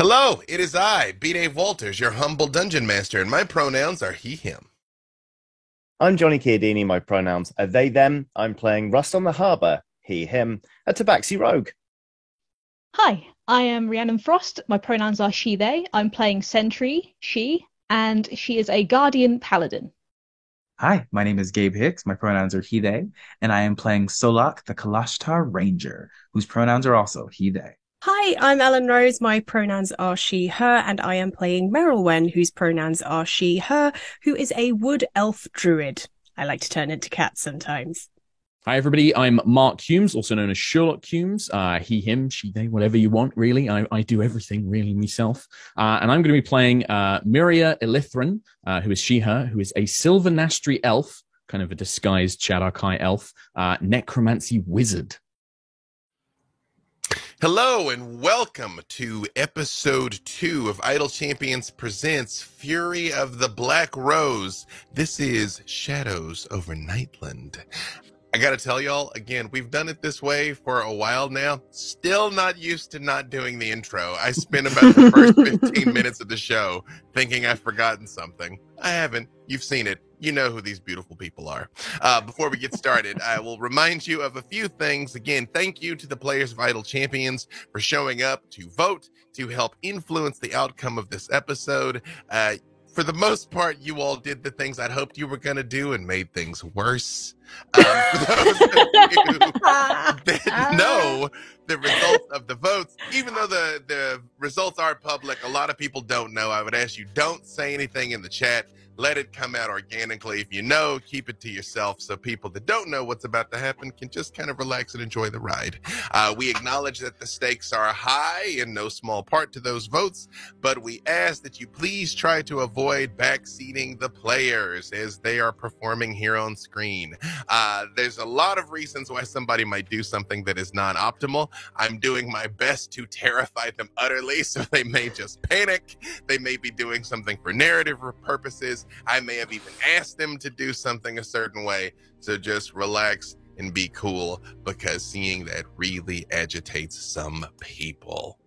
Hello, it is I, B. Dave Walters, your humble dungeon master, and my pronouns are he, him. I'm Johnny Chiodini. My pronouns are they, them. I'm playing Rust on the Harbour, he, him, a Tabaxi rogue. Hi, I am Rhiannon Frost. My pronouns are she, they. I'm playing Sentry, she, and she is a Guardian Paladin. Hi, my name is Gabe Hicks. My pronouns are he, they, and I am playing Solak, the Kalashtar Ranger, whose pronouns are also he, they. Hi, I'm Ellen Rose. My pronouns are she, her, and I am playing Merylwen, whose pronouns are she, her, who is a wood elf druid. I like to turn into cats sometimes. Hi, everybody. I'm Mark Humes, also known as Sherlock Humes. He, him, she, they, whatever you want, really. I do everything, really, myself. And I'm going to be playing Miria Elithran, who is she, her, who is a Silver Nastri elf, kind of a disguised Shadar-kai elf, necromancy wizard. Hello, and welcome to episode 2 of Idle Champions Presents Fury of the Black Rose. This is Shadows over Nightland. I gotta tell y'all, again, we've done it this way for a while now. Still not used to not doing the intro. I spent about the first 15 minutes of the show thinking I've forgotten something. I haven't. You've seen it. You know who these beautiful people are. Before we get started, I will remind you of a few things. Again, thank you to the players of Idle Champions for showing up to vote, to help influence the outcome of this episode. For the most part, you all did the things I'd hoped you were going to do and made things worse. For those of you that know the results of the votes, even though the results are public, a lot of people don't know. I would ask you, don't say anything in the chat. Let it come out organically. If you know, keep it to yourself so people that don't know what's about to happen can just kind of relax and enjoy the ride. We acknowledge that the stakes are high in no small part to those votes, but we ask that you please try to avoid backseating the players as they are performing here on screen. There's a lot of reasons why somebody might do something that is non-optimal. I'm doing my best to terrify them utterly, so they may just panic. They may be doing something for narrative purposes. I may have even asked them to do something a certain way. So just relax and be cool, because seeing that really agitates some people.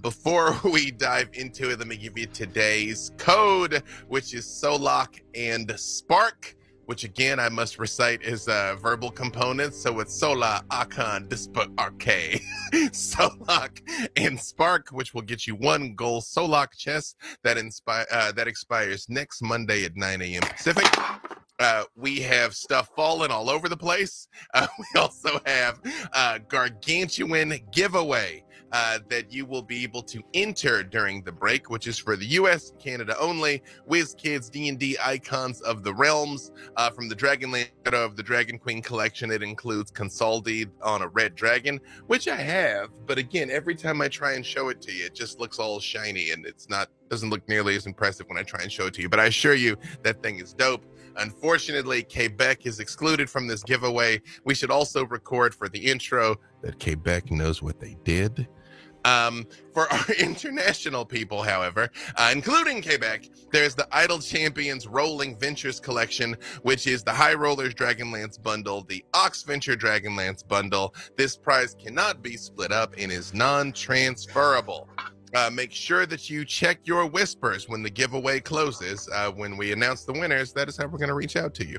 Before we dive into it, let me give you today's code, which is Solak and Spark, which again I must recite is verbal components. So it's Sola, Akan, Dispa, Arcade, Solak, and Spark, which will get you 1 gold Solak chest that expires next Monday at 9 a.m. Pacific. We have stuff falling all over the place. We also have Gargantuan giveaway that you will be able to enter during the break, which is for the US, Canada only. WizKids D&D Icons of the Realms from the Dragonland of the Dragon Queen collection. It includes Consoldi on a red dragon, which I have, but again, every time I try and show it to you, it just looks all shiny and doesn't look nearly as impressive when I try and show it to you. But I assure you that thing is dope. Unfortunately, Quebec is excluded from this giveaway. We should also record for the intro that Quebec knows what they did. For our international people, however, including Quebec, there's the Idle Champions Rolling Ventures collection, which is the High Rollers Dragonlance bundle, the Ox Venture Dragonlance bundle. This prize cannot be split up and is non-transferable. Make sure that you check your whispers when the giveaway closes. When we announce the winners, that is how we're going to reach out to you.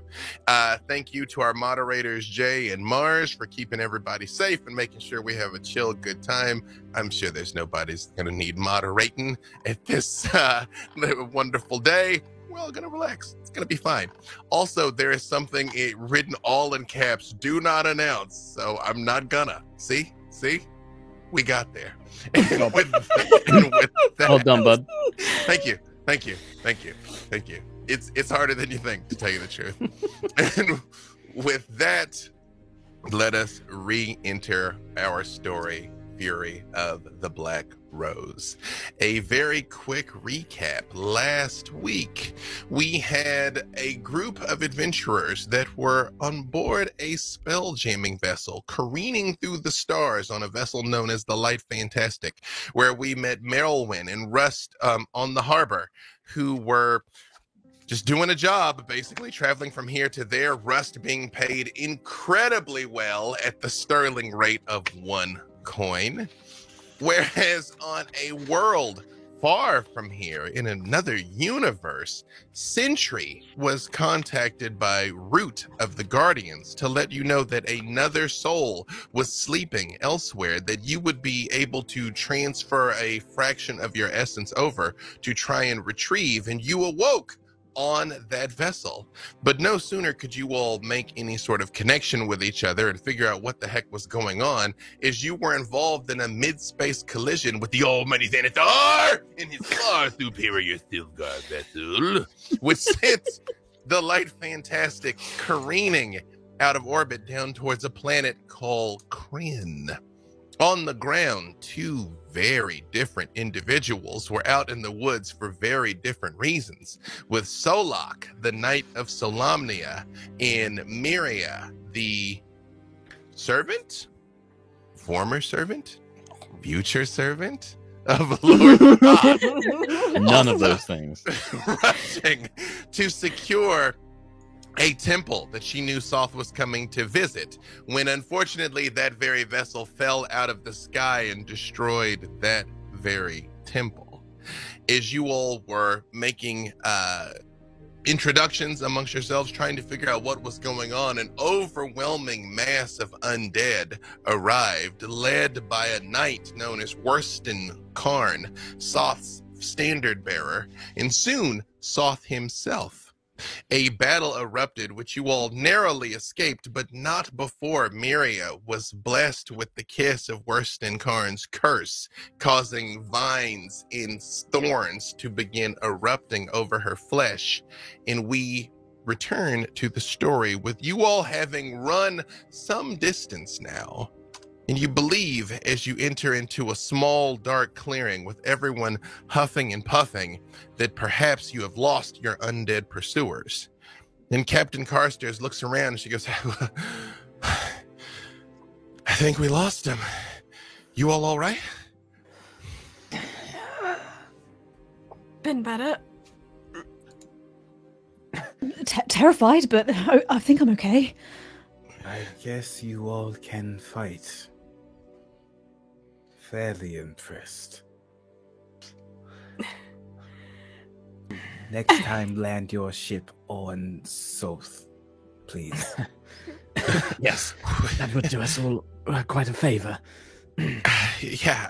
Thank you to our moderators, Jay and Mars, for keeping everybody safe and making sure we have a chill, good time. I'm sure there's nobody's going to need moderating at this wonderful day. We're all going to relax. It's going to be fine. Also, there is something written all in caps, do not announce. So I'm not gonna. See? We got there. And with that, Well done, bud. Thank you. It's harder than you think, to tell you the truth. And with that, let us re-enter our story, Fury of the Black Rose. A very quick recap. Last week, we had a group of adventurers that were on board a spell jamming vessel, careening through the stars on a vessel known as the Light Fantastic, where we met Merylwen and Rust on the harbor, who were just doing a job, basically traveling from here to there, Rust being paid incredibly well at the sterling rate of 1 coin. Whereas on a world far from here, in another universe, Sentry was contacted by Root of the Guardians to let you know that another soul was sleeping elsewhere, that you would be able to transfer a fraction of your essence over to try and retrieve, and you awoke on that vessel. But no sooner could you all make any sort of connection with each other and figure out what the heck was going on, as you were involved in a mid-space collision with the Almighty Xanathar in his far superior Stilgar vessel, which sent the Light Fantastic careening out of orbit down towards a planet called Kryn. On the ground, two very different individuals were out in the woods for very different reasons, with Solak, the Knight of Solamnia, and Myria, the servant, former servant, future servant of Lord Thoth. None of those things. Rushing to secure a temple that she knew Soth was coming to visit, when unfortunately that very vessel fell out of the sky and destroyed that very temple. As you all were making introductions amongst yourselves, trying to figure out what was going on, an overwhelming mass of undead arrived, led by a knight known as Worston Karn, Soth's standard bearer, and soon Soth himself. A battle erupted, which you all narrowly escaped, but not before Myria was blessed with the kiss of Worston Karn's curse, causing vines and thorns to begin erupting over her flesh. And we return to the story with you all having run some distance now. And you believe, as you enter into a small, dark clearing with everyone huffing and puffing, that perhaps you have lost your undead pursuers. And Captain Carstairs looks around and she goes, I think we lost him. You all right? Been better. Terrified, but I think I'm okay. I guess you all can fight. Fairly impressed. Next time, land your ship on Soth, please. Yes, that would do us all quite a favor. Yeah,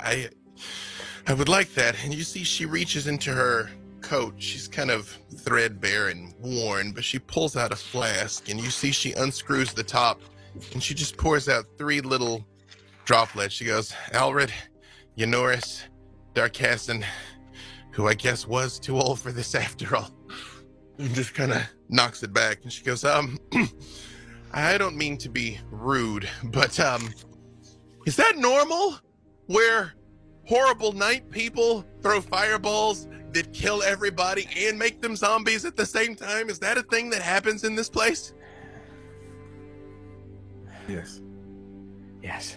I would like that. And you see she reaches into her coat. She's kind of threadbare and worn, but she pulls out a flask, and you see she unscrews the top, and she just pours out 3 little droplets. She goes, Alred, Yonoris, Darkassin, who I guess was too old for this after all, and just kind of knocks it back. And she goes, I don't mean to be rude, but is that normal, where horrible night people throw fireballs that kill everybody and make them zombies at the same time? Is that a thing that happens in this place? Yes. Yes.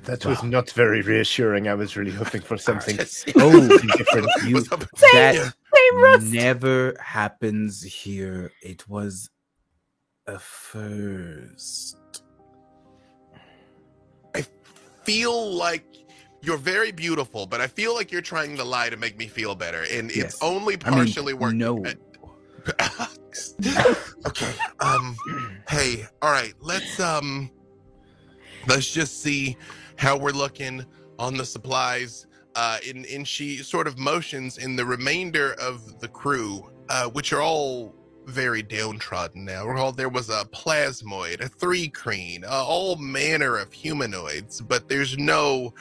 That was not very reassuring. I was really hoping for something different. That never happens here. It was a first. I feel like you're very beautiful, but I feel like you're trying to lie to make me feel better, and it's only partially working. No. Okay. Hey, all right. Let's just see how we're looking on the supplies. And she sort of motions in the remainder of the crew, which are all very downtrodden now. There was a plasmoid, a 3-creen, all manner of humanoids, but there's no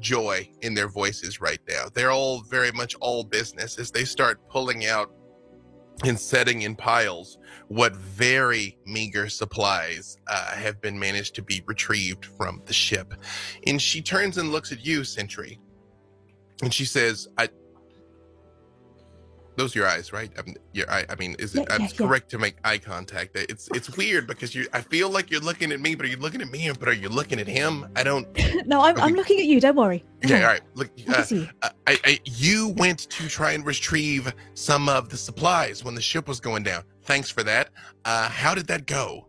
joy in their voices right now. They're all very much all business as they start pulling out and setting in piles what very meager supplies have been managed to be retrieved from the ship. And she turns and looks at you, Sentry, and she says, those are your eyes, right? I mean, is it correct to make eye contact? It's weird because I feel like you're looking at me, but are you looking at me, but are you looking at him? I don't. No, I'm looking at you. Don't worry. Yeah, all right. Look, I see. you went to try and retrieve some of the supplies when the ship was going down. Thanks for that. How did that go?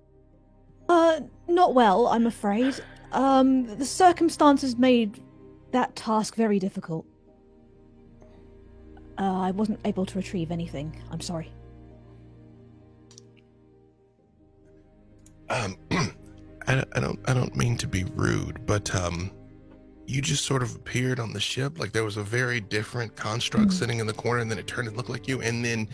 Not well, I'm afraid. The circumstances made that task very difficult. I wasn't able to retrieve anything. I'm sorry. I don't mean to be rude, but you just sort of appeared on the ship like there was a very different construct sitting in the corner, and then it turned and looked like you, and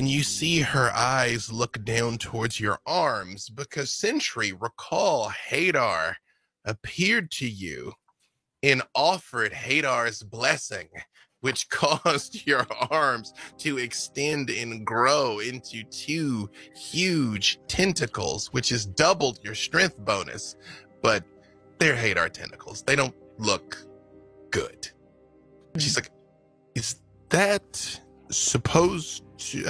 you see her eyes look down towards your arms because Sentry, recall Hadar appeared to you and offered Hadar's blessing, which caused your arms to extend and grow into 2 huge tentacles, which has doubled your strength bonus. But they're Hadar tentacles. They don't look good. She's like, is that supposed to,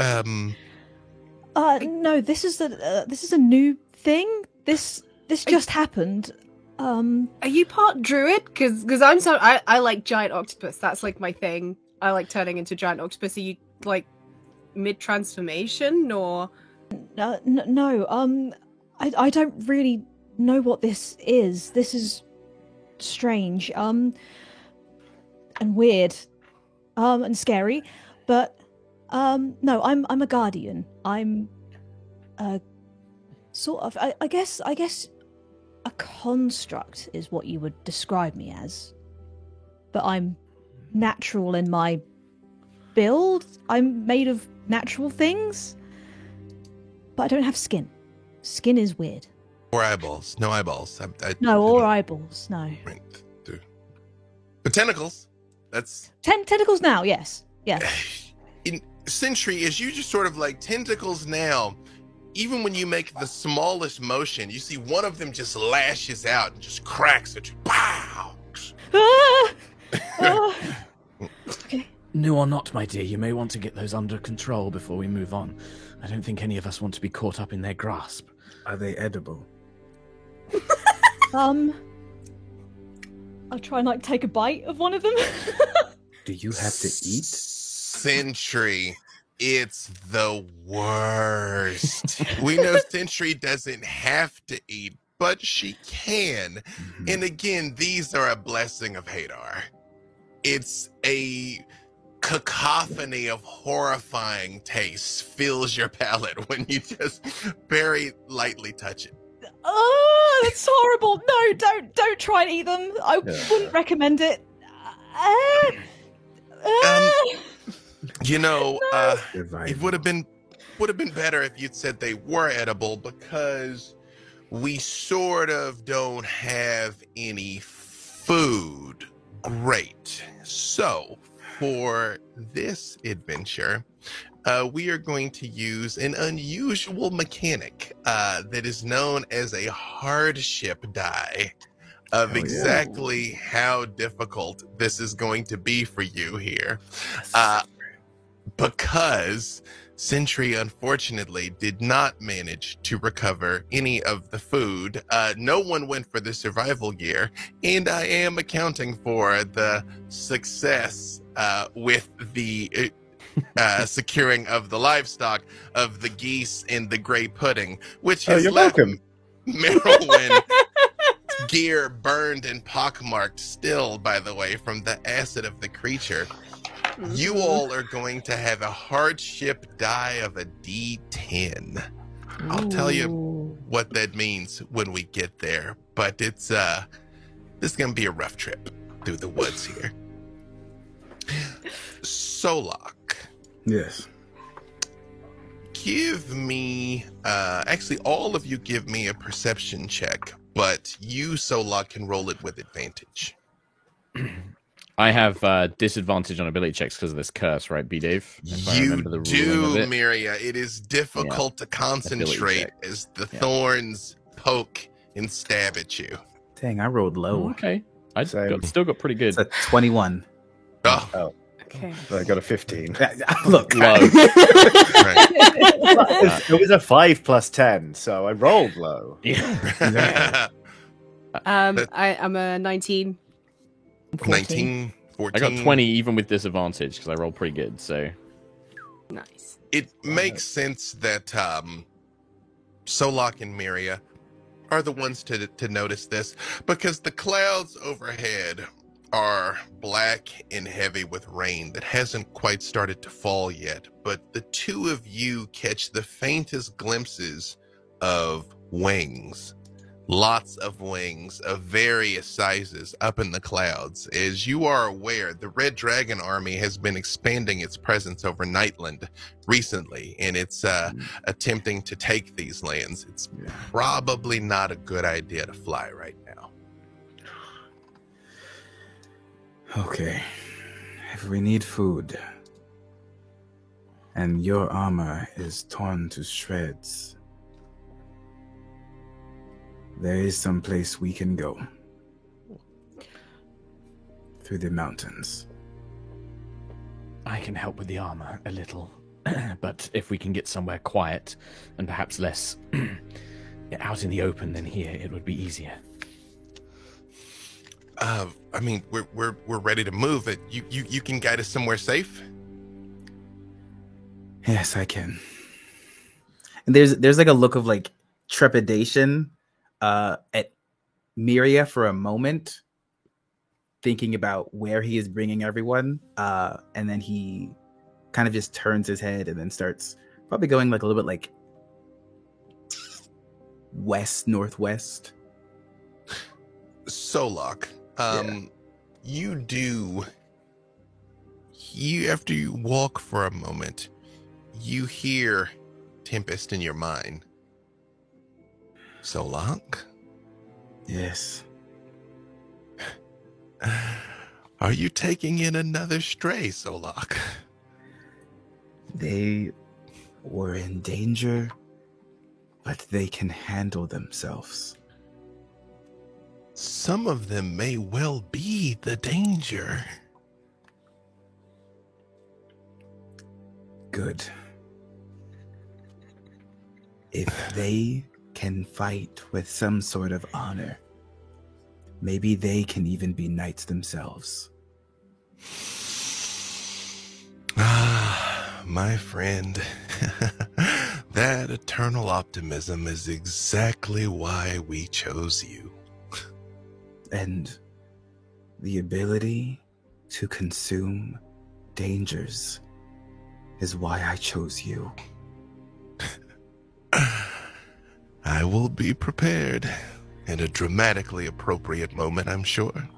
No, this is a new thing. This just happened. Are you part druid? Because I like giant octopus. That's like my thing. I like turning into giant octopus. Are you like mid transformation or? No. I don't really know what this is. This is strange. And weird. And scary. But no, I'm a guardian. I'm sort of. I guess. A construct is what you would describe me as. But I'm natural in my build. I'm made of natural things. But I don't have skin. Skin is weird. Or eyeballs. No eyeballs. Or eyeballs. No. Right. But tentacles. That's... Tentacles now, yes. Yes. In Sentry, as you just sort of like tentacles now, even when you make the smallest motion, you see one of them just lashes out and just cracks at you. Pow! Okay. New or not, my dear, you may want to get those under control before we move on. I don't think any of us want to be caught up in their grasp. Are they edible? I'll try and like take a bite of one of them. Do you have to eat? Sentry, it's the worst. We know Sentry doesn't have to eat, but she can. Mm-hmm. And again, these are a blessing of Hadar. It's a cacophony of horrifying tastes fills your palate when you just very lightly touch it. Oh, that's horrible. No, don't try and eat them. I wouldn't recommend it. It would have been better if you'd said they were edible, because we sort of don't have any food. Great. So for this adventure, we are going to use an unusual mechanic that is known as a hardship die of exactly how difficult this is going to be for you here. Because Sentry, unfortunately, did not manage to recover any of the food. No one went for the survival gear, and I am accounting for the success with the securing of the livestock of the geese and the gray pudding, which has left Merylwyn gear burned and pockmarked still, by the way, from the acid of the creature. You all are going to have a hardship die of a D10. I'll tell you what that means when we get there, but it's this is gonna be a rough trip through the woods here. Solok. Yes. Give me actually all of you give me a perception check, but you, Solok, can roll it with advantage. I have disadvantage on ability checks because of this curse, right, B-Dave? You do, Miria. It is difficult to concentrate as the thorns poke and stab at you. Dang, I rolled low. Okay. I still got pretty good. It's a 21. Oh. Okay. I got a 15. Look. Low. It was a 5 plus 10, so I rolled low. Yeah. I'm a 19. 19, 14. I got 20 even with disadvantage because I rolled pretty good, so... Nice. It makes sense that Solok and Miria are the ones to notice this, because the clouds overhead are black and heavy with rain that hasn't quite started to fall yet. But the two of you catch the faintest glimpses of wings. Lots of wings of various sizes up in the clouds. As you are aware, the Red Dragon Army has been expanding its presence over Nightland recently, and it's attempting to take these lands. It's probably not a good idea to fly right now. Okay. If we need food, and your armor is torn to shreds, there is some place we can go. Through the mountains. I can help with the armor a little. But if we can get somewhere quiet and perhaps less out in the open than here, it would be easier. I mean, we're ready to move. You can guide us somewhere safe? Yes, I can. And there's like a look of like trepidation at Miria for a moment, thinking about where he is bringing everyone, and then he kind of just turns his head and then starts probably going like a little bit like west northwest. Solok, you after you walk for a moment, you hear Tempest in your mind. Solok? Yes. Are you taking in another stray, Solok? They were in danger, but they can handle themselves. Some of them may well be the danger. Good. If they can fight with some sort of honor, maybe they can even be knights themselves. Ah, my friend, that eternal optimism is exactly why we chose you. And the ability to consume dangers is why I chose you. I will be prepared in a dramatically appropriate moment, I'm sure.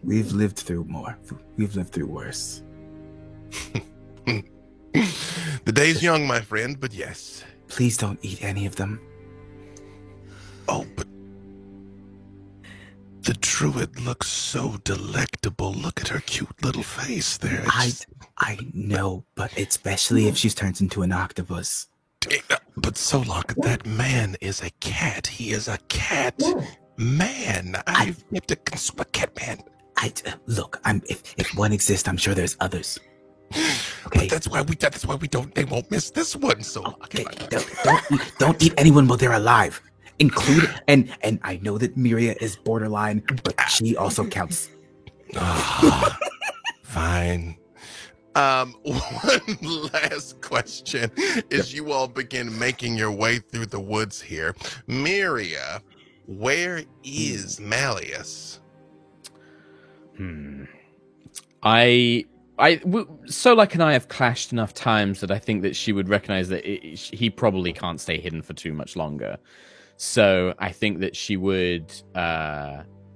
We've lived through more. We've lived through worse. The day's young, my friend, but yes. Please don't eat any of them. Oh, but the druid looks so delectable. Look at her cute little face there. I know, but especially if she's turned into an octopus. But Solok, that man is a cat. He is a cat man. I've met a cat man. Look, if one exists, I'm sure there's others. Okay, but that's why we don't. They won't miss this one. Solok. Okay, don't eat anyone while they're alive. Include and I know that Miria is borderline, but she also counts. Fine. One last question as you all begin making your way through the woods here. Miria, where is Malleus? Solak and I have clashed enough times that I think that she would recognize that he probably can't stay hidden for too much longer. So I think that she would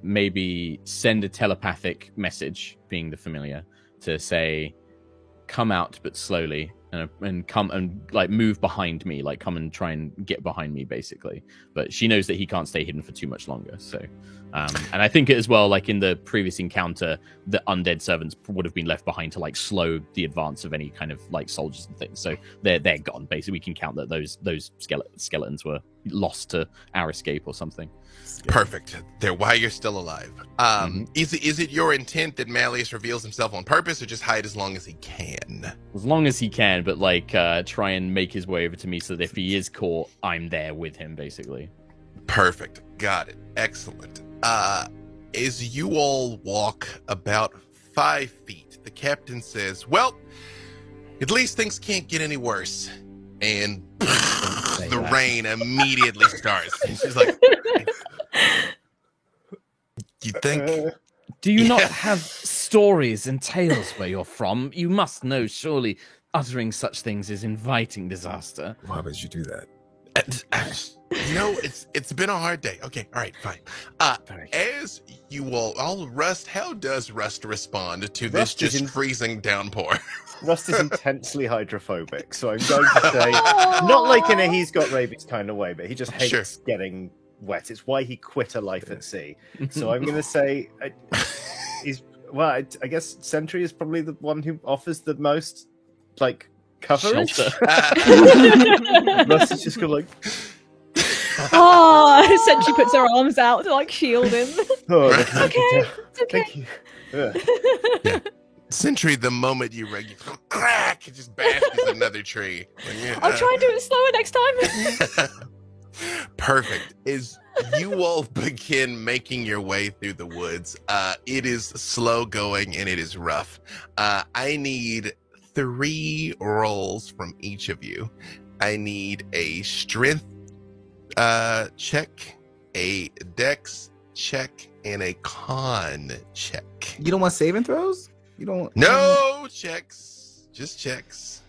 maybe send a telepathic message, being the familiar, to say, come out but slowly, and come and like move behind me, like come and try and get behind me, basically. But she knows that he can't stay hidden for too much longer. So, and I think as well, like in the previous encounter, the undead servants would have been left behind to like slow the advance of any kind of like soldiers and things. So they're gone. Basically, we can count that those skeletons were lost to our escape or something. Perfect. They're why you're still alive. Is it your intent that Malleus reveals himself on purpose, or just hide as long as he can? As long as he can, but like try and make his way over to me so that if he is caught, I'm there with him, basically. Perfect. Got it. Excellent. As you all walk about 5 feet, the captain says, well, at least things can't get any worse. And the rain immediately starts. And she's like, you think? Do you not have stories and tales where you're from? You must know, surely, uttering such things is inviting disaster. Why would you do that? It's been a hard day. Okay, all right, fine. As you all Rust, how does Rust respond to this Rust is just freezing downpour? Rust is intensely hydrophobic, so I'm going to say, not like in a he's got rabies kind of way, but he just hates getting wet. It's why he quit a life at sea. So I'm going to say I guess Sentry is probably the one who offers the most, like, coverage. Rust is just going like... Oh, Sentry puts her arms out to, like, shield him. Oh, it's okay. It's okay. Thank you. Yeah. Sentry, the moment you crack, it just bashes another tree. I'll try and do it slower next time. Perfect. As you all begin making your way through the woods, it is slow going and it is rough. I need 3 rolls from each of you. I need a strength check, a dex check, and a con check. You don't want saving throws? You don't. No checks, just checks.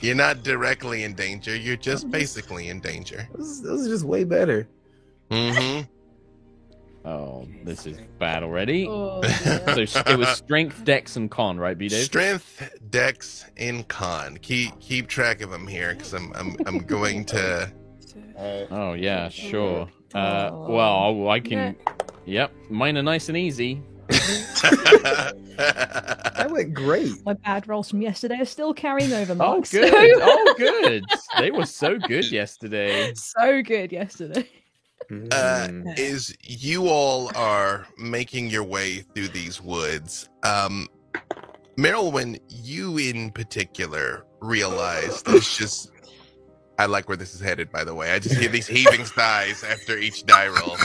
You're not directly in danger. You're just basically in danger. Those are just way better. Mm-hmm. Oh, this is bad already. Oh, So it was strength, dex, and con, right, B-Dave? Strength, dex, and con. Keep track of them here, because I'm going to. Oh yeah, sure. Well, I can. Yep, mine are nice and easy. That went great. My bad rolls from yesterday are still carrying over, Oh Mark. good. Oh good. They were so good yesterday. So good yesterday. Is you all are making your way through these woods. Merylwyn, you in particular realize there's just. I like where this is headed, by the way. I just hear these heaving sighs after each die roll.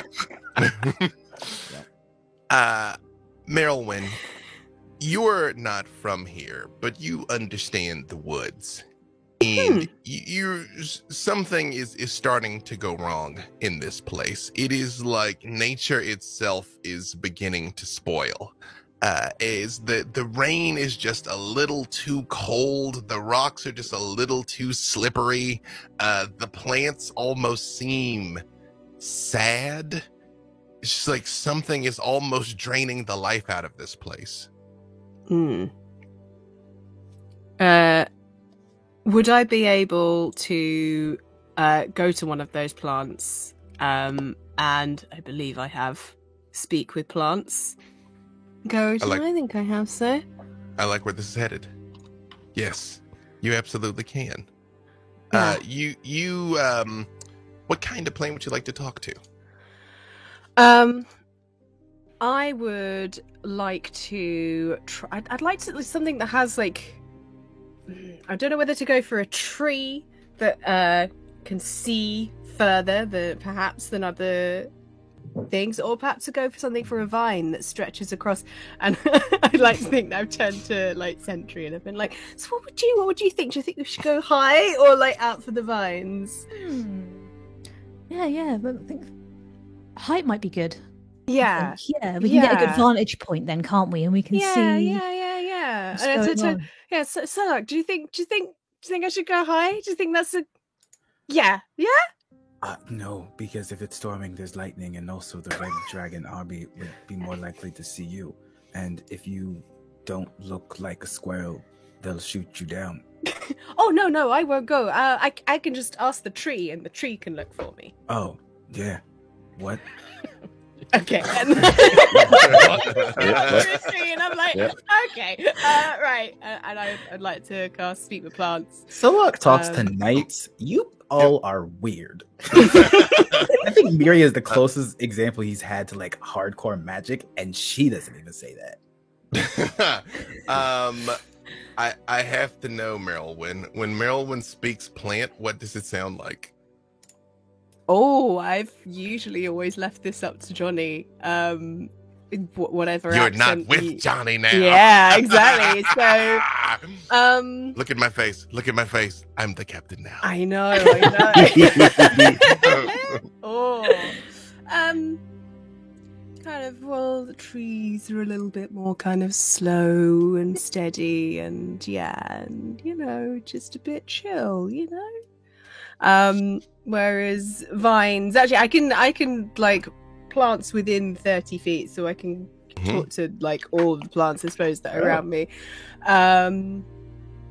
Merylwyn, you're not from here, but you understand the woods. And something is starting to go wrong in this place. It is like nature itself is beginning to spoil. Is the rain is just a little too cold. The rocks are just a little too slippery. The plants almost seem sad. It's just like something is almost draining the life out of this place. Would I be able to go to one of those plants? And I believe I have speak with plants. I think I have, so. I like where this is headed. Yes, you absolutely can. Yeah. What kind of plant would you like to talk to? I would like to try. I'd like to something that has like. I don't know whether to go for a tree that can see further than other things, or perhaps to go for something for a vine that stretches across. And I'd like to think that I've turned to like Sentry and I've been like, so what would you think? Do you think we should go high or like out for the vines? Yeah, but I think height might be good. Yeah. Yeah, we can get a good vantage point then, can't we? And we can see. Yeah. what's going on. So like, do you think I should go high? Do you think that's a yeah? No, because if it's storming, there's lightning, and also the red dragon army would be more likely to see you. And if you don't look like a squirrel, they'll shoot you down. Oh no, I won't go. I can just ask the tree, and the tree can look for me. Oh, yeah. What? Okay. And I'm like, okay, right. And I'd like to cast Speak with Plants. Solok talks to knights. You all are weird. I think Miria is the closest example he's had to like hardcore magic, and she doesn't even say that. I have to know, Merylwyn. When Merylwyn speaks plant, what does it sound like? Oh, I've usually always left this up to Johnny. whatever. You're accent not with Johnny now. Yeah, exactly. So, look at my face. Look at my face. I'm the captain now. I know. Oh, kind of. Well, the trees are a little bit more kind of slow and steady, and just a bit chill, Whereas vines, actually, I can like plants within 30 feet, so I can talk to like all of the plants, I suppose, that are around me, and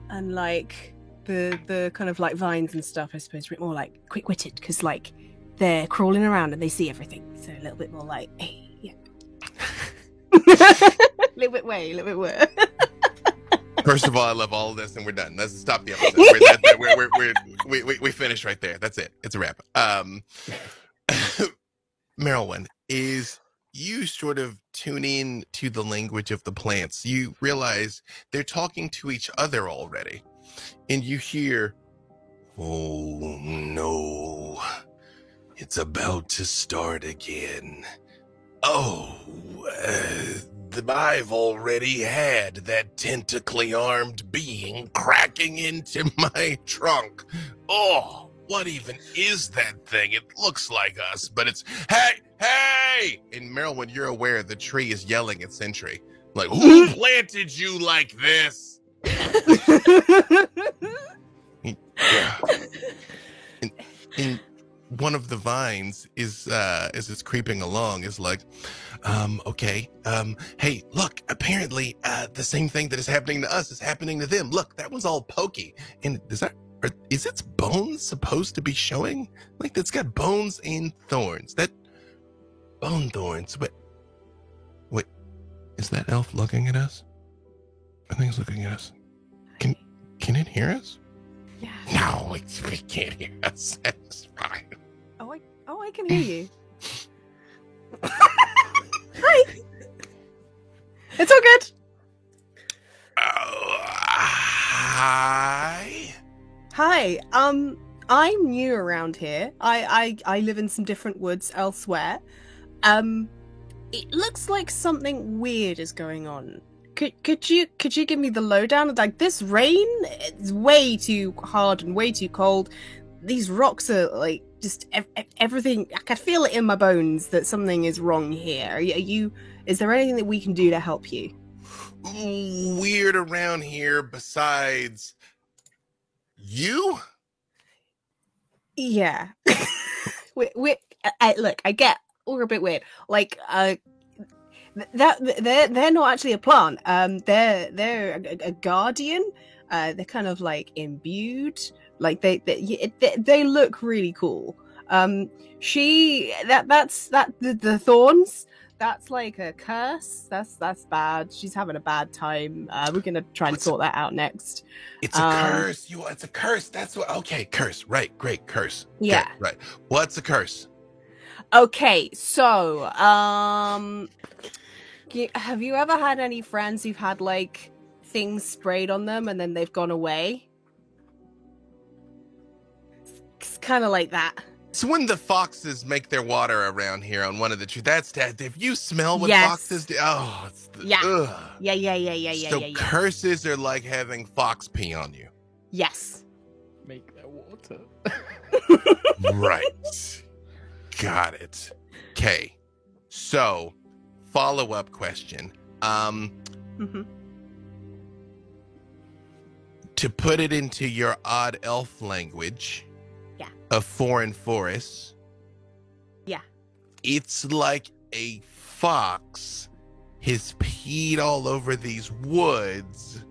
like the kind of like vines and stuff, I suppose, a bit more like quick-witted because like they're crawling around and they see everything, so a little bit more like, hey, yeah, a little bit way. First of all, I love all of this, and we're done. Let's stop the episode. We finished right there. That's it. It's a wrap. Merylwen, is you sort of tune in to the language of the plants. You realize they're talking to each other already, and you hear, "Oh no, it's about to start again. Oh, I've already had that tentacly armed being cracking into my trunk. Oh, what even is that thing? It looks like us, but it's, hey! And Merylwen, you're aware the tree is yelling at Sentry. Like, who planted you like this? Yeah. And one of the vines is as it's creeping along is like, okay, hey, look, apparently the same thing that is happening to us is happening to them. Look, that one's all pokey. And is its bones supposed to be showing? Like, it's got bones and thorns. That bone thorns. Wait, is that elf looking at us? I think it's looking at us. Can it hear us? Yeah. No, it can't hear us. That's fine. Oh, I can hear you. Hi. It's all good. Hi. Hi. I'm new around here. I live in some different woods elsewhere. It looks like something weird is going on. Could you give me the lowdown? Like, this rain, it's way too hard and way too cold. These rocks are like just everything. I can feel it in my bones that something is wrong here. Is there anything that we can do to help you? Weird around here besides you? Yeah. Look, I get we're a bit weird. Like, that they're not actually a plant. They're a guardian. They're kind of like imbued. Like they look really cool. The thorns. That's like a curse. That's bad. She's having a bad time. We're gonna try and sort that out next. It's a curse. It's a curse. That's what. Okay, curse. Right. Great. Curse. Yeah. Good. Right. What's a curse? Okay. So, have you ever had any friends who've had like things sprayed on them and then they've gone away? It's kind of like that. It's when the foxes make their water around here on one of the trees. That's that. If you smell what foxes do, Yeah. So curses are like having fox pee on you. Yes. Make their water. Right. Got it. Okay. So, follow-up question. To put it into your odd elf language, of foreign forests. Yeah. It's like a fox has peed all over these woods.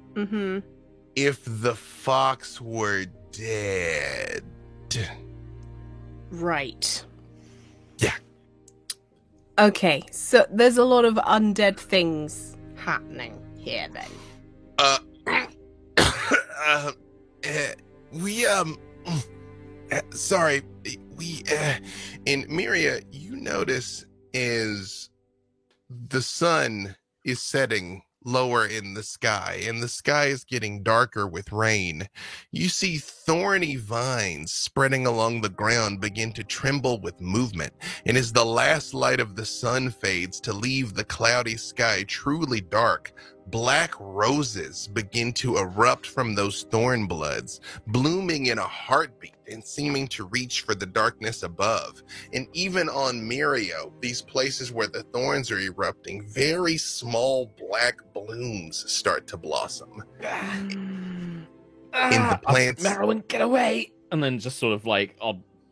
If the fox were dead. Right. Yeah. Okay, so there's a lot of undead things happening here then. Sorry, and Miria, you notice as the sun is setting lower in the sky, and the sky is getting darker with rain. You see thorny vines spreading along the ground begin to tremble with movement, and as the last light of the sun fades to leave the cloudy sky truly dark, black roses begin to erupt from those thorn bloods, blooming in a heartbeat and seeming to reach for the darkness above. And even on Mirio, these places where the thorns are erupting, very small black blooms start to blossom. In the plants... Marilyn, get away! And then just sort of like,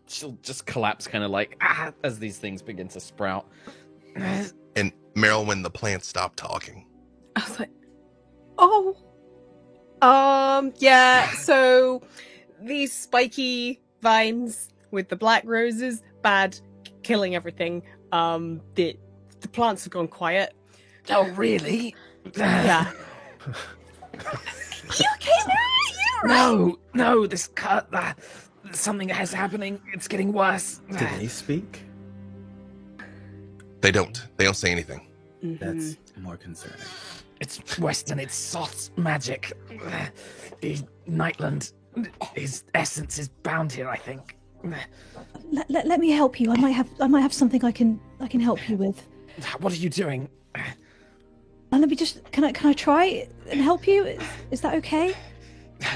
she'll just collapse kind of like, as these things begin to sprout. And Meryl, when the plants stop talking. I was like, yeah, so these spiky vines with the black roses, bad, killing everything. The plants have gone quiet. Oh, really? Yeah. You okay, No, this cut, something is happening. It's getting worse. Do they speak? They don't say anything. That's more concerning. It's Weston, it's Soth's magic. Nightland, his essence is bound here, I think. Let me help you. I might have something I can help you with. What are you doing? Let me just can I try and help you? Is that okay?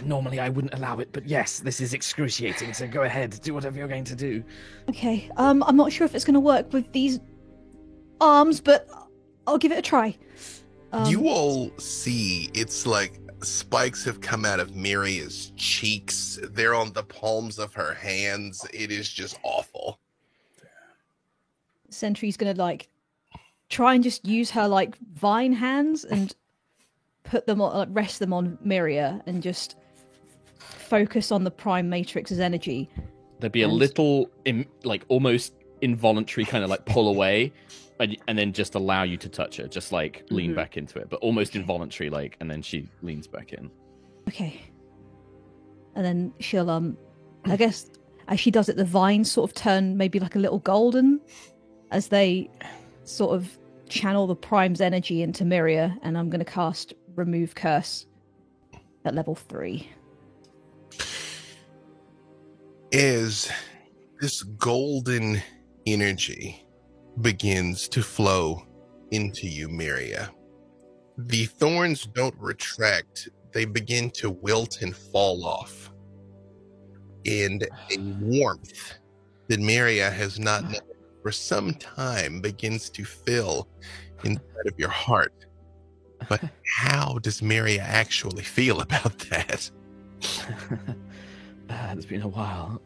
Normally I wouldn't allow it, but yes, this is excruciating, so go ahead, do whatever you're going to do. Okay. I'm not sure if it's going to work with these arms, but I'll give it a try. You all see it's like spikes have come out of Miria's cheeks. They're on the palms of her hands. It is just awful. Sentry's gonna like try and just use her like vine hands and put them on, like, rest them on Miria and just focus on the Prime Matrix's energy. There'd be a little, like almost involuntary kind of like pull away. And then just allow you to touch her, just like lean back into it, but almost involuntary, like, and then she leans back in. Okay. And then she'll, I guess, as she does it, the vines sort of turn maybe like a little golden as they sort of channel the Prime's energy into Miria, and I'm going to cast Remove Curse at level 3. Is this golden energy begins to flow into you, Miria. The thorns don't retract. They begin to wilt and fall off. And a warmth that Miria has not known for some time begins to fill inside of your heart. But how does Miria actually feel about that? It's been a while.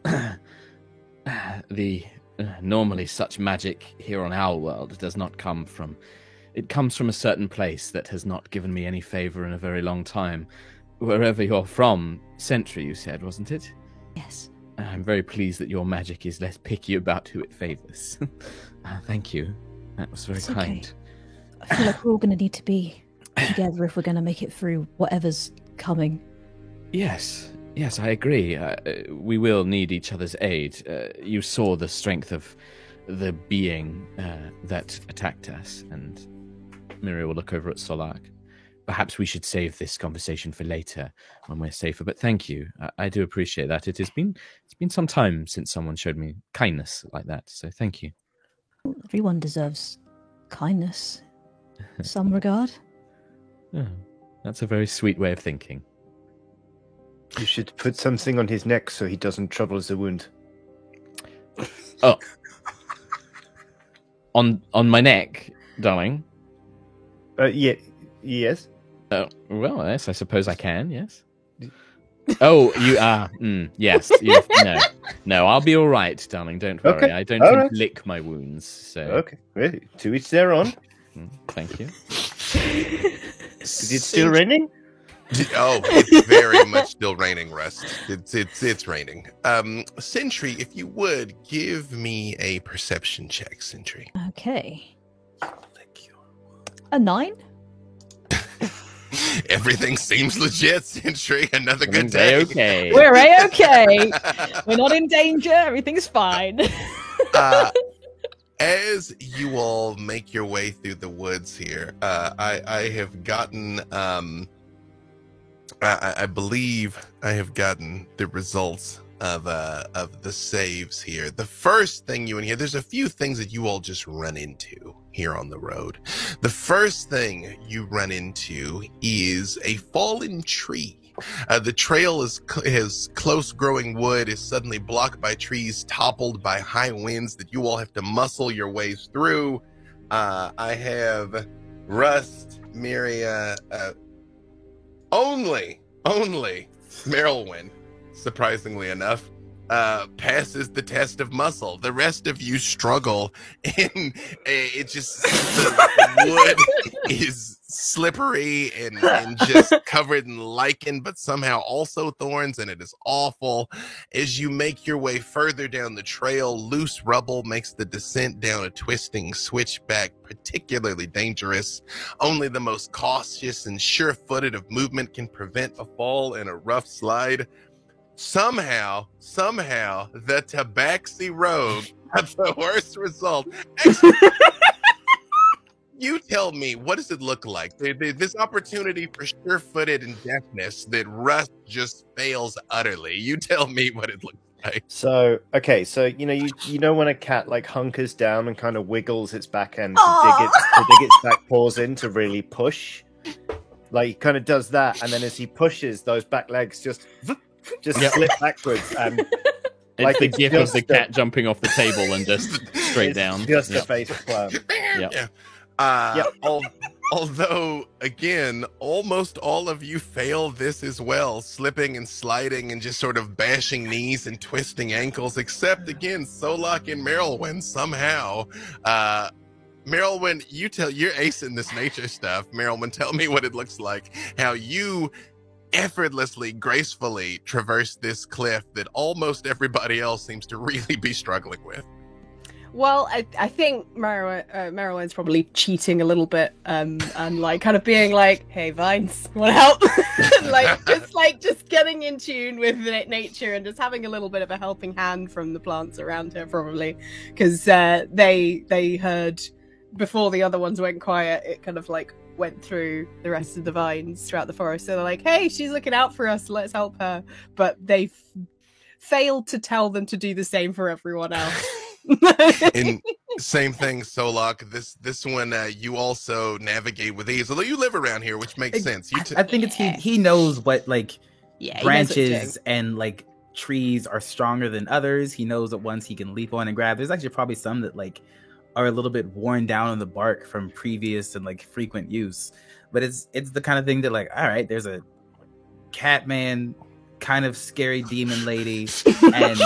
Normally such magic here on our world does not come from... It comes from a certain place that has not given me any favor in a very long time. Wherever you're from, Sentry, you said, wasn't it? Yes. I'm very pleased that your magic is less picky about who it favors. Thank you. That was very kind. Okay. I feel like we're all going to need to be together if we're going to make it through whatever's coming. Yes, I agree. We will need each other's aid. You saw the strength of the being that attacked us, and Miria will look over at Solak. Perhaps we should save this conversation for later when we're safer. But thank you. I do appreciate that. It's been some time since someone showed me kindness like that. So thank you. Everyone deserves kindness in some regard. Oh, that's a very sweet way of thinking. You should put something on his neck so he doesn't trouble the wound. Oh. On my neck, darling? Yeah. Yes. Well, yes, I suppose I can, yes. Oh, you are. Yes. No, I'll be all right, darling. Don't worry. Okay. I don't lick my wounds. So. Okay. Well, to each their own. Thank you. Is it still raining? Oh, it's very much still raining, Rust. It's raining. Sentry, if you would, give me a perception check, Sentry. Okay. A 9? Everything seems legit, Sentry. Another good day. Okay. We're A-okay. We're not in danger. Everything's fine. as you all make your way through the woods here, I have gotten, I believe I have gotten the results of the saves here. The first thing you in here, there's a few things that you all just run into here on the road. The first thing you run into is a fallen tree. The trail is close growing wood is suddenly blocked by trees toppled by high winds that you all have to muscle your ways through. I have Rust, Miria, only Merylwyn, surprisingly enough, passes the test of muscle. The rest of you struggle, and it just, the wood is slippery and just covered in lichen, but somehow also thorns, and it is awful. As you make your way further down the trail, loose rubble makes the descent down a twisting switchback particularly dangerous. Only the most cautious and sure-footed of movement can prevent a fall in a rough slide. Somehow, the Tabaxi Rogue had the worst result. You tell me, what does it look like? This opportunity for sure-footed and deftness that Rust just fails utterly. You tell me what it looks like. So, okay, so you know when a cat like hunkers down and kind of wiggles its back end to dig its back paws in to really push? Like he kind of does that, and then as he pushes, those back legs just slip backwards, and it's like the gif of the cat jumping off the table and just straight down. Just a face plum. Yeah. Although, again, almost all of you fail this as well, slipping and sliding and just sort of bashing knees and twisting ankles, except, again, Solak and Merylwyn somehow. Merylwyn, you're acing this nature stuff. Merylwyn, tell me what it looks like, how you effortlessly, gracefully traverse this cliff that almost everybody else seems to really be struggling with. Well, I think Merylwyn's probably cheating a little bit, and like kind of being like, "Hey, Vines, want to help?" just getting in tune with nature and just having a little bit of a helping hand from the plants around her, probably because they heard before the other ones went quiet. It kind of like went through the rest of the vines throughout the forest. So they're like, "Hey, she's looking out for us. Let's help her." But they failed to tell them to do the same for everyone else. And same thing, Solak. This one you also navigate with ease, although you live around here, which makes sense. I think it's he knows what branches and like trees are stronger than others. He knows what ones he can leap on and grab. There's actually probably some that like are a little bit worn down on the bark from previous and like frequent use. But it's the kind of thing that like, all right, there's a cat man, kind of scary demon lady, and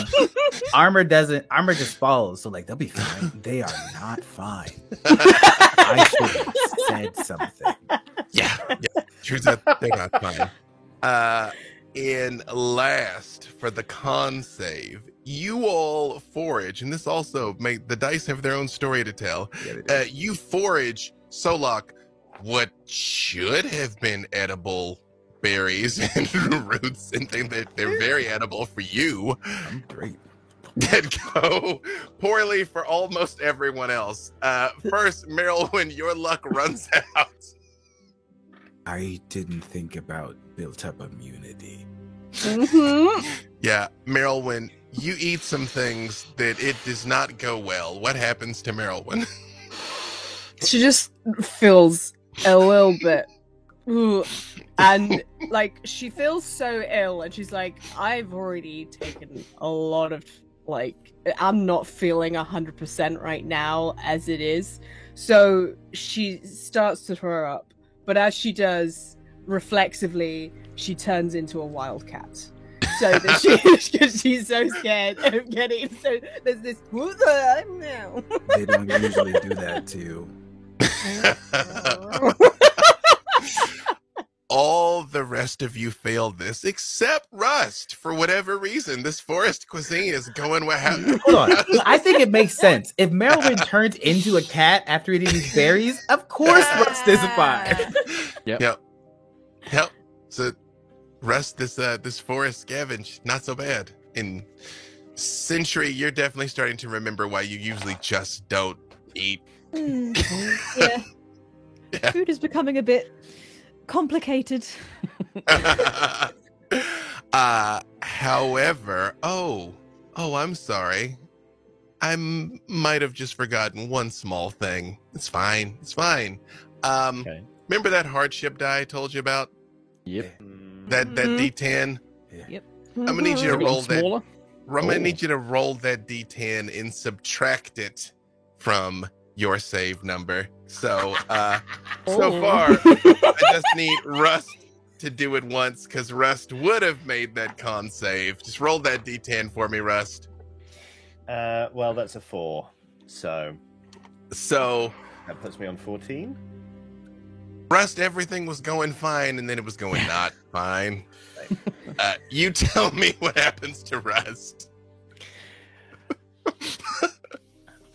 armor just falls, so like they'll be fine. They are not fine. I should have said something. Yeah. True that they're not fine. And last for the con save, you all forage, and this also the dice have their own story to tell. Yeah, you forage, Solak, what should have been edible berries and roots and things that they're very edible for you. I'm great. That go poorly for almost everyone else. First, Merylwyn, your luck runs out. I didn't think about built-up immunity. Mm-hmm. Yeah, Merylwyn, you eat some things that it does not go well. What happens to Merylwyn? She just feels a little bit. Ooh. And like she feels so ill, and she's like, I've already taken a lot of I'm not feeling 100% right now as it is. So she starts to throw up, but as she does, reflexively, she turns into a wildcat. So that she's so scared of getting. So there's this. They don't usually do that to you. All the rest of you failed this, except Rust. For whatever reason, this forest cuisine is going well. Hold on. I think it makes sense. If Merylwyn turns into a cat after eating these berries, of course Rust is fine. Yep. So, Rust, this forest scavenge, not so bad. In Century, you're definitely starting to remember why you usually just don't Eat. Yeah. Food is becoming a bit complicated. However, I'm sorry. I might have just forgotten one small thing. It's fine. It's fine. Okay. Remember that hardship die I told you about? Yep. That D10? Yep. I'm gonna need you to roll that. Smaller? I'm gonna need you to roll that D10 and subtract it from your save number. So so far, I just need Rust to do it once because Rust would have made that con save. Just roll that D10 for me, Rust. Well, that's a 4. So that puts me on 14. Rust, everything was going fine, and then it was going not fine. You tell me what happens to Rust.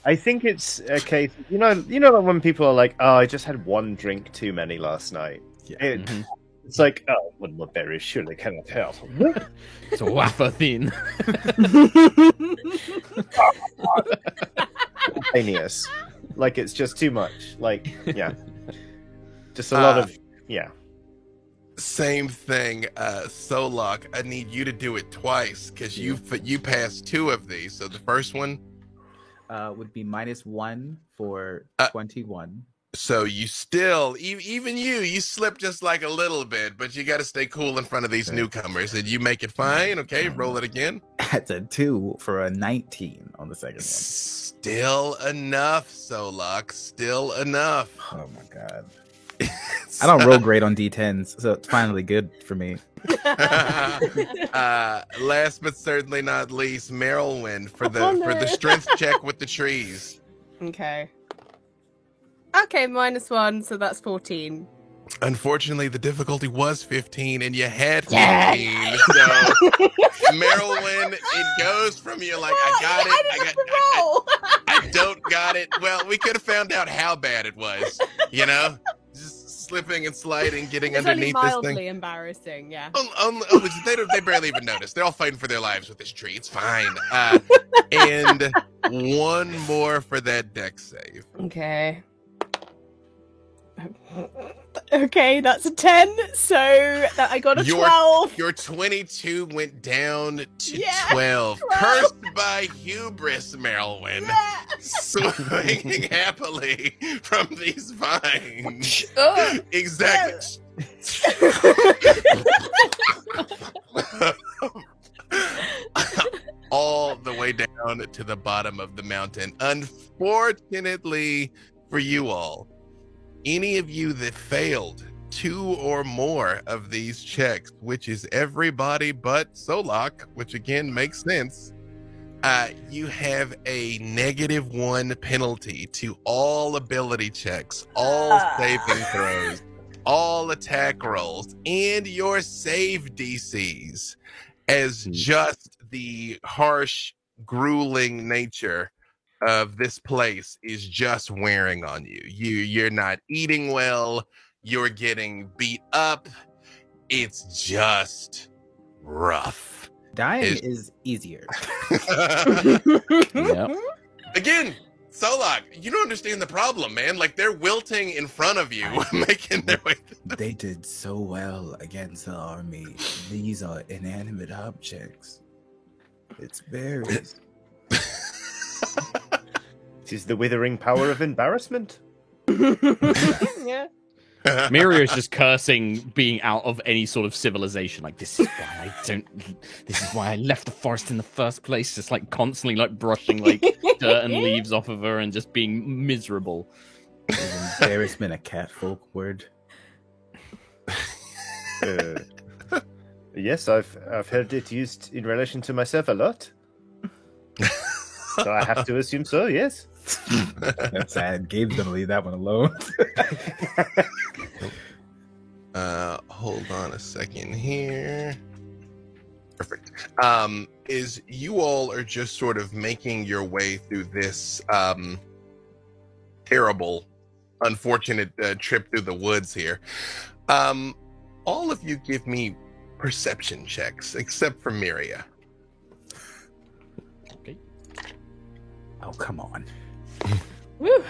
I think it's a case. You know, when people are like, "Oh, I just had one drink too many last night." Yeah. It's like, "Oh, one more berry surely cannot help." It's a wafer thin. Spontaneous. Like it's just too much. Like, yeah, just a lot of Same thing, Solok. I need you to do it twice because you passed 2 of these. So the first one would be -1 for 21. So you still, even you slip just like a little bit, but you got to stay cool in front of these newcomers, and you make it fine. Okay, roll it again. That's a 2 for a 19 on the second one. Still enough, Solok. Still enough. Oh my god. I don't roll great on D10s, so it's finally good for me. Last but certainly not least, Merylwyn for the strength check with the trees. Okay. Okay, -1, so that's 14. Unfortunately, the difficulty was 15, and you had 15. So, Merylwyn, it goes from you like, I got it. I don't got it. Well, we could have found out how bad it was, you know? Just slipping and sliding, getting It's underneath only this mildly thing. embarrassing, yeah. They barely even notice. They're all fighting for their lives with this tree. It's fine. And one more for that dex save. Okay. Okay, that's a 10, so that I got a 12. Your 22 went down to 12. Cursed by hubris, Merylwyn. Swinging happily from these vines. Exactly. All the way down to the bottom of the mountain. Unfortunately for you all, any of you that failed 2 or more of these checks, which is everybody but Solok, which again makes sense, you have a -1 penalty to all ability checks, all saving throws, all attack rolls, and your save DCs, as just the harsh, grueling nature of this place is just wearing on you. You're not eating well. You're getting beat up. It's just rough. Dying is easier. Yep. Again, Solok, you don't understand the problem, man. Like, they're wilting in front of you, making their way through. They did so well against the army. These are inanimate objects. It's berries. This is the withering power of embarrassment. Yeah. Miria is just cursing being out of any sort of civilization. Like, this is why I left the forest in the first place. Just like constantly like brushing like dirt and leaves off of her and just being miserable. Is embarrassment a catfolk word? Yes, I've heard it used in relation to myself a lot. So I have to assume so, yes. That's sad. Gabe's gonna leave that one alone. Hold on a second here. Perfect. Is you all are just sort of making your way through this terrible, unfortunate trip through the woods here. All of you give me perception checks, except for Miria. Okay. Oh, come on. Woo.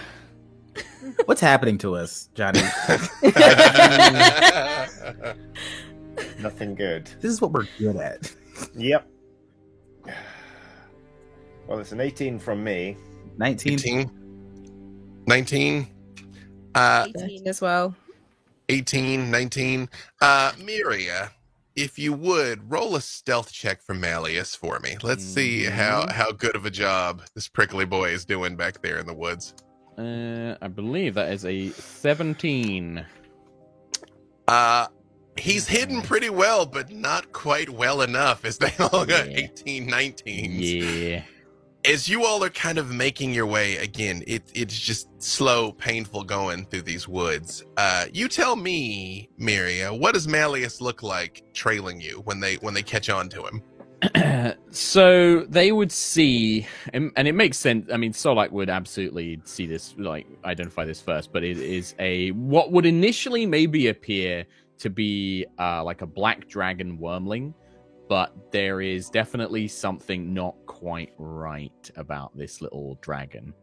What's happening to us, Johnny? Nothing good. This is what we're good at. Yep. Well, it's an 18 from me. 19. 19. 18 as well. 18, 19. Miria, if you would, roll a stealth check for Malleus for me. Let's see how good of a job this prickly boy is doing back there in the woods. I believe that is a 17. He's hidden pretty well, but not quite well enough, as they all got 18, 19s. Yeah. As you all are kind of making your way, again, it's just slow, painful going through these woods. You tell me, Miria, what does Malleus look like trailing you when they catch on to him? So they would see, and it makes sense. I mean, Solak would absolutely see this, like identify this first, but it is what would initially maybe appear to be like a black dragon wormling, but there is definitely something not quite right about this little dragon.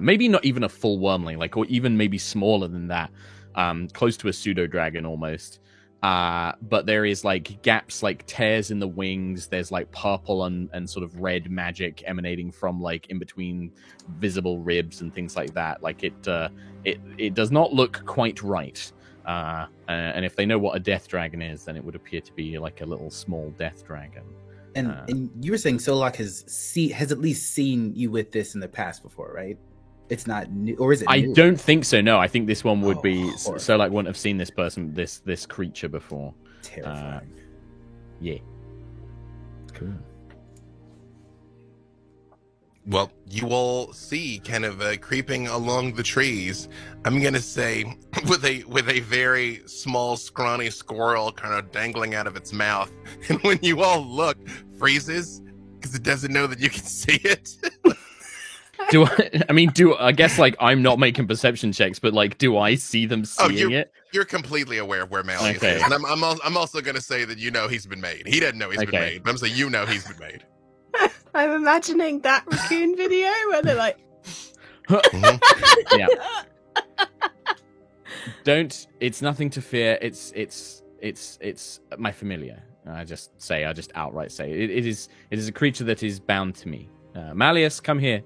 Maybe not even a full wormling, or even maybe smaller than that, close to a pseudo dragon almost. But there is gaps, tears in the wings. There's purple and sort of red magic emanating from in between visible ribs and things like that. It does not look quite right. And if they know what a death dragon is, then it would appear to be a little small death dragon. And you were saying Solak has at least seen you with this in the past before, right? It's not new, or is it? I new? don't think so. No, I think this one would be Solak wouldn't have seen this person, this creature before. Terrifying. Yeah. Cool. Well, you all see kind of creeping along the trees. I'm going to say with a very small, scrawny squirrel kind of dangling out of its mouth. And when you all look, freezes because it doesn't know that you can see it. I guess I'm not making perception checks, but do I see them seeing it? You're completely aware of where Malleus is. And I'm also going to say that he's been made. He doesn't know he's been made, but I'm saying he's been made. I'm imagining that raccoon video where they're like... Yeah. It's nothing to fear. It's my familiar. I just outright say it is a creature that is bound to me. Malleus, come here.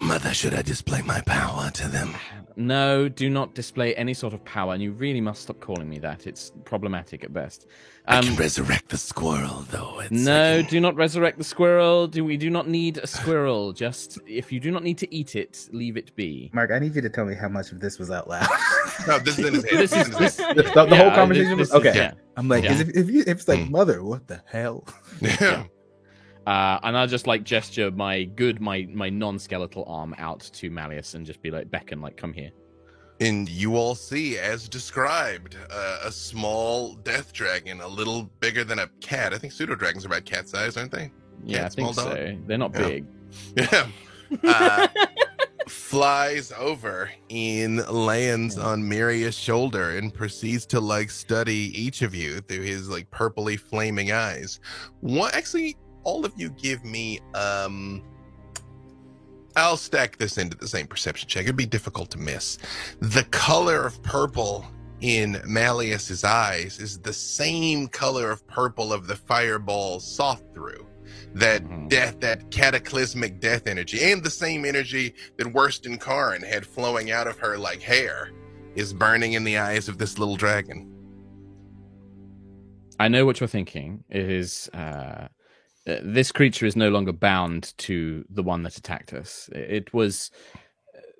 Mother, should I display my power to them? No, do not display any sort of power, and you really must stop calling me that. It's problematic at best. I can resurrect the squirrel, though. Do not resurrect the squirrel. We do not need a squirrel. Just, if you do not need to eat it, leave it be. Mark, I need you to tell me how much of this was out loud. No, this is in his head. The whole conversation was... Okay. Yeah. I'm like, if it's Mother, what the hell? Yeah. And I'll just gesture my non-skeletal arm out to Malleus and just be beckon, come here. And you all see, as described, a small death dragon, a little bigger than a cat. I think pseudo dragons are about cat size, aren't they? Yeah, cat, I think so. dog? They're not big. Yeah. Flies over and lands on Miria's shoulder and proceeds to study each of you through his purpley flaming eyes. Actually, all of you give me I'll stack this into the same perception check. It'd be difficult to miss. The color of purple in Malleus's eyes is the same color of purple of the fireball's saw through. That death, that cataclysmic death energy, and the same energy that Wollstonecraft had flowing out of her like hair, is burning in the eyes of this little dragon. I know what you're thinking. It is this creature is no longer bound to the one that attacked us.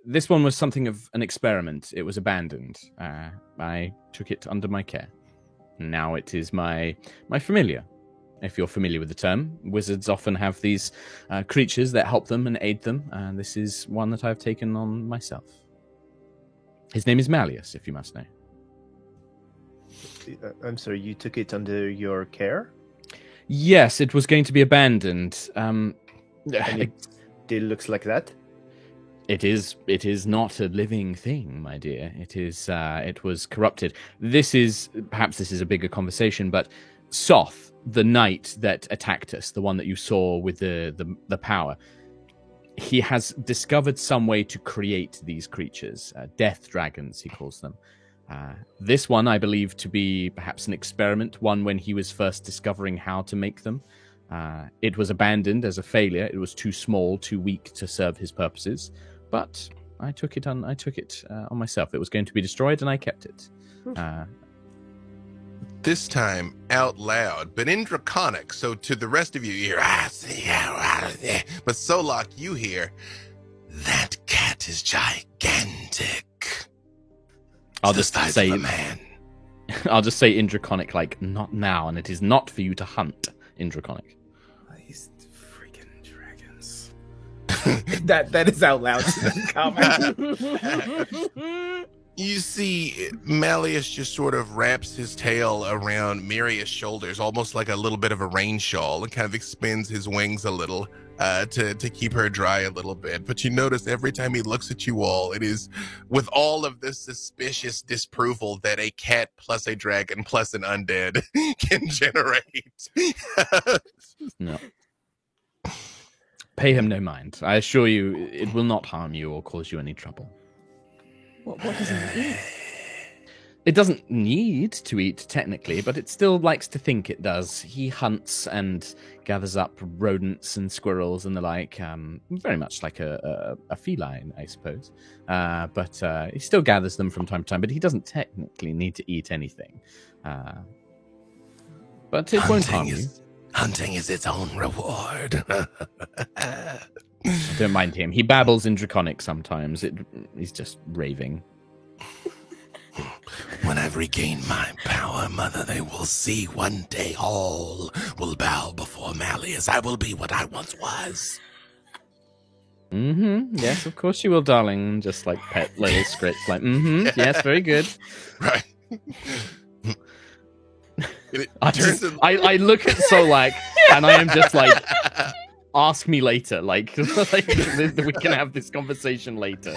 This one was something of an experiment. It was abandoned. I took it under my care. Now it is my familiar. If you're familiar with the term, wizards often have these creatures that help them and aid them, and this is one that I've taken on myself. His name is Malleus, if you must know. I'm sorry, you took it under your care? Yes, it was going to be abandoned. It still looks like that? It is not a living thing, my dear. It was corrupted. This is a bigger conversation, but Soth, the knight that attacked us, the one that you saw with the power, he has discovered some way to create these creatures, death dragons, he calls them. This one, I believe, to be perhaps an experiment, one when he was first discovering how to make them. It was abandoned as a failure. It was too small, too weak to serve his purposes. But I took it on myself. It was going to be destroyed, and I kept it. This time out loud, but in Draconic. So to the rest of you, you hear, but Solok, you hear, that cat is gigantic. I'll just say, man. I'll just say in Draconic, like, not now, and it is not for you to hunt in Draconic. These freaking dragons. that is out loud. You see, Malleus just sort of wraps his tail around Miria's shoulders, almost like a little bit of a rain shawl, and kind of extends his wings a little to keep her dry a little bit. But you notice every time he looks at you all, it is with all of this suspicious disapproval that a cat plus a dragon plus an undead can generate. No. Pay him no mind. I assure you, it will not harm you or cause you any trouble. What does he eat? It doesn't need to eat, technically, but it still likes to think it does. He hunts and gathers up rodents and squirrels and the like, very much like a feline, I suppose. But he still gathers them from time to time, but he doesn't technically need to eat anything. But it won't harm you. Hunting is its own reward. Don't mind him. He babbles in Draconic sometimes. He's just raving. When I've regained my power, Mother, they will see one day all will bow before Malleus. I will be what I once was. Mm-hmm. Yes, of course you will, darling. Just like pet little scripts, like, mm-hmm. Yes, very good. Right. I look at Solak, and I am just like, ask me later. Like we can have this conversation later.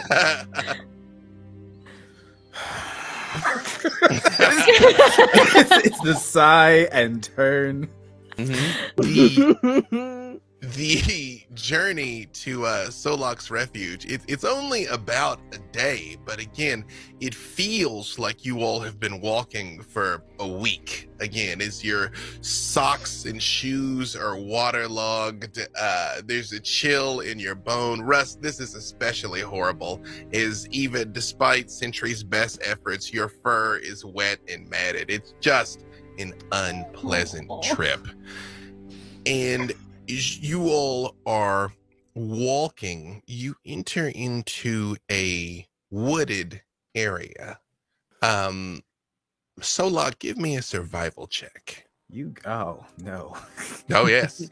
It's the sigh and turn. Mm-hmm. The journey to Solok's refuge, it's only about a day, but again, it feels like you all have been walking for a week. Again, as your socks and shoes are waterlogged, there's a chill in your bone. Russ, this is especially horrible, is even despite Sentry's best efforts, your fur is wet and matted. It's just an unpleasant trip. And you all are walking, you enter into a wooded area. Solok, give me a survival check. Oh, no. Oh, yes.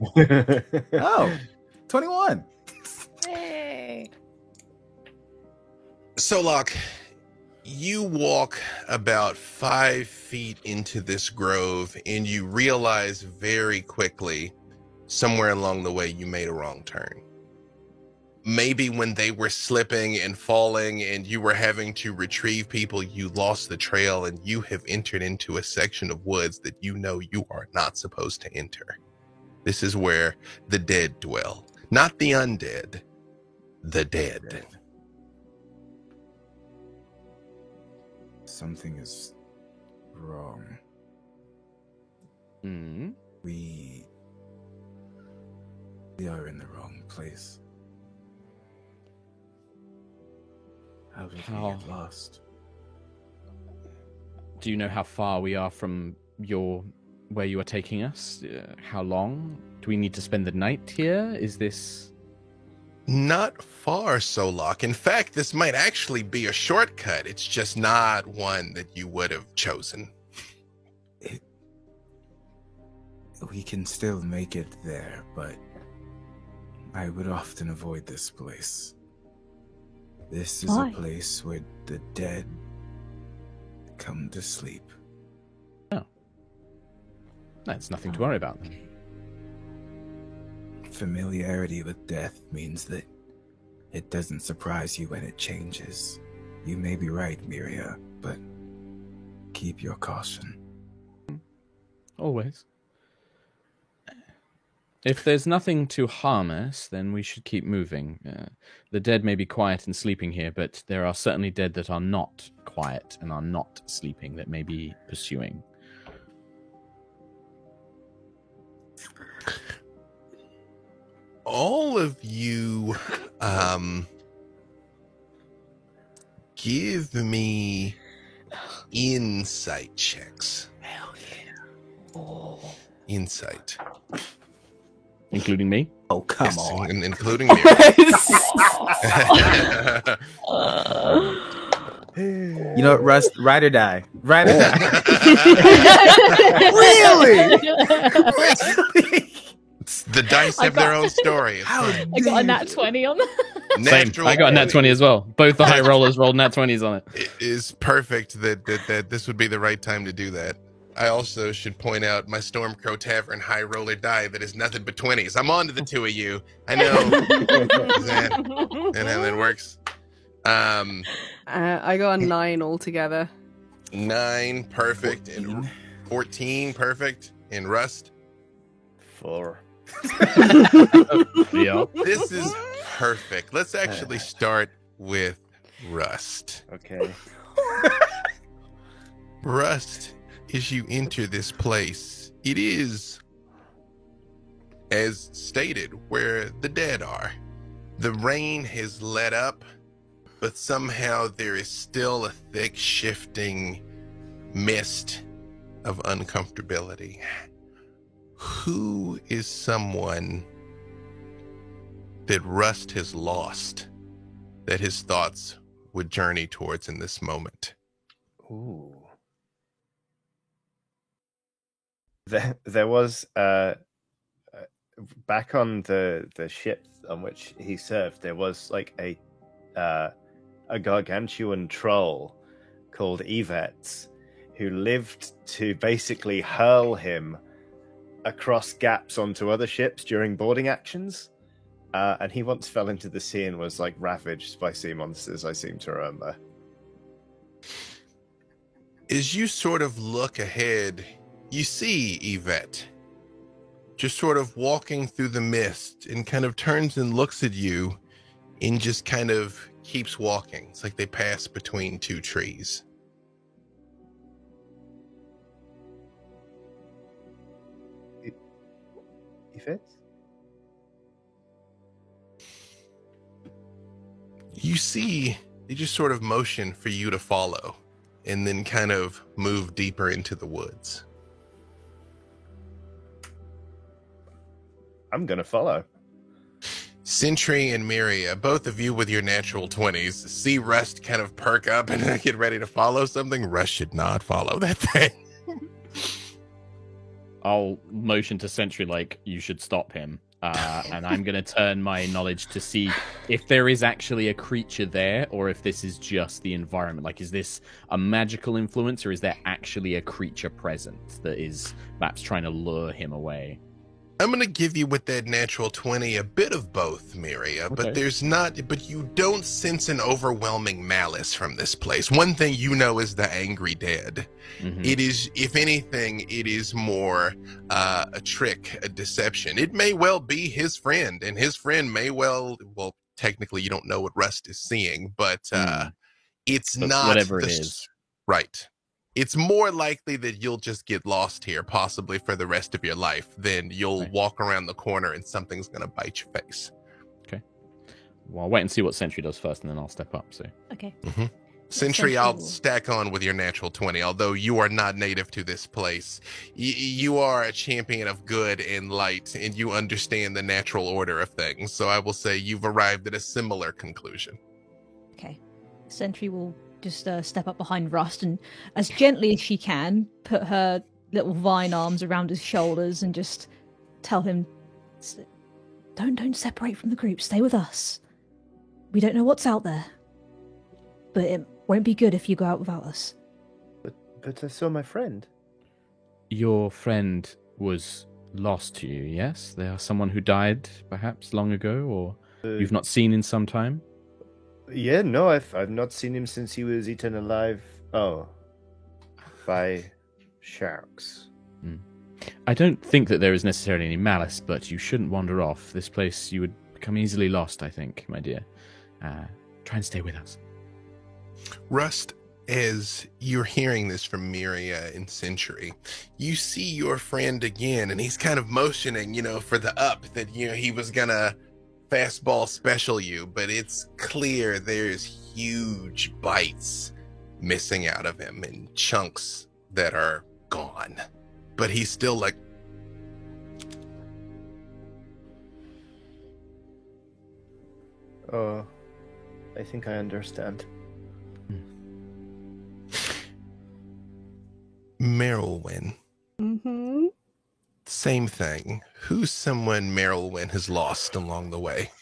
21. Hey. Solok, you walk about 5 feet into this grove and you realize very quickly somewhere along the way you made a wrong turn. Maybe when they were slipping and falling and you were having to retrieve people, you lost the trail and you have entered into a section of woods that you know you are not supposed to enter. This is where the dead dwell. Not the undead, the dead. Something is wrong. Mm-hmm. We are in the wrong place. How did we get lost? Do you know how far we are from where you are taking us? How long? Do we need to spend the night here? Is this... Not far, Solok. In fact, this might actually be a shortcut. It's just not one that you would have chosen. We can still make it there, but I would often avoid this place. This is a place where the dead come to sleep. Oh. That's nothing to worry about then. Familiarity with death means that it doesn't surprise you when it changes. You may be right, Miria, but keep your caution. Always. If there's nothing to harm us, then we should keep moving. The dead may be quiet and sleeping here, but there are certainly dead that are not quiet and are not sleeping that may be pursuing. All of you, give me insight checks. Hell yeah. Oh. Insight. Including me? Oh, come Yes, on. including me. You know what, Rust? Ride or die. Ride or die. Really? The dice have their own story. It's fine. I got a nat 20 on that. Same. I got a nat 20 as well. Both the high rollers rolled nat 20s on it. It is perfect that this would be the right time to do that. I also should point out my Stormcrow Tavern high roller die that is nothing but 20s. I'm on to the two of you. I know. And how that works. I got a 9 altogether. 9, perfect. And 14, perfect. And Rust. 4. Yeah. This is perfect. Let's actually start with Rust. Okay. Rust, as you enter this place, it is, as stated, where the dead are. The rain has let up, but somehow there is still a thick, shifting mist of uncomfortability. Who is someone that Rust has lost that his thoughts would journey towards in this moment? Ooh. There was back on the ship on which he served, there was like a gargantuan troll called Yvette who lived to basically hurl him across gaps onto other ships during boarding actions. And he once fell into the sea and was like ravaged by sea monsters, I seem to remember. As you sort of look ahead, you see Yvette just sort of walking through the mist and kind of turns and looks at you and just kind of keeps walking. It's like they pass between two trees. Yvette? You see, they just sort of motion for you to follow and then kind of move deeper into the woods. I'm gonna follow. Sentry and Miria, both of you with your natural 20s, see Rust kind of perk up and get ready to follow something. Rust should not follow that thing. I'll motion to Sentry like, you should stop him. And I'm going to turn my knowledge to see if there is actually a creature there or if this is just the environment. Like, is this a magical influence or is there actually a creature present that is perhaps trying to lure him away? I'm going to give you with that natural 20 a bit of both, Miria, Okay. but you don't sense an overwhelming malice from this place. One thing you know is the angry dead. Mhm. It is, if anything, it is more a trick, a deception. It may well be his friend, and his friend may well, technically you don't know what Rust is seeing, but it's But not whatever it is. Right. It's more likely that you'll just get lost here, possibly for the rest of your life, than you'll Right. walk around the corner and something's going to bite your face. Well, I'll wait and see what Sentry does first and then I'll step up. So Okay. Sentry, I'll Sentry. stack on with your natural 20, although you are not native to this place. You are a champion of good and light, and you understand the natural order of things. So I will say you've arrived at a similar conclusion. Okay. Sentry will just step up behind Rust and, as gently as she can, put her little vine arms around his shoulders and just tell him, "Don't separate from the group. Stay with us. We don't know what's out there, but it won't be good if you go out without us." But I saw my friend. your friend was lost to you, yes? They are someone who died perhaps long ago or you've not seen in some time? Yeah, no, I've not seen him since he was eaten alive. Oh, by sharks. I don't think that there is necessarily any malice, but you shouldn't wander off. This place, you would become easily lost, I think, my dear. Try and stay with us. Rust, as you're hearing this from Miria and Century, you see your friend again, and he's kind of motioning, for the up that, he was gonna fastball special you, but it's clear there's huge bites missing out of him and chunks that are gone. But he's still like, oh, I think I understand. Merylwyn. Mm-hmm. Same thing. Who's someone Merylwyn has lost along the way?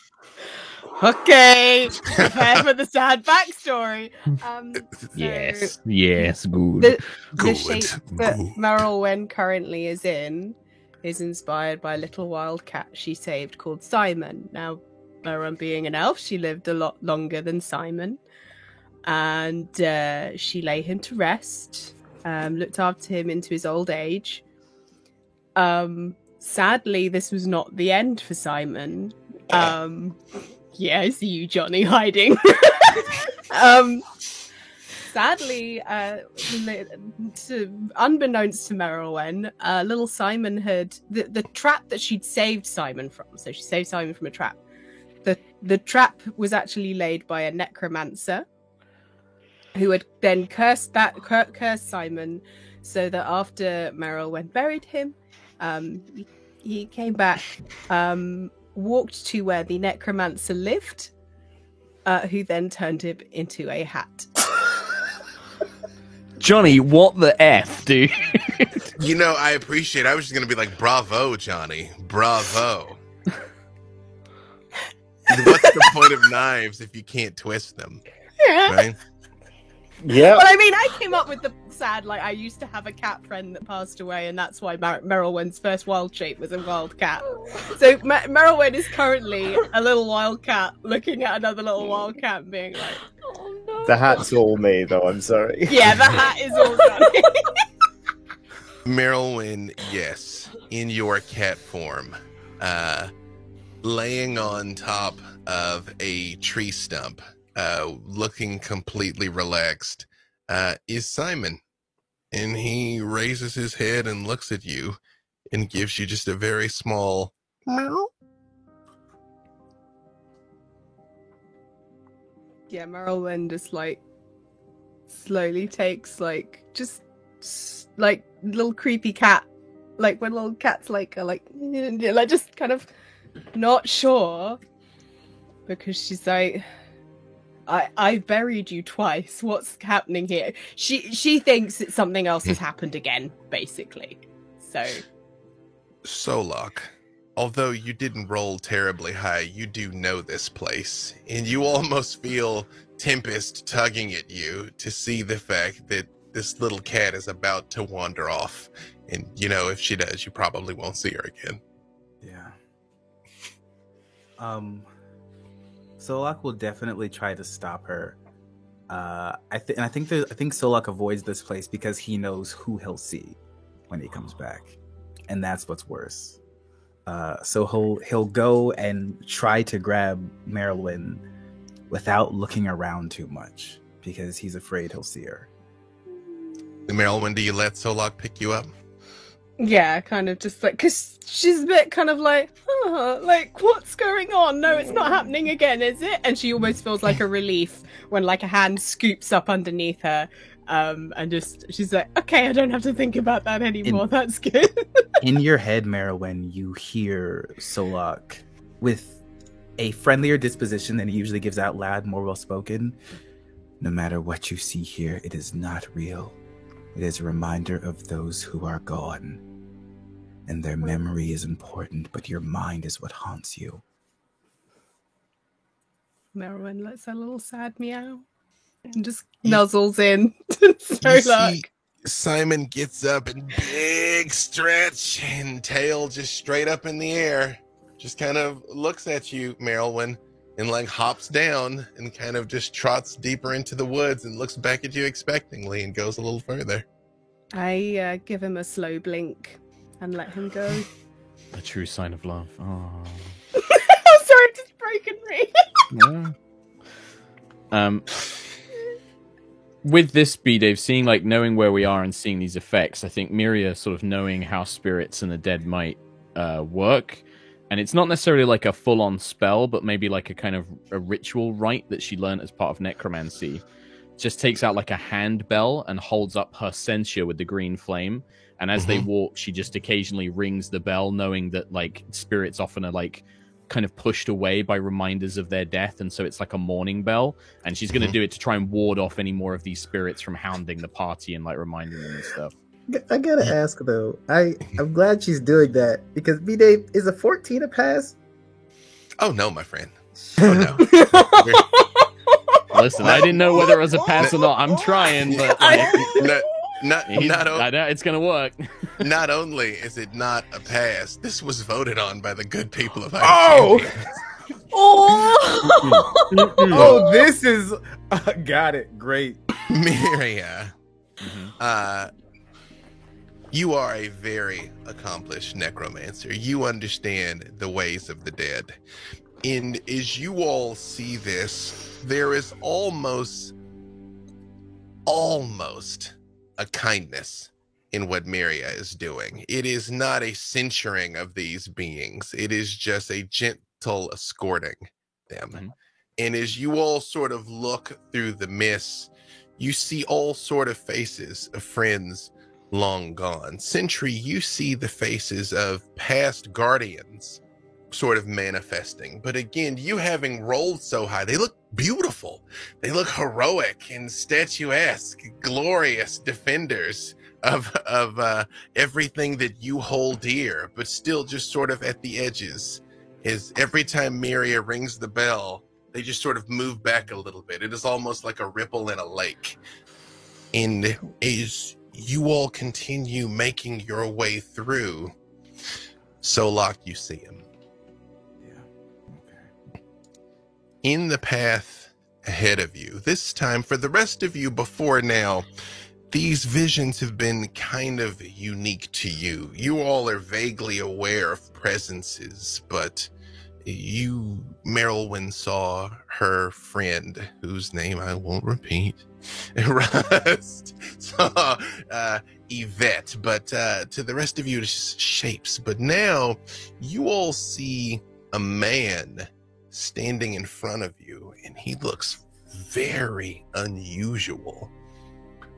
Okay, prepare for the sad backstory. Yes, good. The shape that Merylwyn currently is in is inspired by a little wild cat she saved called Simon. Now, Merylwyn being an elf, she lived a lot longer than Simon, and she lay him to rest, looked after him into his old age. Sadly, this was not the end for Simon. Yeah, I see you, Johnny, hiding. Sadly, unbeknownst to Merylwyn, little Simon had the trap that she'd saved Simon from. So she saved Simon from a trap. The trap was actually laid by a necromancer who had then cursed Simon, so that after Merylwyn buried him, he came back. Walked to where the necromancer lived, who then turned him into a hat. Johnny, what the F, dude? I appreciate it. I was just going to be like, bravo, Johnny. Bravo. What's the point of knives if you can't twist them? Yeah. Right? Yeah. Well, I mean, I came up with the sad, I used to have a cat friend that passed away, and that's why Merylwyn's first wild shape was a wild cat. So Merylwyn is currently a little wild cat looking at another little wild cat and being like, oh no. The hat's all me, though, I'm sorry. Yeah, the hat is all done. Merylwyn, yes, in your cat form, laying on top of a tree stump, looking completely relaxed, is Simon. And he raises his head and looks at you and gives you just a very small meow. Yeah, Merylwyn just slowly takes little creepy cat, when little cats are just kind of not sure, because she's like, I buried you twice. What's happening here? She thinks that something else has happened again, basically. So Solok, although you didn't roll terribly high, you do know this place, and you almost feel Tempest tugging at you to see the fact that this little cat is about to wander off, and if she does, you probably won't see her again. Yeah. Solok will definitely try to stop her. I think Solok avoids this place because he knows who he'll see when he comes back, and that's what's worse. So he'll go and try to grab Merylwyn without looking around too much because he's afraid he'll see her. Merylwyn, do you let Solok pick you up? yeah, kind of just because she's a bit kind of what's going on? No, it's not happening again, is it? And she almost feels like a relief when a hand scoops up underneath her, and she's like, okay, I don't have to think about that anymore. That's good. In your head, Merylwyn, you hear Solok with a friendlier disposition than he usually gives out loud, more well spoken. No matter what you see here, it is not real. It is a reminder of those who are gone. And their memory is important, but your mind is what haunts you. Merylwyn lets a little sad meow and just nuzzles in. See, Simon gets up and big stretch and tail just straight up in the air. Just kind of looks at you, Merylwyn, and hops down and kind of just trots deeper into the woods and looks back at you expectingly and goes a little further. I give him a slow blink and let him go. The true sign of love. Oh. I'm sorry, I'm just broken me. Yeah. With this, B-Dave, seeing, like, knowing where we are and seeing these effects, I think Miria sort of knowing how spirits and the dead might work, and it's not necessarily like a full-on spell, but maybe like a kind of a ritual rite that she learned as part of necromancy, just takes out like a handbell and holds up her censure with the green flame, and as they walk, she just occasionally rings the bell, knowing that, like, spirits often are, like, kind of pushed away by reminders of their death, and so it's like a mourning bell, and she's going to do it to try and ward off any more of these spirits from hounding the party and, like, reminding them and stuff. I gotta ask though. I'm glad she's doing that because B-Dave, is a 14 a pass? Oh no, my friend. Oh no. Listen, I didn't know whether it was a pass or not. I'm trying, but like, it's gonna work. Not only is it not a pass, this was voted on by the good people of Oh! Oh! This is got it. Great. Miria, you are a very accomplished necromancer. You understand the ways of the dead. And as you all see this, there is almost a kindness in what Miria is doing. It is not a censuring of these beings. It is just a gentle escorting them. And as you all sort of look through the mist, you see all sort of faces of friends long gone. Sentry, you see the faces of past guardians sort of manifesting. But again, you having rolled so high, they look beautiful. They look heroic and statuesque, glorious defenders of everything that you hold dear, but still just sort of at the edges. Is every time Miria rings the bell, they just sort of move back a little bit. It is almost like a ripple in a lake. And as you all continue making your way through, Solak, you see him. In the path ahead of you. This time, for the rest of you before now, these visions have been kind of unique to you. You all are vaguely aware of presences, but you, Merylwyn, saw her friend, whose name I won't repeat, Rust, saw Yvette, but to the rest of you, it's shapes. But now, you all see a man standing in front of you, and he looks very unusual.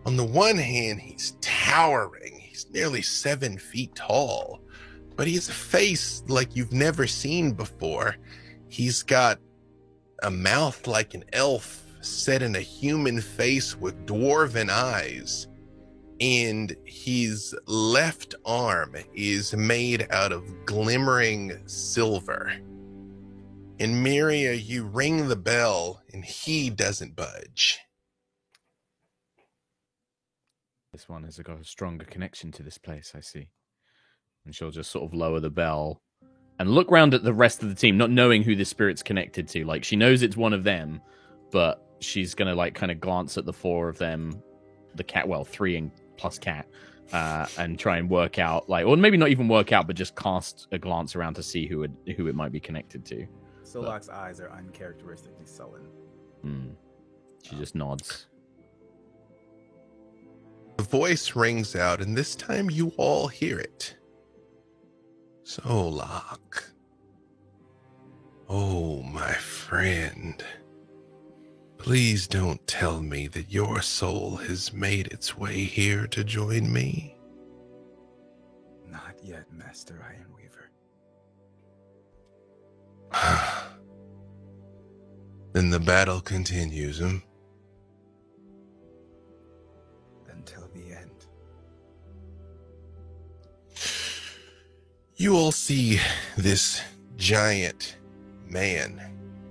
On the one hand, he's towering. He's nearly 7 feet tall, but he has a face like you've never seen before. He's got a mouth like an elf set in a human face with dwarven eyes, and his left arm is made out of glimmering silver. And Miria, you ring the bell, and he doesn't budge. This one has got a stronger connection to this place, I see. And she'll just sort of lower the bell and look round at the rest of the team, not knowing who this spirit's connected to. Like, she knows it's one of them, but she's going to, like, kind of glance at the 4 of them, the cat, well, 3 and plus cat, and try and work out, like, or maybe not even work out, but just cast a glance around to see who it might be connected to. Solak's eyes are uncharacteristically sullen. She just nods. The voice rings out, and this time you all hear it. Solak. Oh, my friend. Please don't tell me that your soul has made its way here to join me. Not yet, Master Ironweaver. Then the battle continues, Until the end. You all see this giant man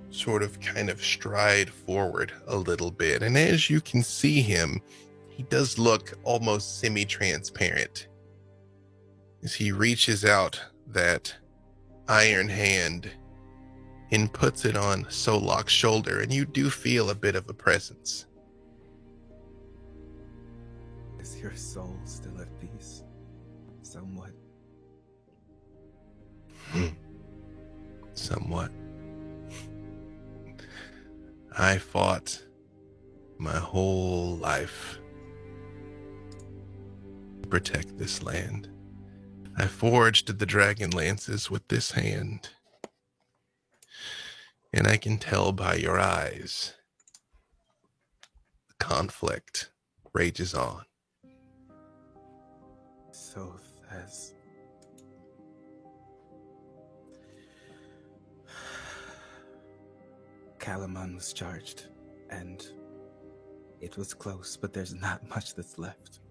sort of kind of stride forward a little bit. And as you can see him, he does look almost semi-transparent. As he reaches out that iron hand and puts it on Solak's shoulder, and you do feel a bit of a presence. Is your soul still at peace? Somewhat? Somewhat. I fought my whole life to protect this land. I forged the dragon lances with this hand. And I can tell by your eyes, the conflict rages on. So as Kalaman was charged, and it was close, but there's not much that's left.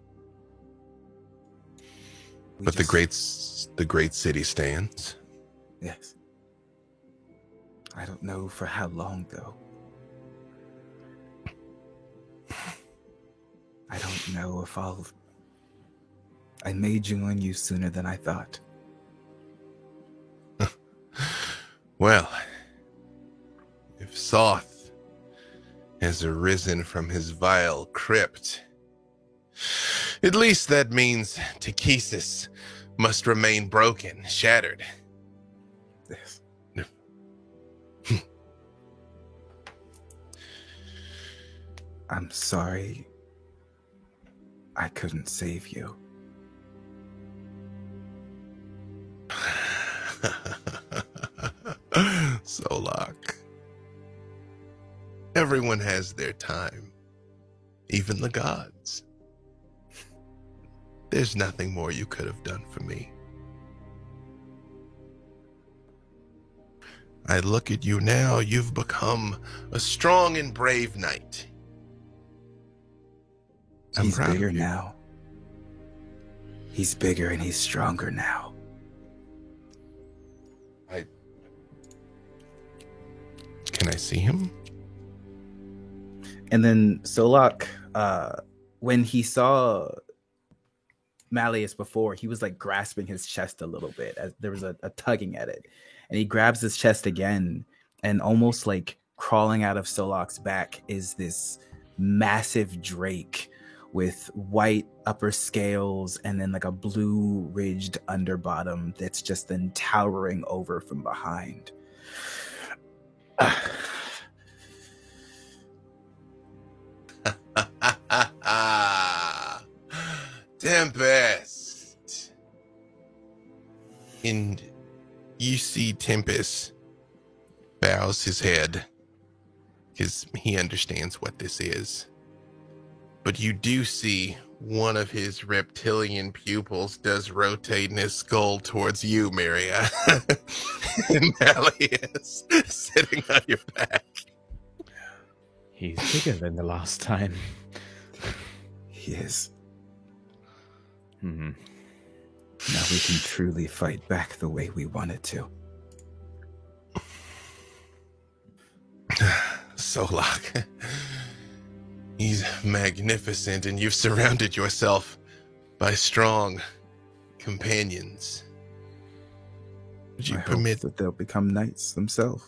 But the great city stands. Yes. I don't know for how long, though. I don't know if I may join you sooner than I thought. Well, if Soth has arisen from his vile crypt, at least that means Takesis must remain broken, shattered. Yes. I'm sorry I couldn't save you. Solak. Everyone has their time. Even the gods. There's nothing more you could have done for me. I look at you now, you've become a strong and brave knight. He's bigger now. He's bigger and he's stronger now. Can I see him? And then Solak, when he saw Malleus before, he was like grasping his chest a little bit as there was a tugging at it. And he grabs his chest again, and almost like crawling out of Solak's back is this massive drake with white upper scales and then like a blue ridged underbottom that's just then towering over from behind. Tempest. And you see Tempest bows his head because he understands what this is. But you do see one of his reptilian pupils does rotate in his skull towards you, Miria. And Malleus sitting on your back. He's bigger than the last time. He is. Mm-hmm. Now we can truly fight back the way we wanted to. Solak. He's magnificent, and you've surrounded yourself by strong companions. Would you permit that they'll become knights themselves?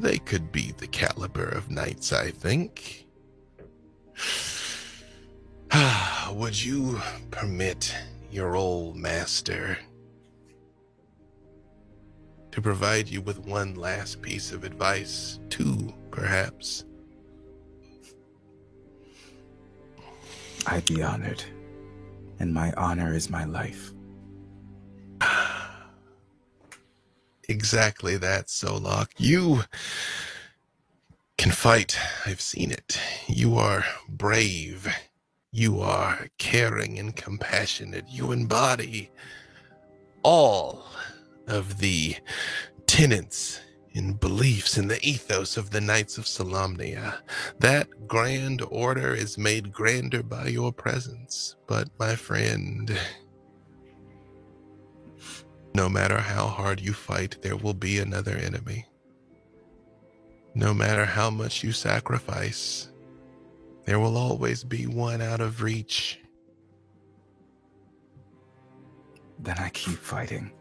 They could be the caliber of knights, I think. Would you permit your old master to provide you with one last piece of advice? Two, perhaps. I'd be honored, and my honor is my life. Exactly that, Solak. You can fight. I've seen it. You are brave. You are caring and compassionate. You embody all of the tenets and beliefs and the ethos of the Knights of Solamnia. That grand order is made grander by your presence. But, my friend, no matter how hard you fight, there will be another enemy. No matter how much you sacrifice, there will always be one out of reach. Then I keep fighting.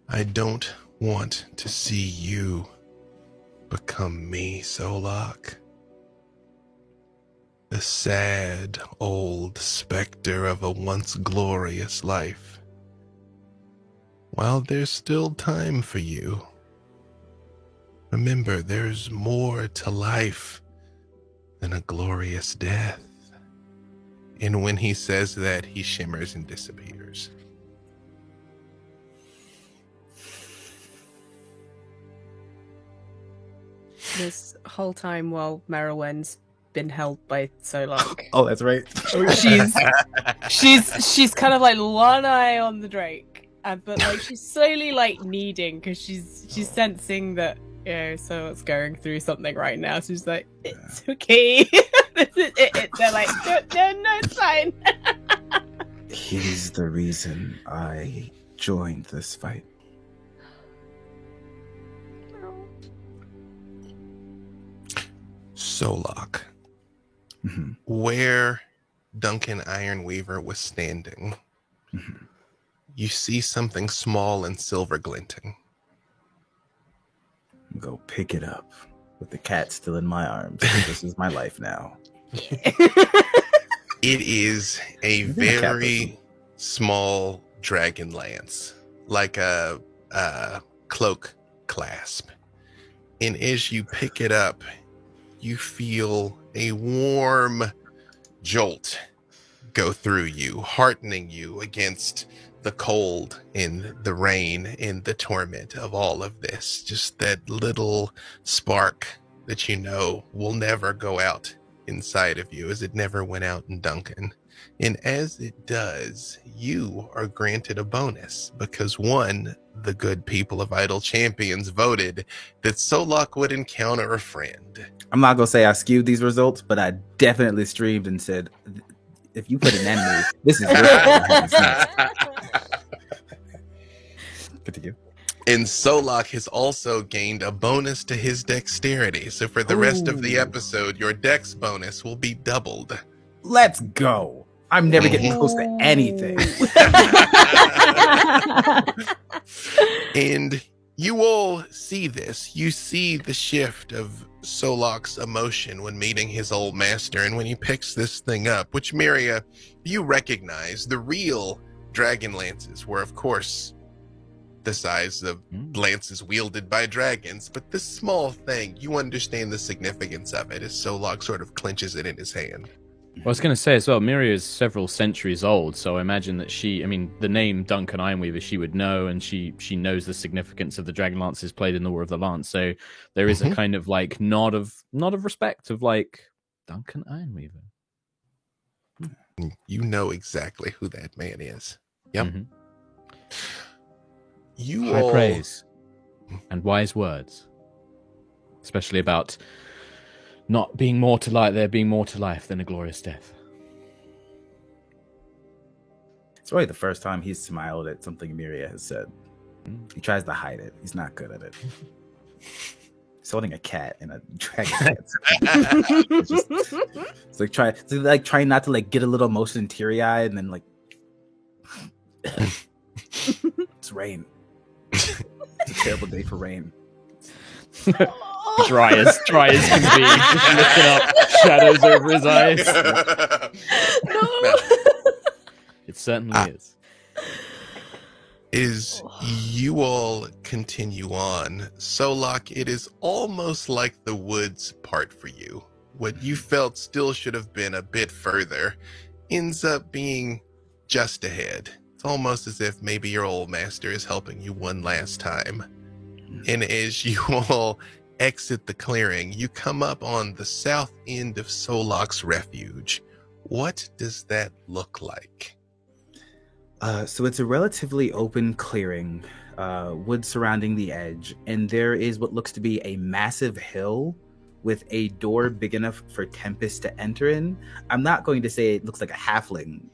I don't want to see you become me, Solak. the sad old specter of a once glorious life. While there's still time for you, remember there's more to life than a glorious death. And when he says that, he shimmers and disappears. This whole time while Merylwen's been held by Solak. Oh, that's right. she's kind of like one eye on the Drake, but like she's slowly like kneading because she's sensing that Solak's going through something right now. So she's like, it's okay. They're like, no, it's fine. He's the reason I joined this fight. Solak, Mm-hmm. where Duncan Ironweaver was standing, Mm-hmm. you see something small and silver glinting. Go pick it up with the cat still in my arms. This is my life now. It is a You're a cat very small dragon lance, like a cloak clasp. And as you pick it up, you feel a warm jolt go through you, heartening you against the cold and the rain and the torment of all of this. Just that little spark that you know will never go out inside of you, as it never went out in Duncan. And as it does, you are granted a bonus because one, the good people of Idle Champions voted that Solak would encounter a friend. I'm not gonna say I skewed these results, but I definitely streamed and said, if you put an enemy, this is your Continue. And Solak has also gained a bonus to his dexterity. So for the rest of the episode, your dex bonus will be doubled. Let's go. I'm never getting close to anything. And you all see this. You see the shift of Solak's emotion when meeting his old master. And when he picks this thing up, which Miria, you recognize, the real dragon lances were, of course, the size of lances wielded by dragons. But this small thing, you understand the significance of it as Solak sort of clenches it in his hand. Well, I was going to say as well, Miria is several centuries old, so I imagine that the name Duncan Ironweaver she would know, and she knows the significance of the Dragon Lances played in the War of the Lance. So there is a kind of like nod of respect of like Duncan Ironweaver. You know exactly who that man is. Yep. Mm-hmm. You High all praise and wise words, especially about not being more to life, there being more to life than a glorious death. It's probably the first time he's smiled at something Miria has said. He tries to hide it. He's not good at it. He's holding a cat and a dragon. It's like trying not to like get a little emotion teary-eyed and then like it's rain. It's a terrible day for rain. Dry as can be, just looking up, shadows over his eyes. No. It certainly is. As you all continue on, Solak, it is almost like the woods part for you. What you felt still should have been a bit further ends up being just ahead. It's almost as if maybe your old master is helping you one last time. And as you all exit the clearing, you come up on the south end of Solak's refuge. What does that look like? So it's a relatively open clearing, wood surrounding the edge, and there is what looks to be a massive hill with a door big enough for Tempest to enter in. I'm not going to say it looks like a halfling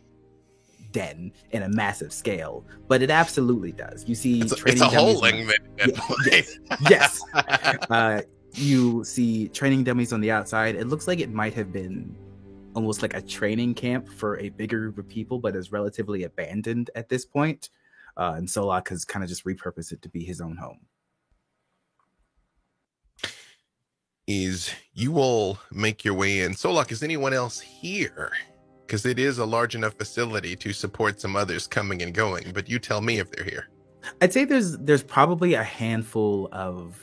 den in a massive scale, but it absolutely does. You see It's a dummies holing yes. You see training dummies on the outside. It looks like it might have been almost like a training camp for a bigger group of people, but is relatively abandoned at this point. And Solak has kind of just repurposed it to be his own home. is you all make your way in. Solak, is anyone else here? Because it is a large enough facility to support some others coming and going, but you tell me if they're here. I'd say there's probably a handful of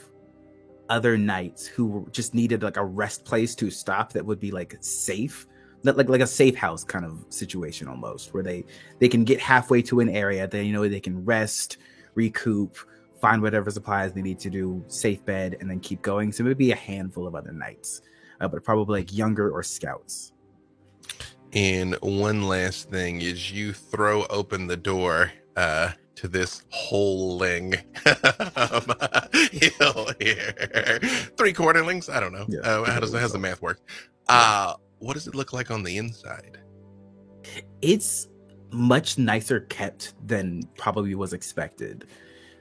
other knights who just needed like a rest place to stop that would be like safe, like a safe house kind of situation almost, where they can get halfway to an area, they they can rest, recoup, find whatever supplies they need to do, safe bed, and then keep going. So maybe a handful of other knights, but probably like younger or scouts. And one last thing is you throw open the door to this holing hill here. 3 quarterlings? I don't know. Yeah, how's the math work? What does it look like on the inside? It's much nicer kept than probably was expected.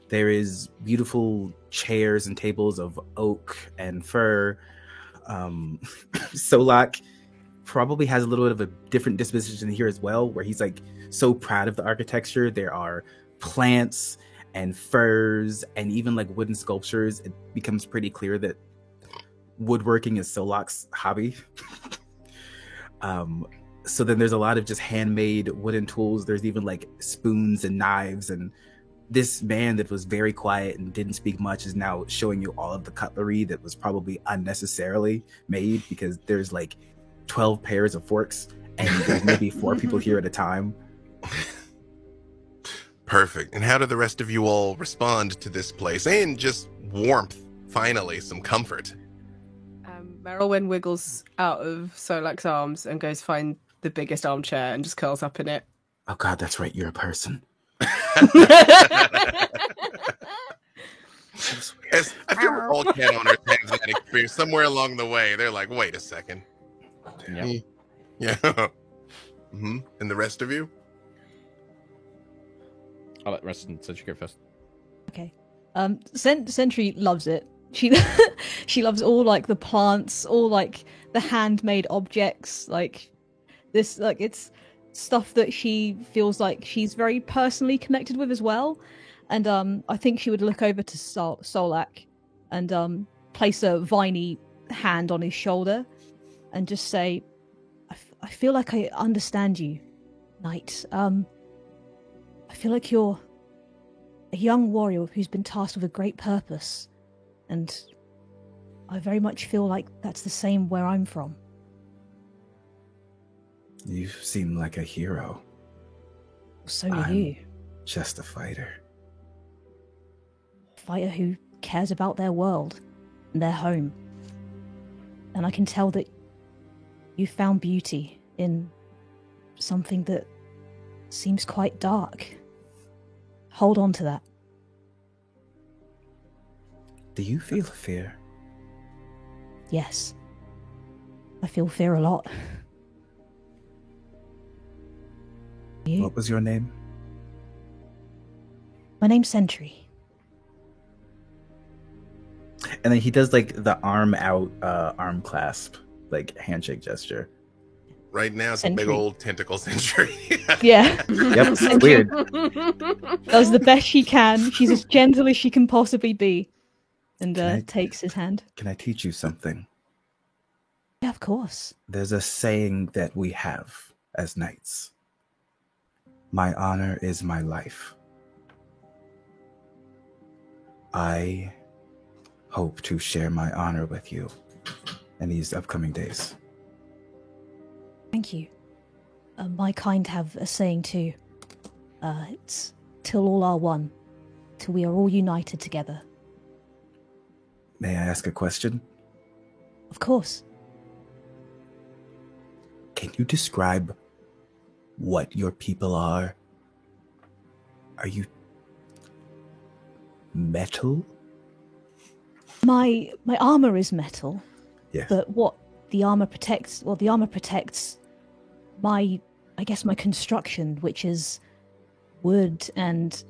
There is beautiful chairs and tables of oak and fir. Solak probably has a little bit of a different disposition here as well, where he's like so proud of the architecture. There are plants and firs and even like wooden sculptures. It becomes pretty clear that woodworking is Solak's hobby. So then there's a lot of just handmade wooden tools. There's even like spoons and knives, and this man that was very quiet and didn't speak much is now showing you all of the cutlery that was probably unnecessarily made, because there's like 12 pairs of forks and there's maybe 4 people here at a time. Perfect. And how do the rest of you all respond to this place? And just warmth, finally, some comfort. Merylwyn wiggles out of Solak's arms and goes find the biggest armchair and just curls up in it. Oh God, that's right, you're a person. Yes, I feel like all cat owners have that experience somewhere along the way. They're like, wait a second. Yeah. Mm-hmm. And the rest of you? I'll let rest and Sentry go first. Okay. Sentry loves it. She loves all like the plants, all like the handmade objects, like this, like it's stuff that she feels like she's very personally connected with as well. And I think she would look over to Solak and place a viney hand on his shoulder and just say, I feel like I understand you, Knight. I feel like you're a young warrior who's been tasked with a great purpose, and I very much feel like that's the same where I'm from. You seem like a hero. So do you. Just a fighter. A fighter who cares about their world and their home. And I can tell that you found beauty in something that seems quite dark. Hold on to that. Do you feel fear? Yes. I feel fear a lot. You? What was your name? My name's Sentry. And then he does like the arm out, arm clasp, like handshake gesture. Right now, it's Sentry. a big old tentacle Sentry. Yeah. Yep, it's weird. Does the best she can. She's as gentle as she can possibly be. And takes his hand. Can I teach you something? Yeah, of course. There's a saying that we have as knights. My honor is my life. I hope to share my honor with you in these upcoming days. Thank you. My kind have a saying too. It's till all are one, till we are all united together. May I ask a question? Of course. Can you describe what your people are? Are you metal? My armor is metal. Yes. But what the armor protects, well, the armor protects my construction, which is wood and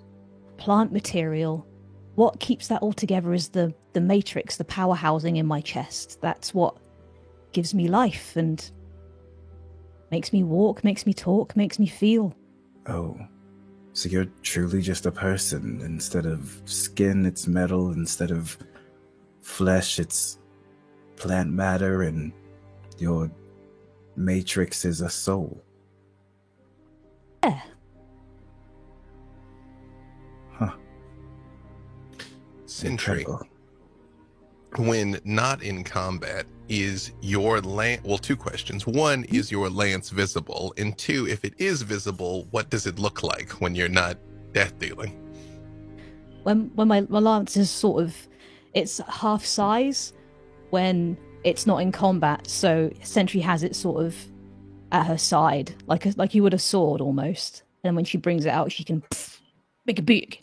plant material. What keeps that all together is the matrix, the power housing in my chest. That's what gives me life and makes me walk, makes me talk, makes me feel. Oh, so you're truly just a person. Instead of skin, it's metal. Instead of flesh, it's plant matter and your matrix is a soul. Yeah. Huh. Sentry, Incredible. when not in combat, is your lance... Well, two questions. One, is your lance visible? And two, if it is visible, what does it look like when you're not death dealing? When my lance is sort of, it's half size when it's not in combat, so Sentry has it sort of at her side, like you would a sword almost. And when she brings it out, she can make it big.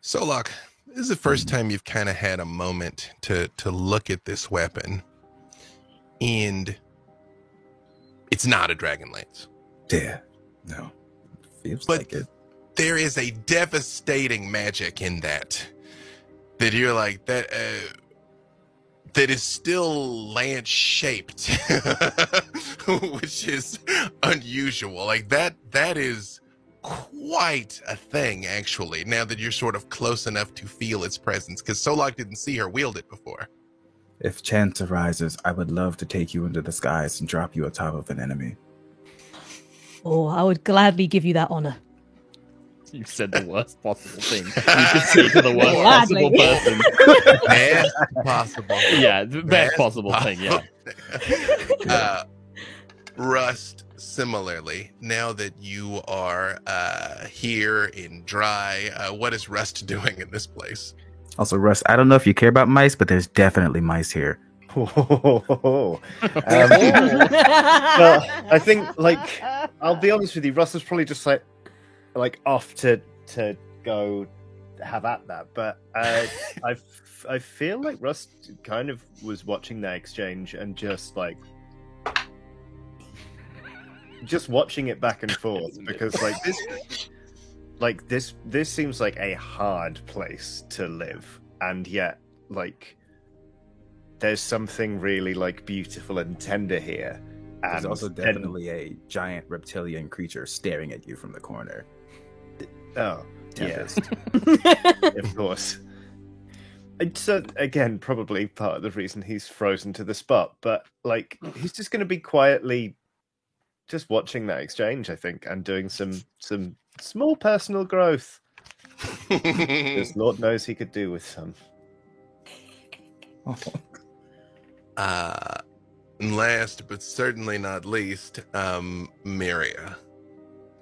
Solok, this is the first time you've kind of had a moment to look at this weapon, and it's not a dragon lance. Yeah. No. Feels But like it. there is a devastating magic in that you're like, that is still lance shaped, which is unusual. Like that is quite a thing, actually, now that you're sort of close enough to feel its presence, because Solok didn't see her wield it before. If chance arises, I would love to take you into the skies and drop you on top of an enemy. Oh, I would gladly give you that honor. You said the worst possible thing. You could say to the worst possible person. Best possible. Yeah, the best possible thing, yeah. Rust, similarly, now that you are here in Dry, what is Rust doing in this place? Also, Russ, I don't know if you care about mice, but there's definitely mice here. Well, I think, like, I'll be honest with you, Russ was probably just like off to go have at that, but I feel like Russ kind of was watching that exchange and just watching it back and forth, because this seems like a hard place to live, and yet there's something really beautiful and tender here. And There's also definitely a giant reptilian creature staring at you from the corner. Oh, Tempest. yeah. Of course. It's again probably part of the reason he's frozen to the spot, but he's just going to be quietly just watching that exchange, I think, and doing some small personal growth. Because Lord knows he could do with some. And last but certainly not least, Miria. I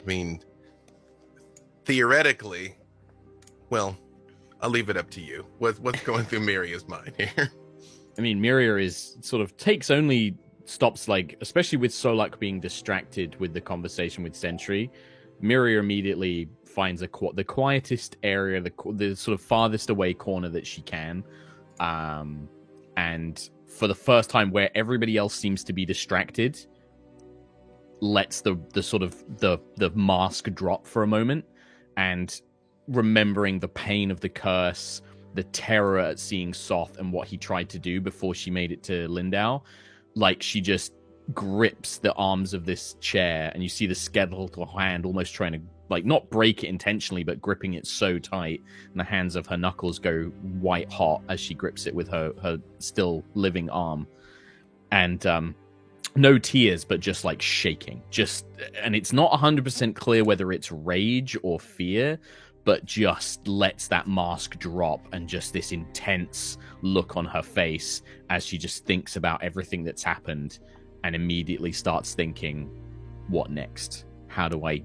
mean, theoretically, well, I'll leave it up to you. What's going through Miria's mind here? I mean, Miria is sort of stops, especially with Solak being distracted with the conversation with Sentry. Miria immediately finds the quietest area, the sort of farthest away corner that she can, and for the first time, where everybody else seems to be distracted, lets the mask drop for a moment, and remembering the pain of the curse, the terror at seeing Soth and what he tried to do before she made it to Lindau, she just grips the arms of this chair, and you see the skeletal hand almost trying to not break it intentionally, but gripping it so tight, and the hands of her knuckles go white hot as she grips it with her still living arm. And no tears, but just shaking. And it's not 100% clear whether it's rage or fear, but just lets that mask drop, and just this intense look on her face as she just thinks about everything that's happened, and immediately starts thinking, what next? How do I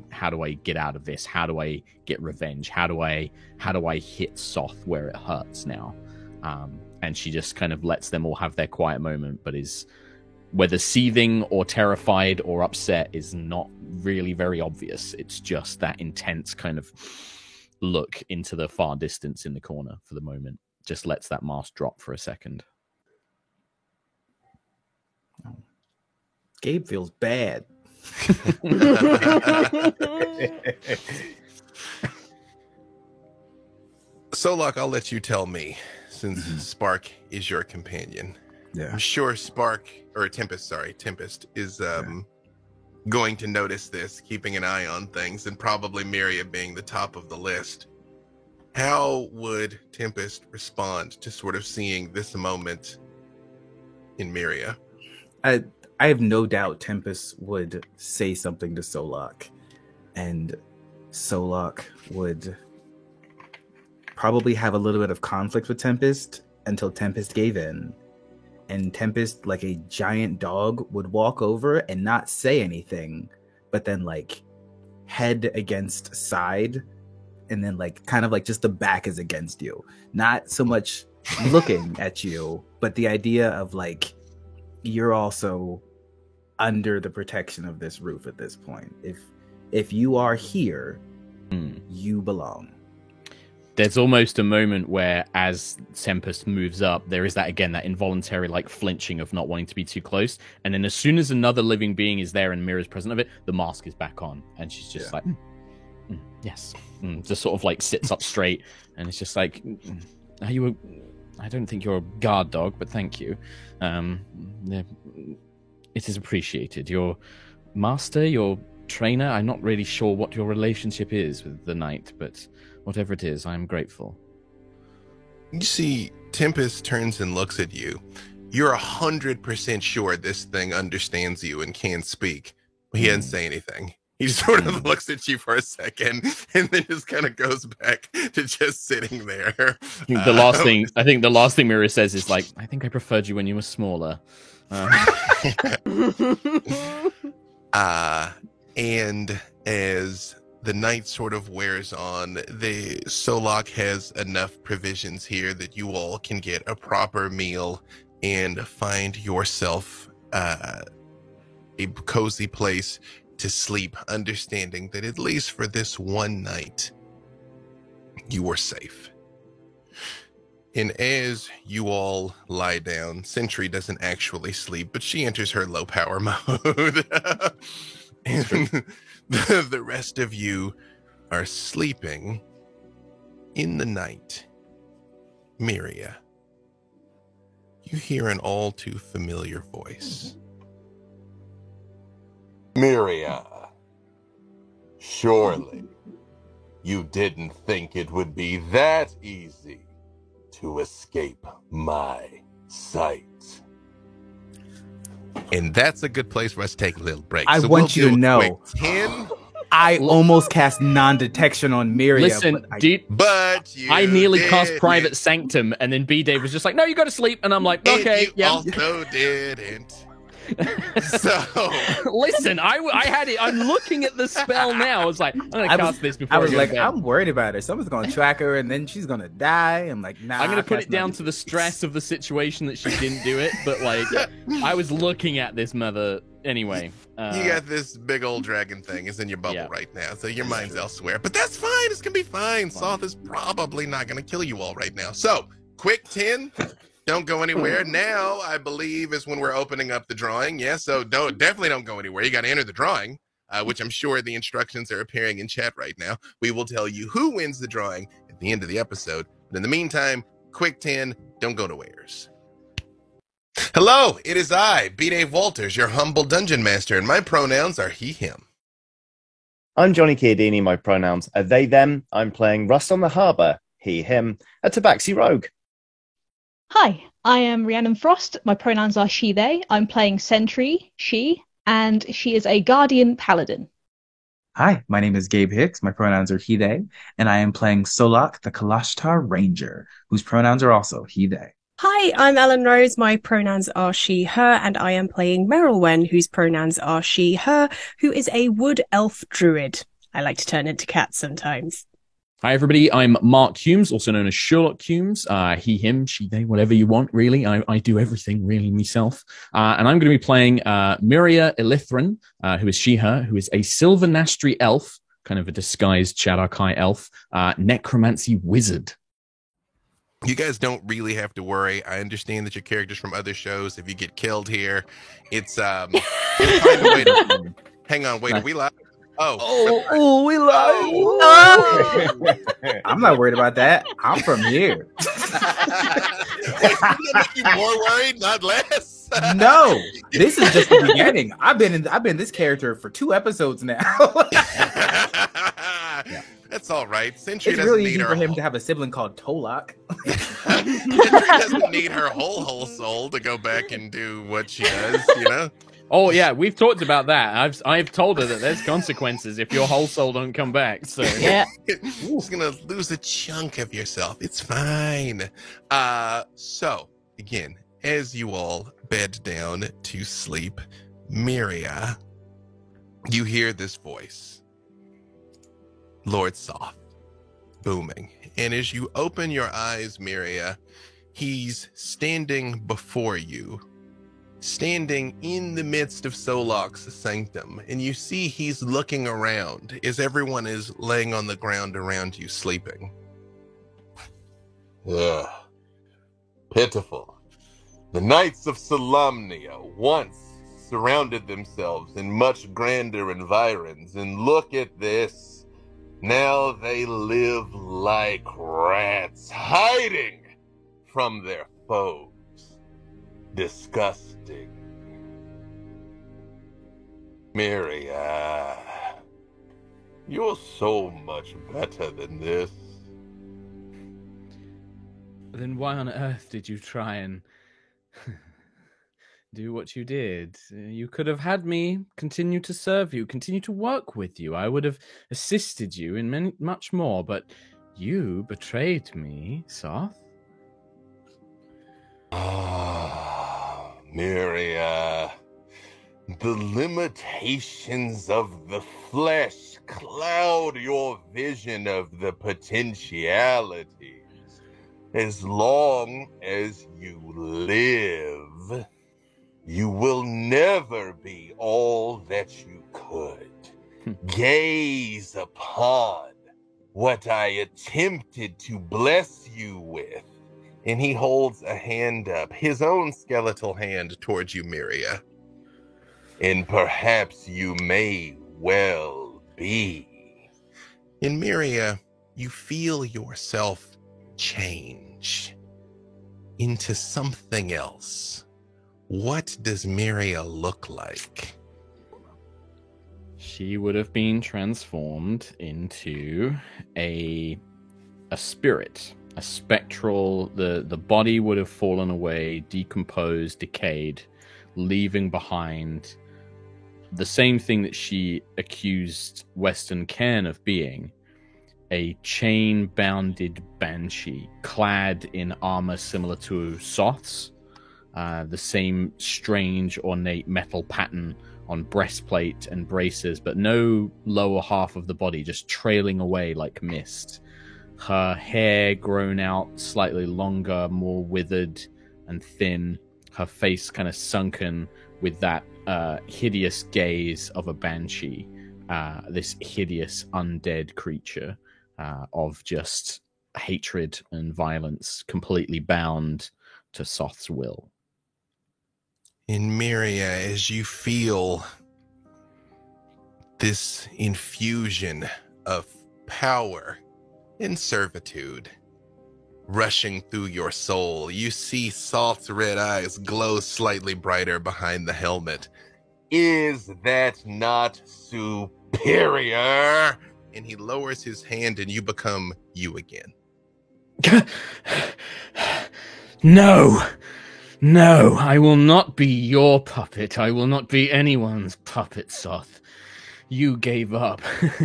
get out of this? How do I get revenge? How do I hit Soth where it hurts now? And she just kind of lets them all have their quiet moment, but is, whether seething or terrified or upset, is not really very obvious. It's just that intense kind of look into the far distance in the corner for the moment. Just lets that mask drop for a second. Gabe feels bad. Solok, I'll let you tell me, since Spark is your companion. Yeah. I'm sure Tempest is going to notice this, keeping an eye on things, and probably Miria being the top of the list. How would Tempest respond to sort of seeing this moment in Myria? I have no doubt Tempest would say something to Solok, and Solok would probably have a little bit of conflict with Tempest until Tempest gave in. And Tempest, like a giant dog, would walk over and not say anything, but then like head against side, and then like kind of like just the back is against you. Not so much looking at you, but the idea of like you're also under the protection of this roof at this point. If you are here, you belong. There's almost a moment where, as Tempest moves up, there is that involuntary like flinching of not wanting to be too close, and then as soon as another living being is there and Mira's present of it, the mask is back on, and she's just like, yes, just sort of like sits up straight, and it's just like, are you I don't think you're a guard dog, but thank you. It is appreciated. Your master, your trainer, I'm not really sure what your relationship is with the knight, but whatever it is, I'm grateful. You see, Tempest turns and looks at you. You're 100% sure this thing understands you and can speak. He doesn't say anything. He just sort of looks at you for a second and then just kind of goes back to just sitting there. The last thing Mira says is like, I think I preferred you when you were smaller. And as the night sort of wears on, the Solok has enough provisions here that you all can get a proper meal and find yourself a cozy place to sleep, understanding that at least for this one night, you are safe. And as you all lie down, Sentry doesn't actually sleep, but she enters her low power mode. And the rest of you are sleeping in the night. Myria, you hear an all too familiar voice. Myria, surely you didn't think it would be that easy to escape my sight. And that's a good place for us to take a little break. I want you to know, 10. I almost cast non-detection on Myria. Listen, but I nearly cast Private Sanctum, and then B-Dave was just like, no, you go to sleep. And I'm like, okay, and you also didn't. So listen, I had it. I'm looking at the spell now. I was like, I'm gonna cast this before. I was like, I'm worried about her. Someone's gonna track her, and then she's gonna die. I'm like, nah. I'm gonna put it down to the stress of the situation that she didn't do it. But like, I was looking at this mother anyway. You got this big old dragon thing is in your bubble right now, so your mind's elsewhere. But that's fine. It's gonna be fine. Soth is probably not gonna kill you all right now. So quick 10. Don't go anywhere. Now, I believe, is when we're opening up the drawing. Yeah, so definitely don't go anywhere. You got to enter the drawing, which I'm sure the instructions are appearing in chat right now. We will tell you who wins the drawing at the end of the episode. But in the meantime, quick 10, don't go nowheres. Hello, it is I, B-Dave Walters, your humble dungeon master, and my pronouns are he, him. I'm Johnny Chiodini. My pronouns are they, them. I'm playing Rust on the Harbour, he, him, a Tabaxi rogue. Hi, I am Rhiannon Frost. My pronouns are she, they. I'm playing Sentry, she, and she is a Guardian Paladin. Hi, my name is Gabe Hicks. My pronouns are he, they, and I am playing Solok, the Kalashtar Ranger, whose pronouns are also he, they. Hi, I'm Ellen Rose. My pronouns are she, her, and I am playing Merylwen, whose pronouns are she, her, who is a wood elf druid. I like to turn into cats sometimes. Hi, everybody. I'm Mark Humes, also known as Sherlock Humes. He, him, she, they, whatever you want, really. I do everything, really, myself. And I'm going to be playing Myria Elithran, who is she, her, who is a Silver Nastri elf, kind of a disguised Shadar-kai elf, necromancy wizard. You guys don't really have to worry. I understand that your characters from other shows, if you get killed here, it's find a way to... Hang on, wait, are we live? Oh, we live. I'm not worried about that. I'm from here. Wait, does that make you more worried, not less? No, this is just the beginning. I've been this character for 2 episodes now. That's That's all right. Sentry It's doesn't really need easy her for him whole... to have a sibling called Tolak. Sentry doesn't need her whole soul to go back and do what she does, you know? Oh yeah, we've talked about that. I've told her that there's consequences if your whole soul don't come back. So Yeah. You're gonna lose a chunk of yourself. It's fine. So again, as you all bed down to sleep, Miria, you hear this voice, Lord Soth, booming. And as you open your eyes, Miria, he's standing before you, standing in the midst of Solok's sanctum, and you see he's looking around as everyone is laying on the ground around you sleeping. Ugh. Pitiful. The Knights of Solamnia once surrounded themselves in much grander environs, and look at this. Now they live like rats, hiding from their foes. Disgusting. Miria, you're so much better than this. then why on earth did you try and do what you did? You could have had me continue to serve you, continue to work with you. I would have assisted you in much more, but you betrayed me, Soth. Ah, Miria, the limitations of the flesh cloud your vision of the potentialities. As long as you live, you will never be all that you could. Gaze upon what I attempted to bless you with. And he holds a hand up, his own skeletal hand, towards you, Miria. And perhaps you may well be. In Miria, you feel yourself change into something else. What does Miria look like? She would have been transformed into a spirit, a spectral. The body would have fallen away, decomposed, decayed, leaving behind the same thing that she accused Western Cairn of being, a chain-bounded banshee, clad in armor similar to Soth's, the same strange, ornate metal pattern on breastplate and braces, but no lower half of the body, just trailing away like mist. Her hair grown out slightly longer, more withered and thin, her face kind of sunken with that hideous gaze of a banshee, this hideous undead creature of just hatred and violence, completely bound to Soth's will. In Miria, as you feel this infusion of power and servitude rushing through your soul, you see Soth's red eyes glow slightly brighter behind the helmet. Is that not superior? And he lowers his hand and you become you again. No, I will not be your puppet. I will not be anyone's puppet, Soth. You gave up.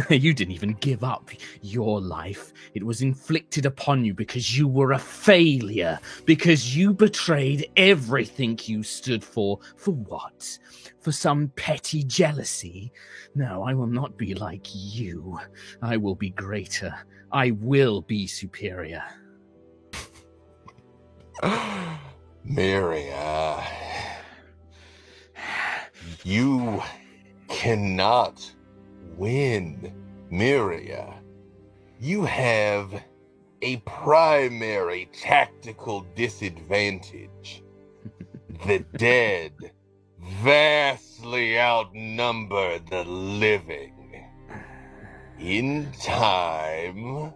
You didn't even give up your life. It was inflicted upon you because you were a failure, because you betrayed everything you stood for. For what? For some petty jealousy? No, I will not be like you. I will be greater. I will be superior. Miria, you cannot win, Miria. You have a primary tactical disadvantage. The dead vastly outnumber the living. In time,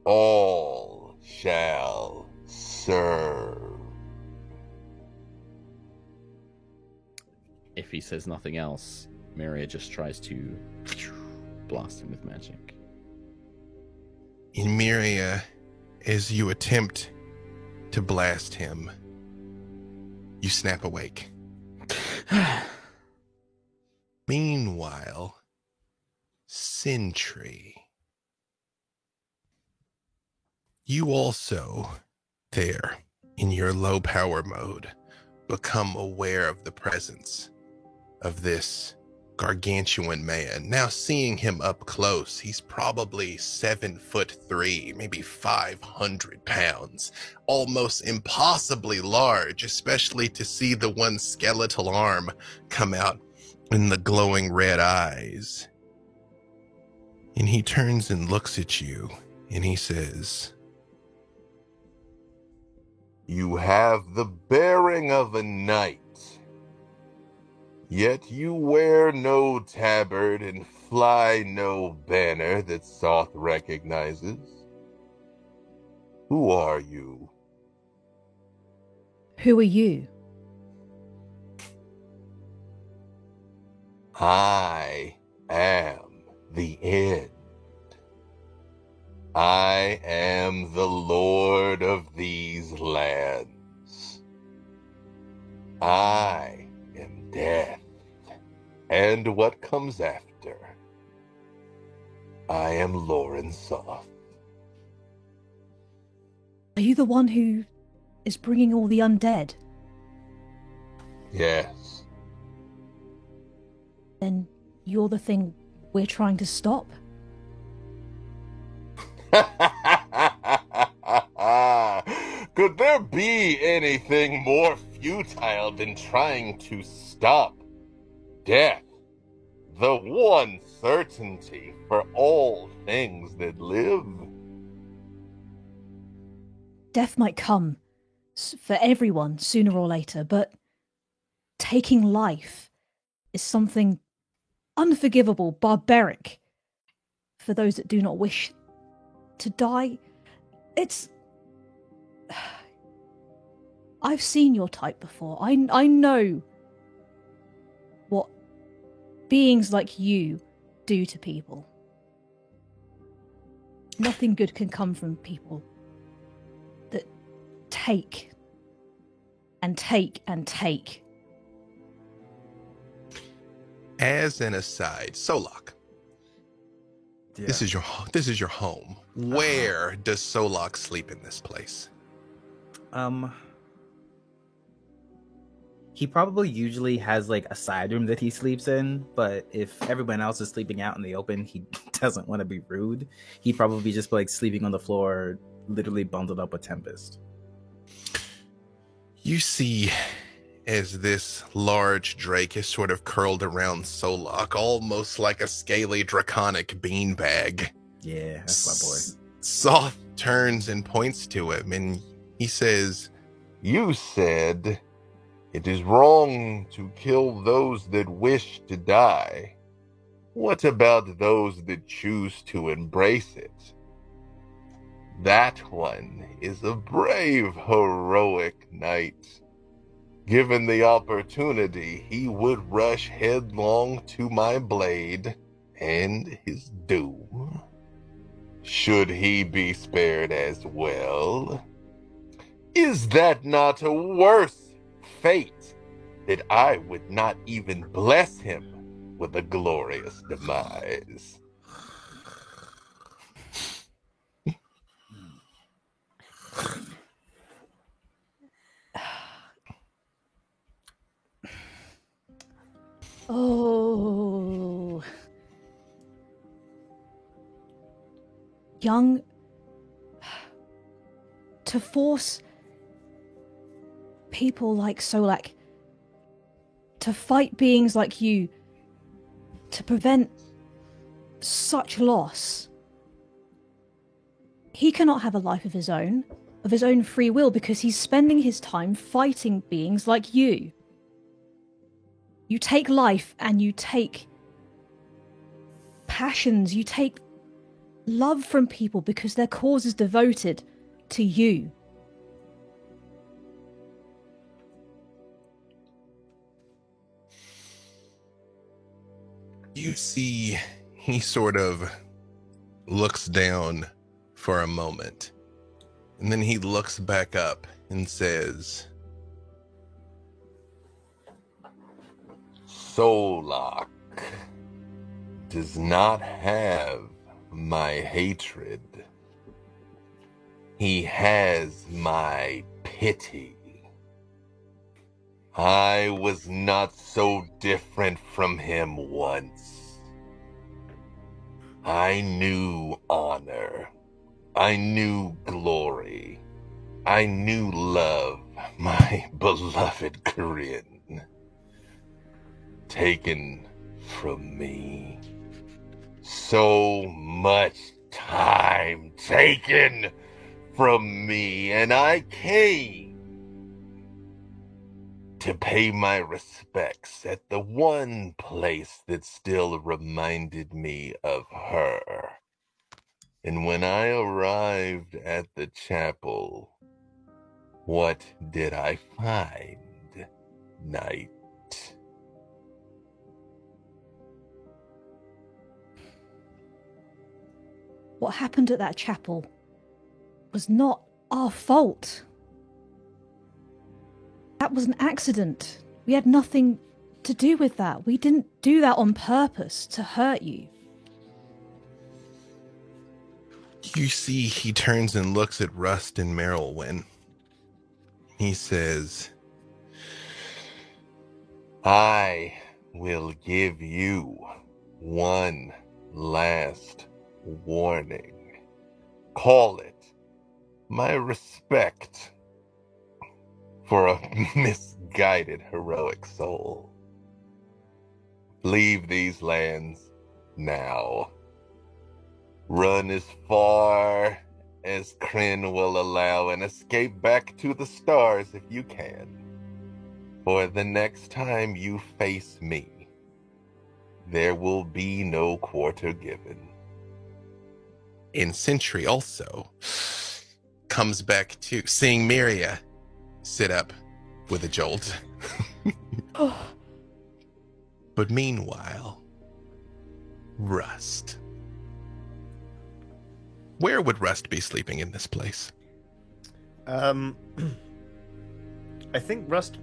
all shall serve. If he says nothing else, Miria just tries to blast him with magic. in Miria, as you attempt to blast him, you snap awake. Meanwhile, Sentry, you also, there, in your low power mode, become aware of the presence of this gargantuan man. Now seeing him up close, he's probably 7'3", maybe 500 pounds, almost impossibly large, especially to see the one skeletal arm come out in the glowing red eyes. And he turns and looks at you and he says, "You have the bearing of a knight, yet you wear no tabard and fly no banner that Soth recognizes. Who are you?" Who are you? "I am the end. I am the lord of these lands. I am death, and what comes after. I am Loren Soth." Are you the one who is bringing all the undead? Yes. Then you're the thing we're trying to stop? Could there be anything more futile than trying to stop death, the one certainty for all things that live? Death might come for everyone sooner or later, but taking life is something unforgivable, barbaric for those that do not wish to die. It's... I've seen your type before. I know what beings like you do to people. Nothing good can come from people that take and take and take. As an aside, Solok, Yeah. this is your home. Where does Solok sleep in this place? He probably usually has like a side room that he sleeps in, but if everyone else is sleeping out in the open, he doesn't want to be rude. He'd probably just be like sleeping on the floor, literally bundled up with Tempest. You see, as this large drake is sort of curled around Solok, almost like a scaly draconic beanbag. Yeah, that's my boy. Soth turns and points to him, and he says, "You said it is wrong to kill those that wish to die. What about those that choose to embrace it? That one is a brave, heroic knight. Given the opportunity, he would rush headlong to my blade and his doom. Should he be spared as well? Is that not a worse fate that I would not even bless him with a glorious demise?" Oh. Young, to force people like Solak to fight beings like you, to prevent such loss. He cannot have a life of his own free will, because he's spending his time fighting beings like you. You take life and you take passions, you take love from people because their cause is devoted to you. you see he sort of looks down for a moment. And then he looks back up and says, Solak does not have my hatred. He has my pity. I was not so different from him once. I knew honor. I knew glory. I knew love, my beloved Corinne. Taken from me. So much time taken from me, and I came to pay my respects at the one place that still reminded me of her. And when I arrived at the chapel, what did I find, Knight? What happened at that chapel was not our fault. That was an accident. We had nothing to do with that. We didn't do that on purpose to hurt you. you see he turns and looks at Rust and Merylwyn. He says, I will give you one last warning. Call it my respect for a misguided heroic soul. Leave these lands now. Run as far as Kryn will allow and escape back to the stars if you can. For the next time you face me, there will be no quarter given. and Sentry also comes back to seeing Miria sit up with a jolt. But meanwhile, Rust. Where would Rust be sleeping in this place? I think Rust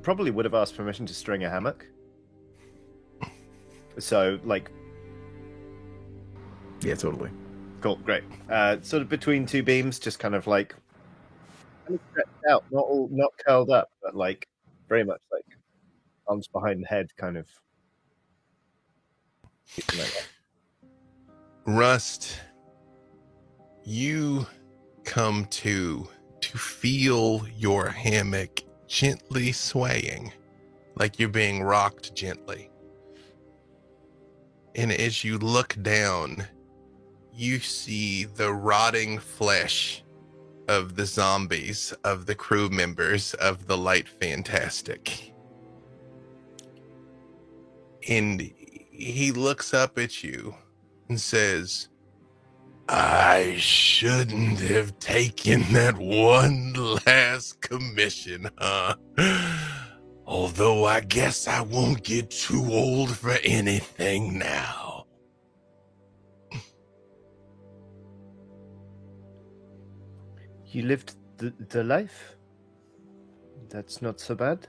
probably would have asked permission to string a hammock. So, like... Yeah, totally. Cool, great. Sort of between two beams, just kind of like... stretched out, not curled up, but like, very much like arms behind the head, kind of... like that. Rust, you come to feel your hammock gently swaying, like you're being rocked gently. And as you look down, you see the rotting flesh of the zombies, of the crew members of the Light Fantastic. And he looks up at you and says, I shouldn't have taken that one last commission, huh? Although I guess I won't get too old for anything now. You lived the life? That's not so bad.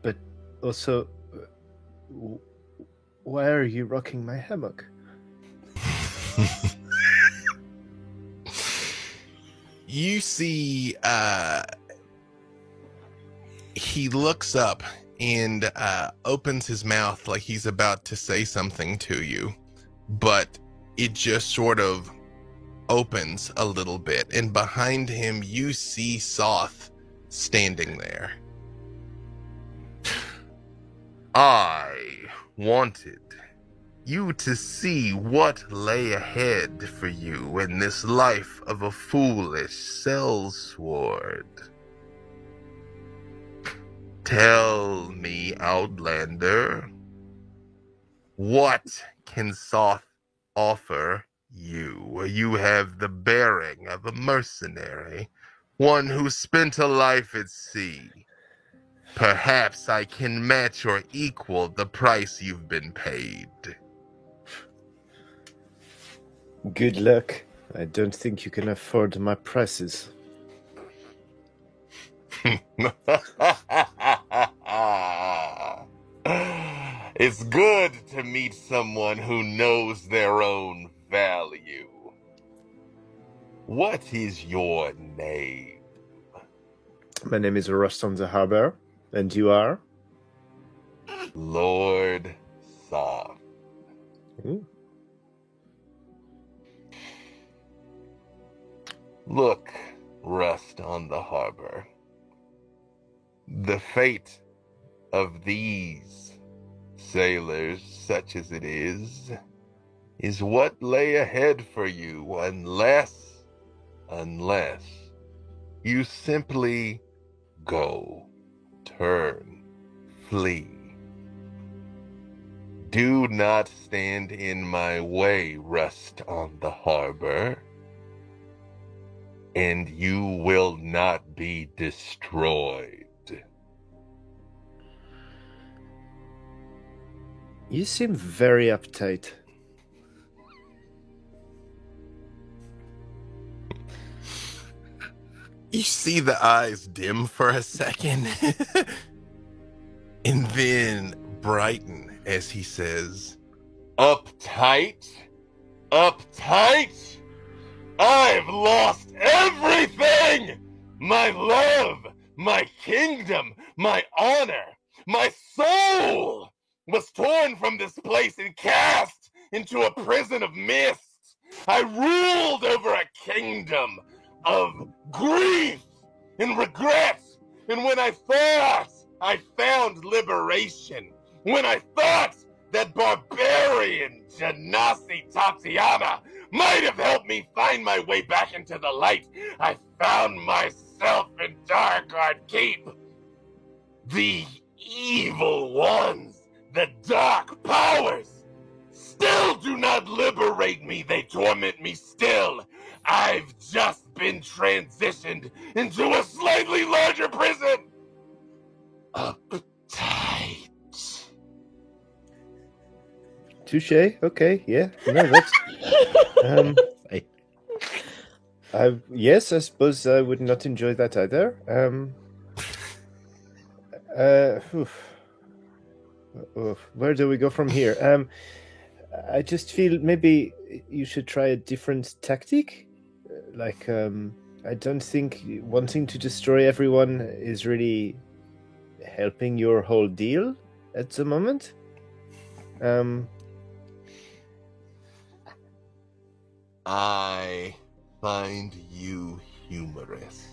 But also, why are you rocking my hammock? You see, he looks up and opens his mouth like he's about to say something to you, but it just sort of opens a little bit, and behind him you see Soth standing there. I wanted you to see what lay ahead for you in this life of a foolish sellsword. Tell me, Outlander, what can Soth offer you? You have the bearing of a mercenary, one who spent a life at sea. Perhaps I can match or equal the price you've been paid. Good luck. I don't think you can afford my prices. It's good to meet someone who knows their own value. What is your name? My name is Ruston the Harbor, and you are? Lord Soft. Ooh. Look, Rust on the Harbor. The fate of these sailors, such as it is what lay ahead for you unless you simply go, turn, flee. Do not stand in my way, Rust on the Harbor, and you will not be destroyed. You seem very uptight. You see the eyes dim for a second and then brighten as he says, Uptight? Uptight? I've lost everything! My love, my kingdom, my honor, my soul was torn from this place and cast into a prison of mist. I ruled over a kingdom of grief and regret. And when I thought I found liberation, when I thought that barbarian Janasi Tatiana might have helped me find my way back into the light, I found myself in Darkheart Keep. The evil ones, the dark powers, still do not liberate me. They torment me still. I've just been transitioned into a slightly larger prison. Uptight. Touche. Okay, yeah. No, that's. Yes, I suppose I would not enjoy that either. Where do we go from here? I just feel maybe you should try a different tactic. I don't think wanting to destroy everyone is really helping your whole deal at the moment. I find you humorous.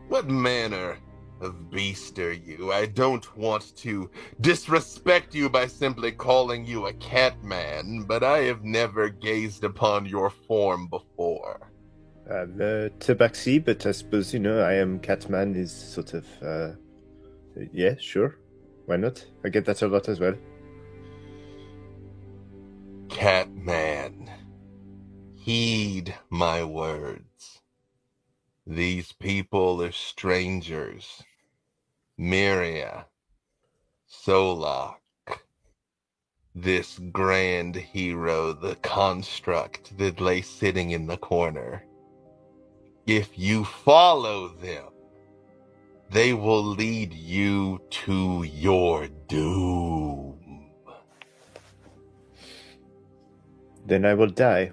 What manner of beast are you? I don't want to disrespect you by simply calling you a cat man, but I have never gazed upon your form before. Tabaxi, but I suppose, I am Catman is sort of, yeah, sure. Why not? I get that a lot as well. Catman, heed my words. These people are strangers. Myria, Solak, this grand hero, the construct that lay sitting in the corner. If you follow them, they will lead you to your doom. Then I will die.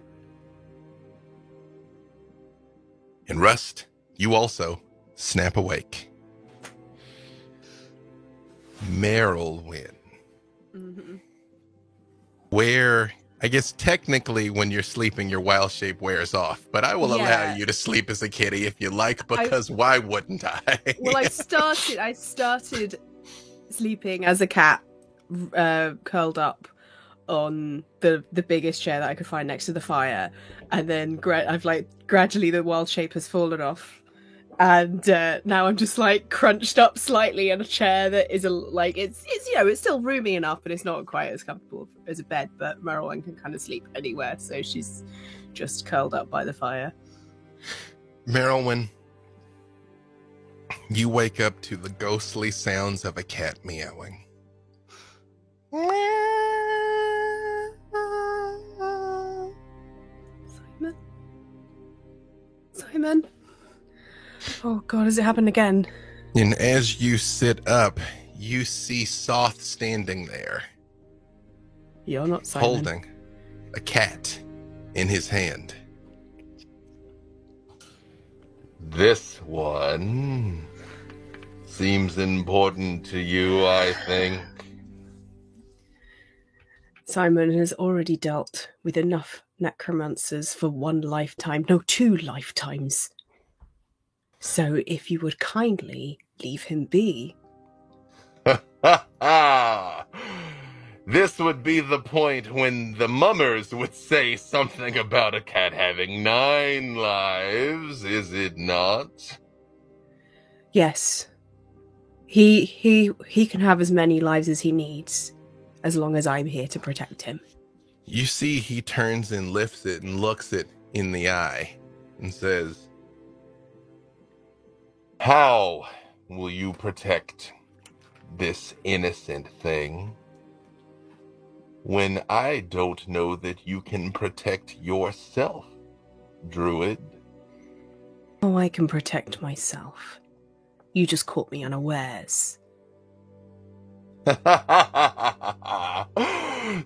And Rust, you also snap awake. Merylwyn. Mm-hmm. Where, I guess technically when you're sleeping, your wild shape wears off, but I will allow you to sleep as a kitty if you like, because why wouldn't I? Well, I started sleeping as a cat, curled up on the biggest chair that I could find next to the fire, and then gradually the wild shape has fallen off. And now I'm just crunched up slightly in a chair that is it's still roomy enough, but it's not quite as comfortable as a bed. But Merylwyn can kind of sleep anywhere, so she's just curled up by the fire. Merylwyn, you wake up to the ghostly sounds of a cat meowing. Simon? Oh god, has it happened again? And as you sit up, you see Soth standing there, You're not Simon. holding a cat in his hand. This one seems important to you, I think. Simon has already dealt with enough necromancers for 1 lifetime. No, 2 lifetimes. So if you would kindly leave him be. This would be the point when the mummers would say something about a cat having 9 lives, is it not? Yes. He can have as many lives as he needs, as long as I'm here to protect him. You see he turns and lifts it and looks it in the eye and says, How will you protect this innocent thing when I don't know that you can protect yourself, Druid? Oh, I can protect myself. You just caught me unawares.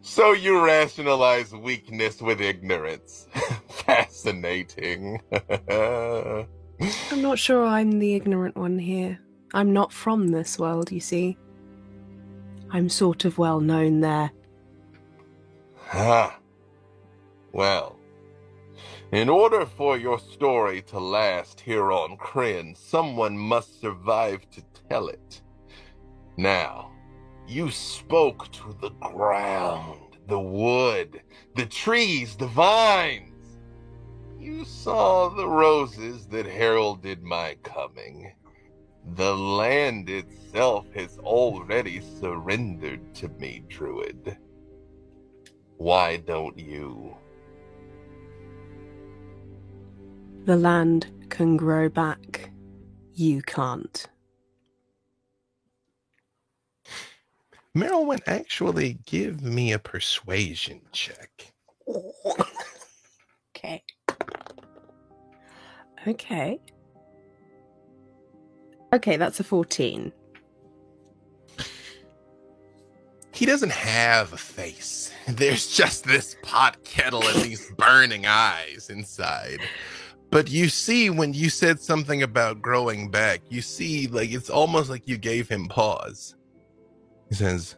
So you rationalize weakness with ignorance. Fascinating. I'm not sure I'm the ignorant one here. I'm not from this world, you see. I'm sort of well known there. Well, in order for your story to last here on Krynn, someone must survive to tell it. Now, you spoke to the ground, the wood, the trees, the vines. You saw the roses that heralded my coming. The land itself has already surrendered to me, Druid. Why don't you? The land can grow back. You can't. Merylwyn, actually give me a persuasion check. Okay. Okay. Okay, that's a 14. He doesn't have a face. There's just this pot kettle and these burning eyes inside. But you see, when you said something about growing back, you see, like, it's almost like you gave him pause. He says,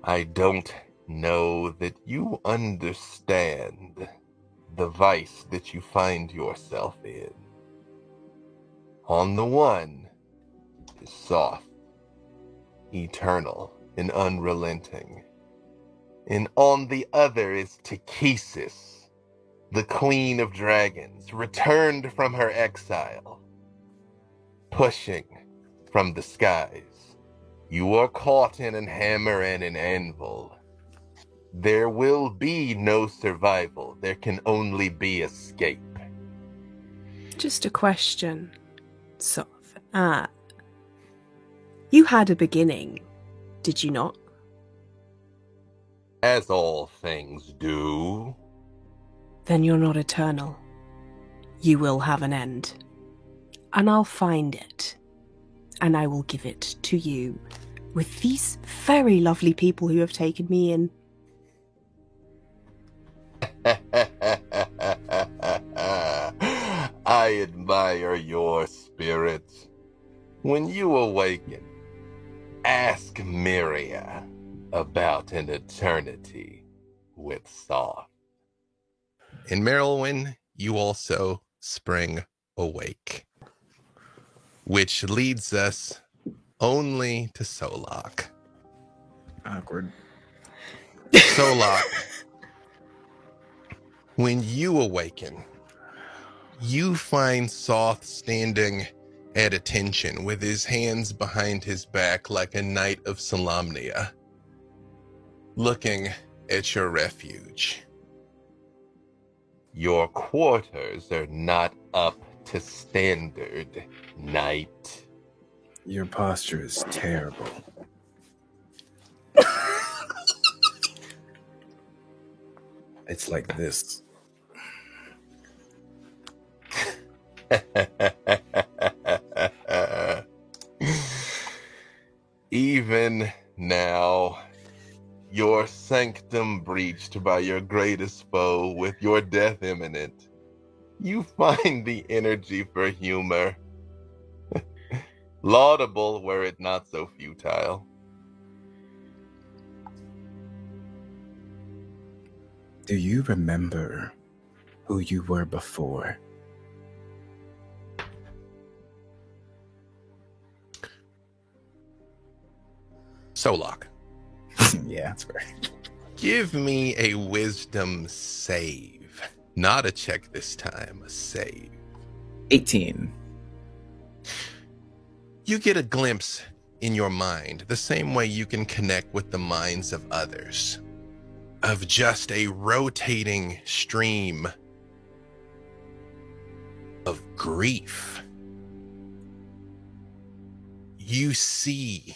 I don't know that you understand the vice that you find yourself in. On the one is soft, eternal, and unrelenting. And on the other is Takesis, the queen of dragons, returned from her exile, pushing from the skies. You are caught in an hammer and an anvil. There will be no survival. There can only be escape. Just a question, Soth. You had a beginning, did you not? As all things do. Then you're not eternal. You will have an end. And I'll find it. And I will give it to you with these very lovely people who have taken me in. I admire your spirit. When you awaken, ask Myria about an eternity with Soth. in Merylwyn, you also spring awake. Which leads us only to Solok. Awkward. Solok, when you awaken, you find Soth standing at attention with his hands behind his back like a knight of Solamnia, looking at your refuge. Your quarters are not up to standard, knight. Your posture is terrible. It's like this. Even now, your sanctum breached by your greatest foe with your death imminent, you find the energy for humor. Laudable were it not so futile. Do you remember who you were before? Solok, Yeah, that's right. give me a wisdom save. Not a check this time, a save. 18. You get a glimpse in your mind, the same way you can connect with the minds of others, of just a rotating stream of grief. You see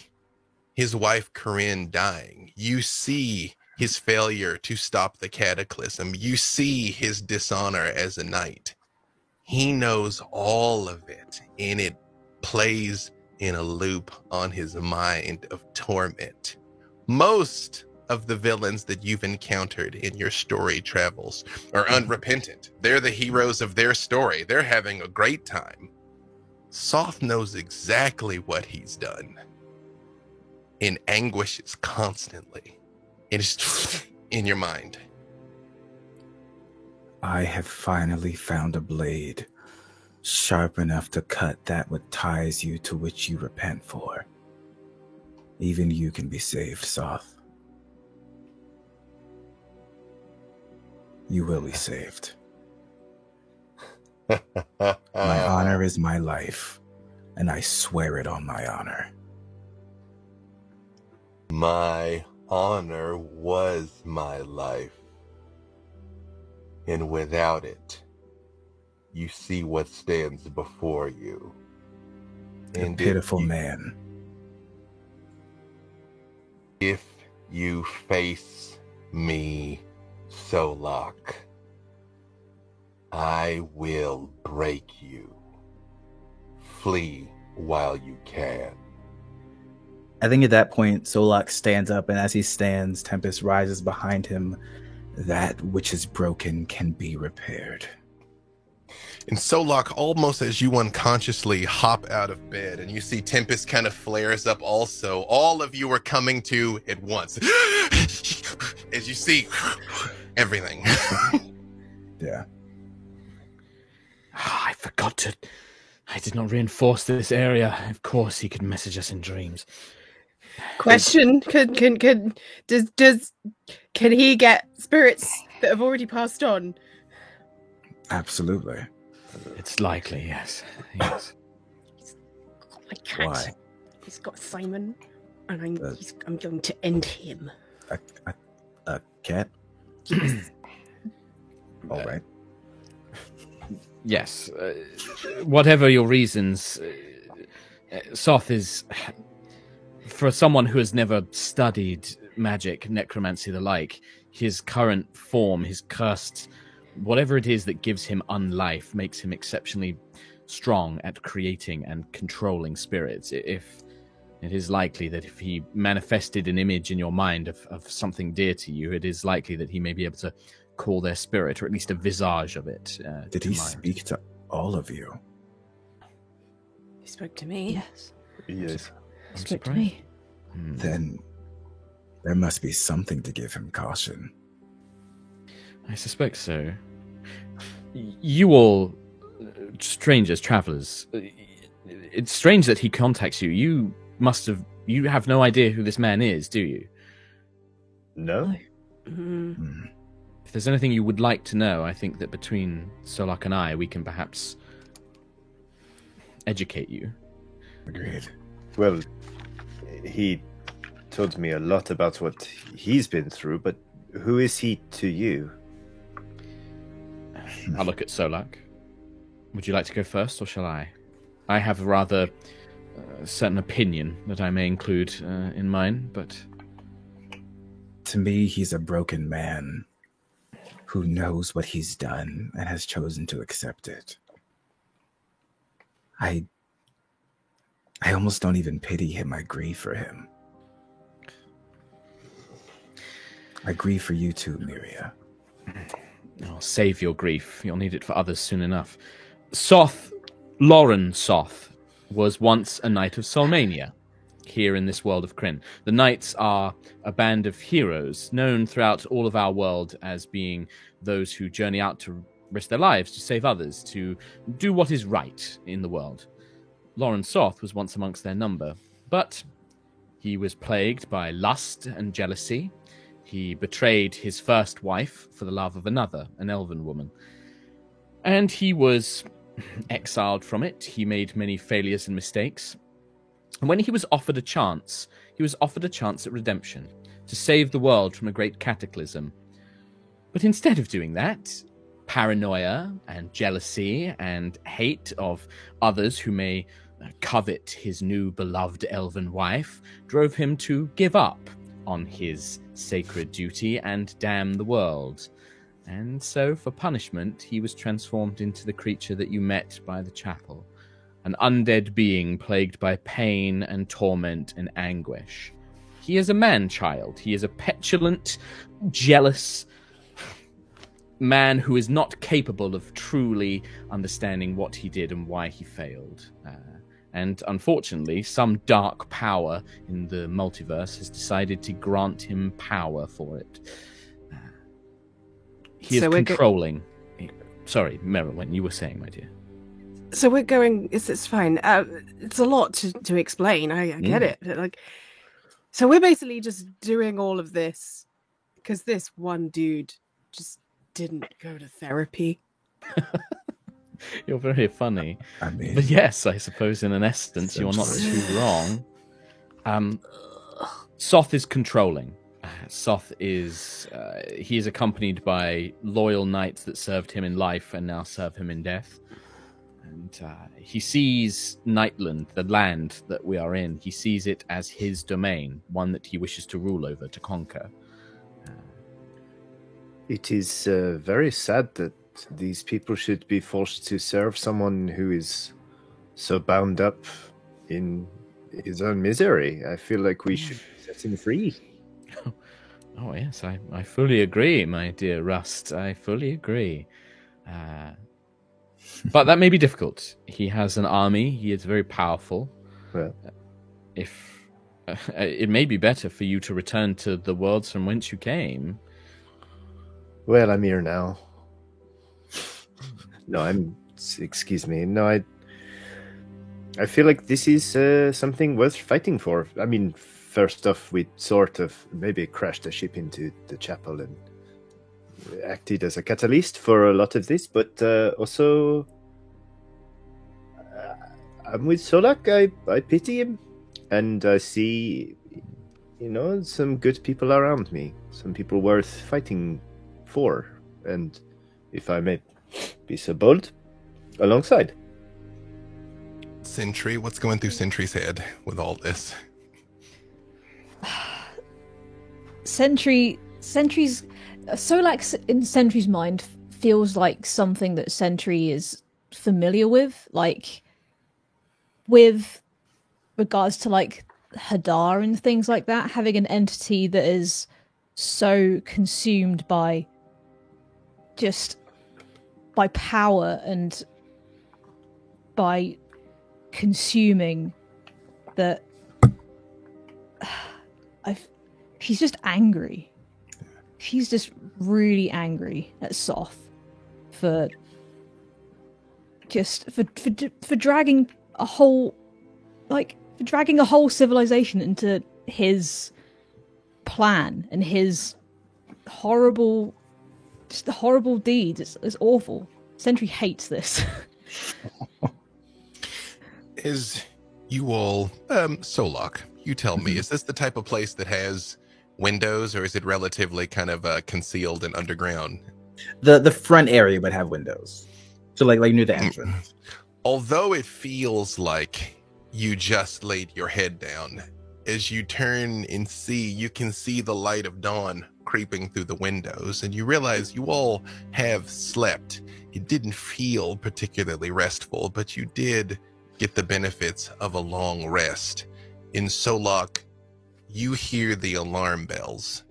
his wife Corinne dying. You see his failure to stop the cataclysm. You see his dishonor as a knight. He knows all of it, and it plays in a loop on his mind of torment. Most of the villains that you've encountered in your story travels are unrepentant. They're the heroes of their story. They're having a great time. Soth knows exactly what he's done and anguishes constantly. It is in your mind. I have finally found a blade sharp enough to cut that what ties you to which you repent for. Even you can be saved, Soth. You will be saved. My honor is my life, and I swear it on my honor. My honor was my life. And without it, you see what stands before you. A pitiful man. If you face me, Solok, I will break you. Flee while you can. I think at that point, Solok stands up, and as he stands, Tempest rises behind him. That which is broken can be repaired. And Solok, almost as you unconsciously hop out of bed and you see Tempest kind of flares up also, all of you are coming to at once. As you see everything. Yeah. I forgot to. I did not reinforce this area. Of course, he could message us in dreams. Question: Can he get spirits that have already passed on? Absolutely. It's likely, yes. Yes. My cat. Why? He's got Simon, and I'm going to end him. A cat? All right. Yes. Whatever your reasons, Soth is, for someone who has never studied magic, necromancy, the like, his current form, his cursed, whatever it is that gives him unlife, makes him exceptionally strong at creating and controlling spirits. If it is likely that if he manifested an image in your mind of something dear to you, it is likely that he may be able to call their spirit, or at least a visage of it. Did he speak to all of you? He spoke to me. Yes. Yes. He spoke to me. Then there must be something to give him caution. I suspect so. You all, strangers, travelers, it's strange that he contacts you. You have no idea who this man is, do you? No. If there's anything you would like to know, I think that between Solok and I, we can perhaps educate you. Agreed. Well, he told me a lot about what he's been through, but who is he to you? I'll look at Solak. Would you like to go first, or shall I? I have a rather certain opinion that I may include in mine, but... To me, he's a broken man. who knows what he's done and has chosen to accept it. I almost don't even pity him. I grieve for him. I grieve for you too, Miria. Oh, save your grief. You'll need it for others soon enough. Soth, Lauren Soth, was once a knight of Solmania, here in this world of Krynn. The knights are a band of heroes, known throughout all of our world as being those who journey out to risk their lives, to save others, to do what is right in the world. Lauren Soth was once amongst their number, but he was plagued by lust and jealousy. He betrayed his first wife for the love of another, an elven woman. And he was exiled from it. He made many failures and mistakes. And when he was offered a chance at redemption, to save the world from a great cataclysm. But instead of doing that, paranoia and jealousy and hate of others who may covet his new beloved elven wife drove him to give up on his sacred duty and damn the world. And so, for punishment, he was transformed into the creature that you met by the chapel. An undead being plagued by pain and torment and anguish. He is a man-child. He is a petulant, jealous man who is not capable of truly understanding what he did and why he failed. And unfortunately, some dark power in the multiverse has decided to grant him power for it. He is controlling. Sorry, Merylwen, you were saying, my dear. So we're going. It's fine. It's a lot to explain. I get it. So we're basically just doing all of this because this one dude just didn't go to therapy. You're very funny. I mean, but yes, I suppose in an essence you're not too wrong. Soth is controlling. Soth is he is accompanied by loyal knights that served him in life and now serve him in death. And he sees Nightland, the land that we are in, he sees it as his domain, one that he wishes to rule over, to conquer. It is very sad that these people should be forced to serve someone who is so bound up in his own misery. I feel like we should set him free. Oh yes, I fully agree, my dear Rust. I fully agree. But that may be difficult. He has an army. He is very powerful. Well. If it may be better for you to return to the worlds from whence you came. Well, I'm here now. No, excuse me. No, I feel like this is something worth fighting for. I mean, first off, we sort of maybe crashed a ship into the chapel and acted as a catalyst for a lot of this, but also I'm with Solak. I pity him, and I see, some good people around me, some people worth fighting for, and if I may be so bold, alongside. Sentry, what's going through Sentry's head with all this? Sentry's Solak in Sentry's mind feels like something that Sentry is familiar with, like with regards to like Hadar and things like that, having an entity that is so consumed by power and by consuming that she's just angry. She's just really angry at Soth for dragging a whole civilization into his plan and his horrible deeds. It's awful. Sentry hates this. Is you all, Solak, you tell me, is this the type of place that has windows, or is it relatively kind of concealed and underground? The front area would have windows, so like near the entrance. Although it feels like you just laid your head down, as you turn and see, you can see the light of dawn creeping through the windows, and you realize you all have slept. It didn't feel particularly restful, but you did get the benefits of a long rest. In Solok, you hear the alarm bells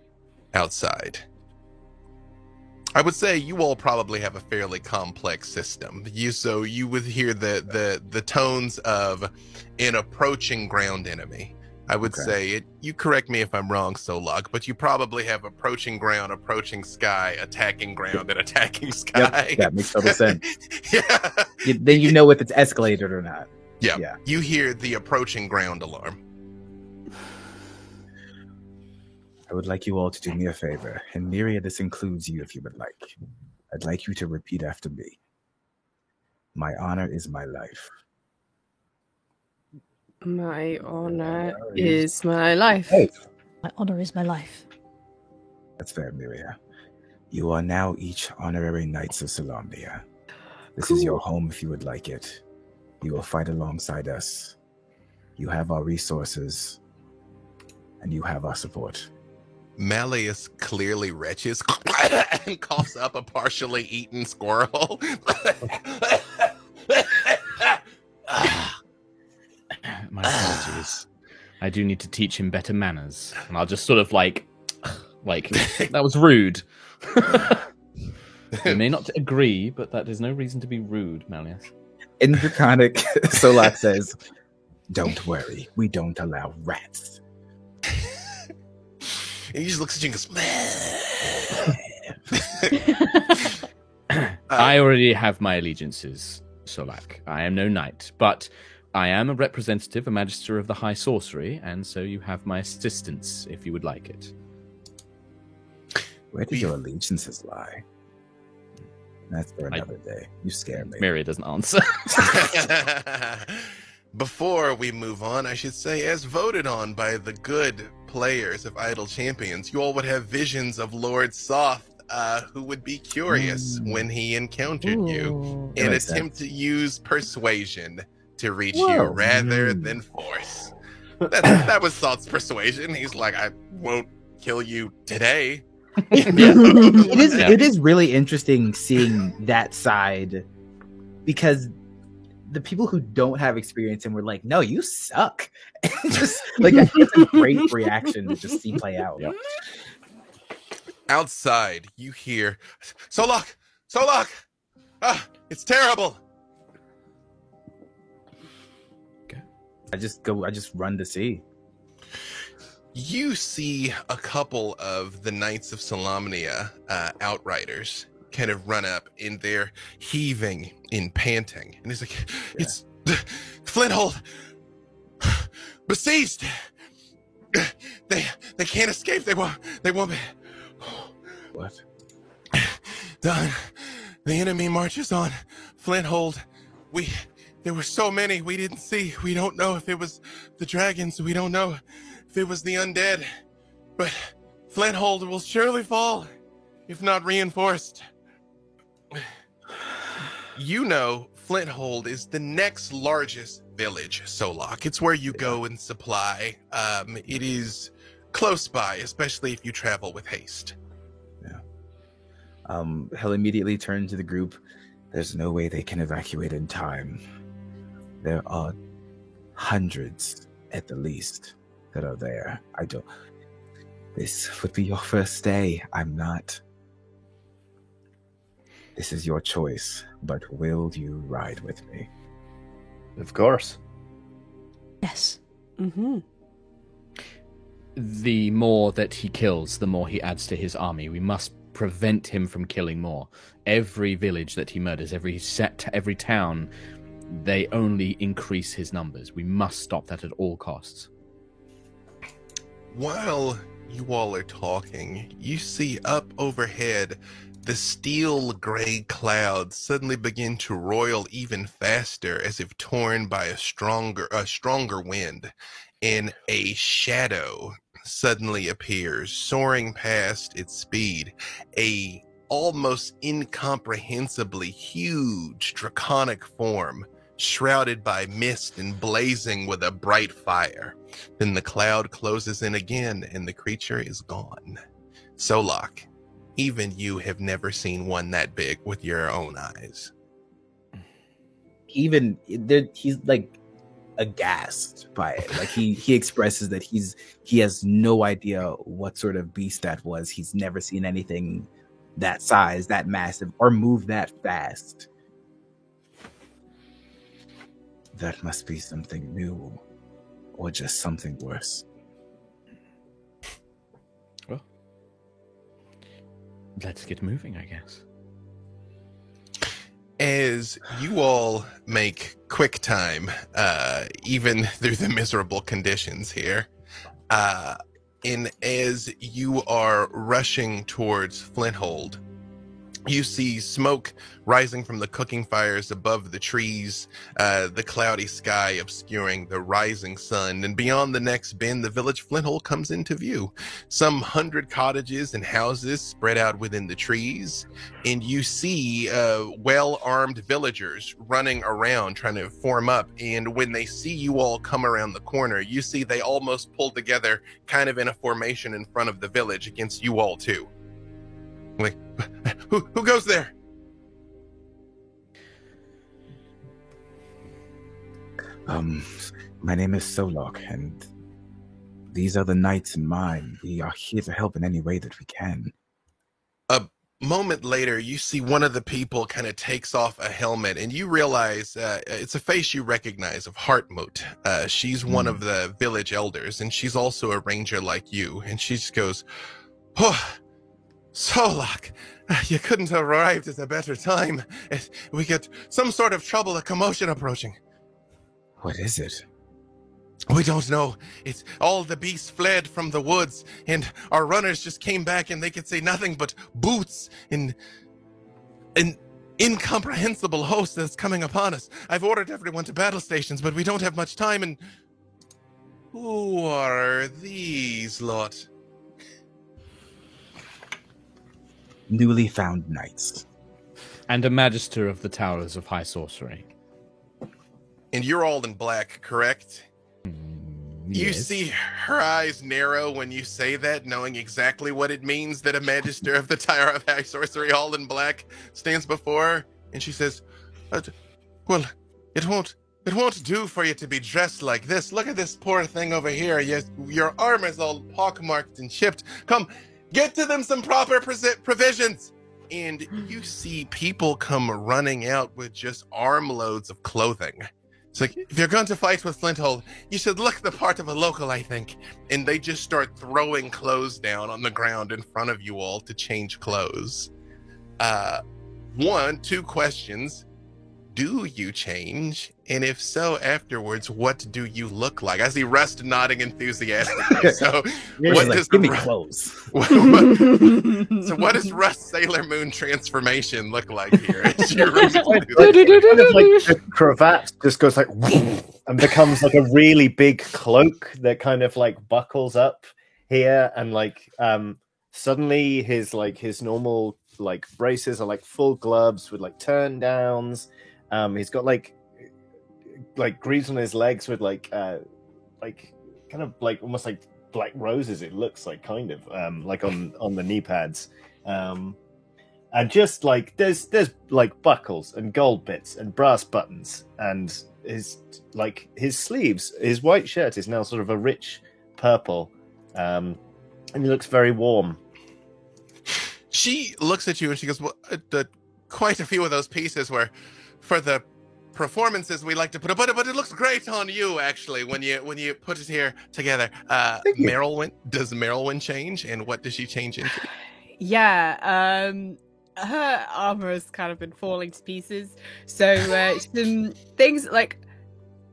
outside. I would say you all probably have a fairly complex system. So you would hear the tones of an approaching ground enemy. I would say it. You correct me if I'm wrong, Solok, but you probably have approaching ground, approaching sky, attacking ground, and attacking sky. Yep, that makes total sense. Yeah. Then you know if it's escalated or not. Yeah. You hear the approaching ground alarm. I would like you all to do me a favor, and Miria, this includes you if you would like. I'd like you to repeat after me. My honor is my life. My honor is my life. My honor is my life. That's fair, Miria. You are now each honorary Knights of Solamnia. This is your home if you would like it. You will fight alongside us. You have our resources, and you have our support. Malleus clearly retches and coughs up a partially eaten squirrel. My apologies. I do need to teach him better manners. And I'll just sort of like, that was rude. You may not agree, but that is no reason to be rude, Malleus. In Draconic, Solak says, "Don't worry, we don't allow rats." And he just looks at you and goes, I already have my allegiances, Solak. I am no knight, but I am a representative, a magister of the High Sorcery, and so you have my assistance if you would like it. Where do your allegiances lie? That's for another day. You scare me. Miria doesn't answer. Before we move on, I should say, as voted on by the good players of Idle Champions, you all would have visions of Lord Soth, who would be curious when he encountered you and attempt to use persuasion to reach you rather than force. That was Soth's persuasion. He's like, I won't kill you today. It is really interesting seeing that side, because the people who don't have experience and were like, no, you suck. Just like, I think it's a great reaction to just see play out. Yep. Outside, you hear, Solok! It's terrible! Okay. I just run to see. You see a couple of the Knights of Solamnia outriders kind of run up, and they're heaving and panting. And he's like, it's Flinthold besieged. They can't escape. They won't be. What? Done. The enemy marches on Flinthold. There were so many we didn't see. We don't know if it was the dragons. We don't know if it was the undead. But Flinthold will surely fall, if not reinforced. You know, Flinthold is the next largest village, Solok. It's where you go and supply. It is close by, especially if you travel with haste. He'll immediately turn to the group. There's no way they can evacuate in time. There are hundreds, at the least, that are there. This would be your first day. This is your choice, but will you ride with me? Of course. Yes. Mm-hmm. The more that he kills, the more he adds to his army. We must prevent him from killing more. Every village that he murders, every town, they only increase his numbers. We must stop that at all costs. While you all are talking, you see up overhead the steel gray clouds suddenly begin to roil even faster, as if torn by a stronger wind, and a shadow suddenly appears, soaring past its speed. A almost incomprehensibly huge draconic form shrouded by mist and blazing with a bright fire. Then the cloud closes in again and the creature is gone. Solok, even you have never seen one that big with your own eyes. Even he's like aghast by it. Like he expresses that he has no idea what sort of beast that was. He's never seen anything that size, that massive, or move that fast. That must be something new, or just something worse. Well, let's get moving, I guess. As you all make quick time, even through the miserable conditions here, and as you are rushing towards Flinthold, you see smoke rising from the cooking fires above the trees, the cloudy sky obscuring the rising sun, and beyond the next bend, the village Flinthold comes into view. Some 100 cottages and houses spread out within the trees, and you see well-armed villagers running around trying to form up, and when they see you all come around the corner, you see they almost pull together kind of in a formation in front of the village against you all too. Like, who goes there? My name is Solok, and these are the knights in mine. We are here to help in any way that we can. A moment later, you see one of the people kind of takes off a helmet, and you realize it's a face you recognize of Hartmut. She's one of the village elders, and she's also a ranger like you. And she just goes, "Oh, Solok, you couldn't have arrived at a better time. We get some sort of trouble, a commotion approaching." What is it? "We don't know. It's all the beasts fled from the woods, and our runners just came back, and they could say nothing but boots and an incomprehensible host that's coming upon us. I've ordered everyone to battle stations, but we don't have much time, and who are these lot?" Newly found knights. And a magister of the Towers of High Sorcery. And you're all in black, correct? You Yes. see her eyes narrow when you say that, knowing exactly what it means that a magister of the Tower of High Sorcery, all in black, stands before her, and she says, "Well, it won't do for you to be dressed like this. Look at this poor thing over here. Your armor's all pockmarked and chipped. Come, get to them some proper provisions." And you see people come running out with just armloads of clothing. It's like, if you're going to fight with Flinthold, you should look the part of a local, I think. And they just start throwing clothes down on the ground in front of you all to change clothes. 2 questions. Do you change? And if so, afterwards, what do you look like? I see Rust nodding enthusiastically. So, what does give me clothes? So, what does Rust Sailor Moon transformation look like here? As you the cravat just goes like and becomes like a really big cloak that kind of like buckles up here, and like suddenly his normal like braces are like full gloves with like turn downs. He's got like greaves on his legs with like kind of like almost like black roses. It looks like kind of like on the knee pads, and just like there's like buckles and gold bits and brass buttons, and his sleeves, his white shirt is now sort of a rich purple, and he looks very warm. She looks at you and she goes, "Well, quite a few of those pieces were for the performances we like to put up, but it looks great on you actually when you put it here together." Merylwyn, does Merylwyn change, and what does she change into? Yeah, her armor has kind of been falling to pieces. So some things like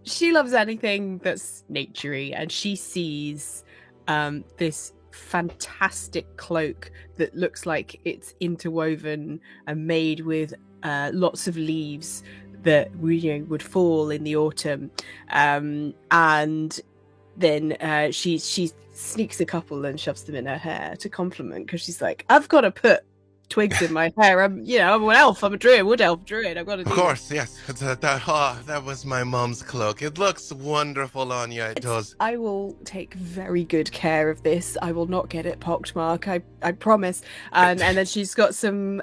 she loves anything that's naturey, and she sees this fantastic cloak that looks like it's interwoven and made with lots of leaves that would fall in the autumn, and then she sneaks a couple and shoves them in her hair to compliment, because she's like, "I've got to put twigs in my hair. I'm an elf. I'm a druid, wood elf druid. I've got to do Of course, yes. That was my mom's cloak. It looks wonderful on you. It does. I will take very good care of this. I will not get it pockmarked. I promise. And then she's got some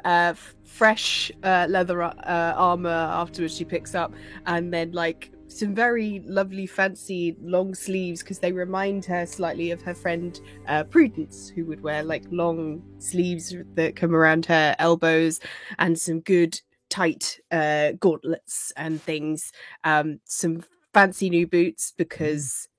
fresh leather armor afterwards. She picks up, and then like some very lovely, fancy long sleeves because they remind her slightly of her friend Prudence, who would wear like long sleeves that come around her elbows, and some good tight gauntlets and things. Some fancy new boots because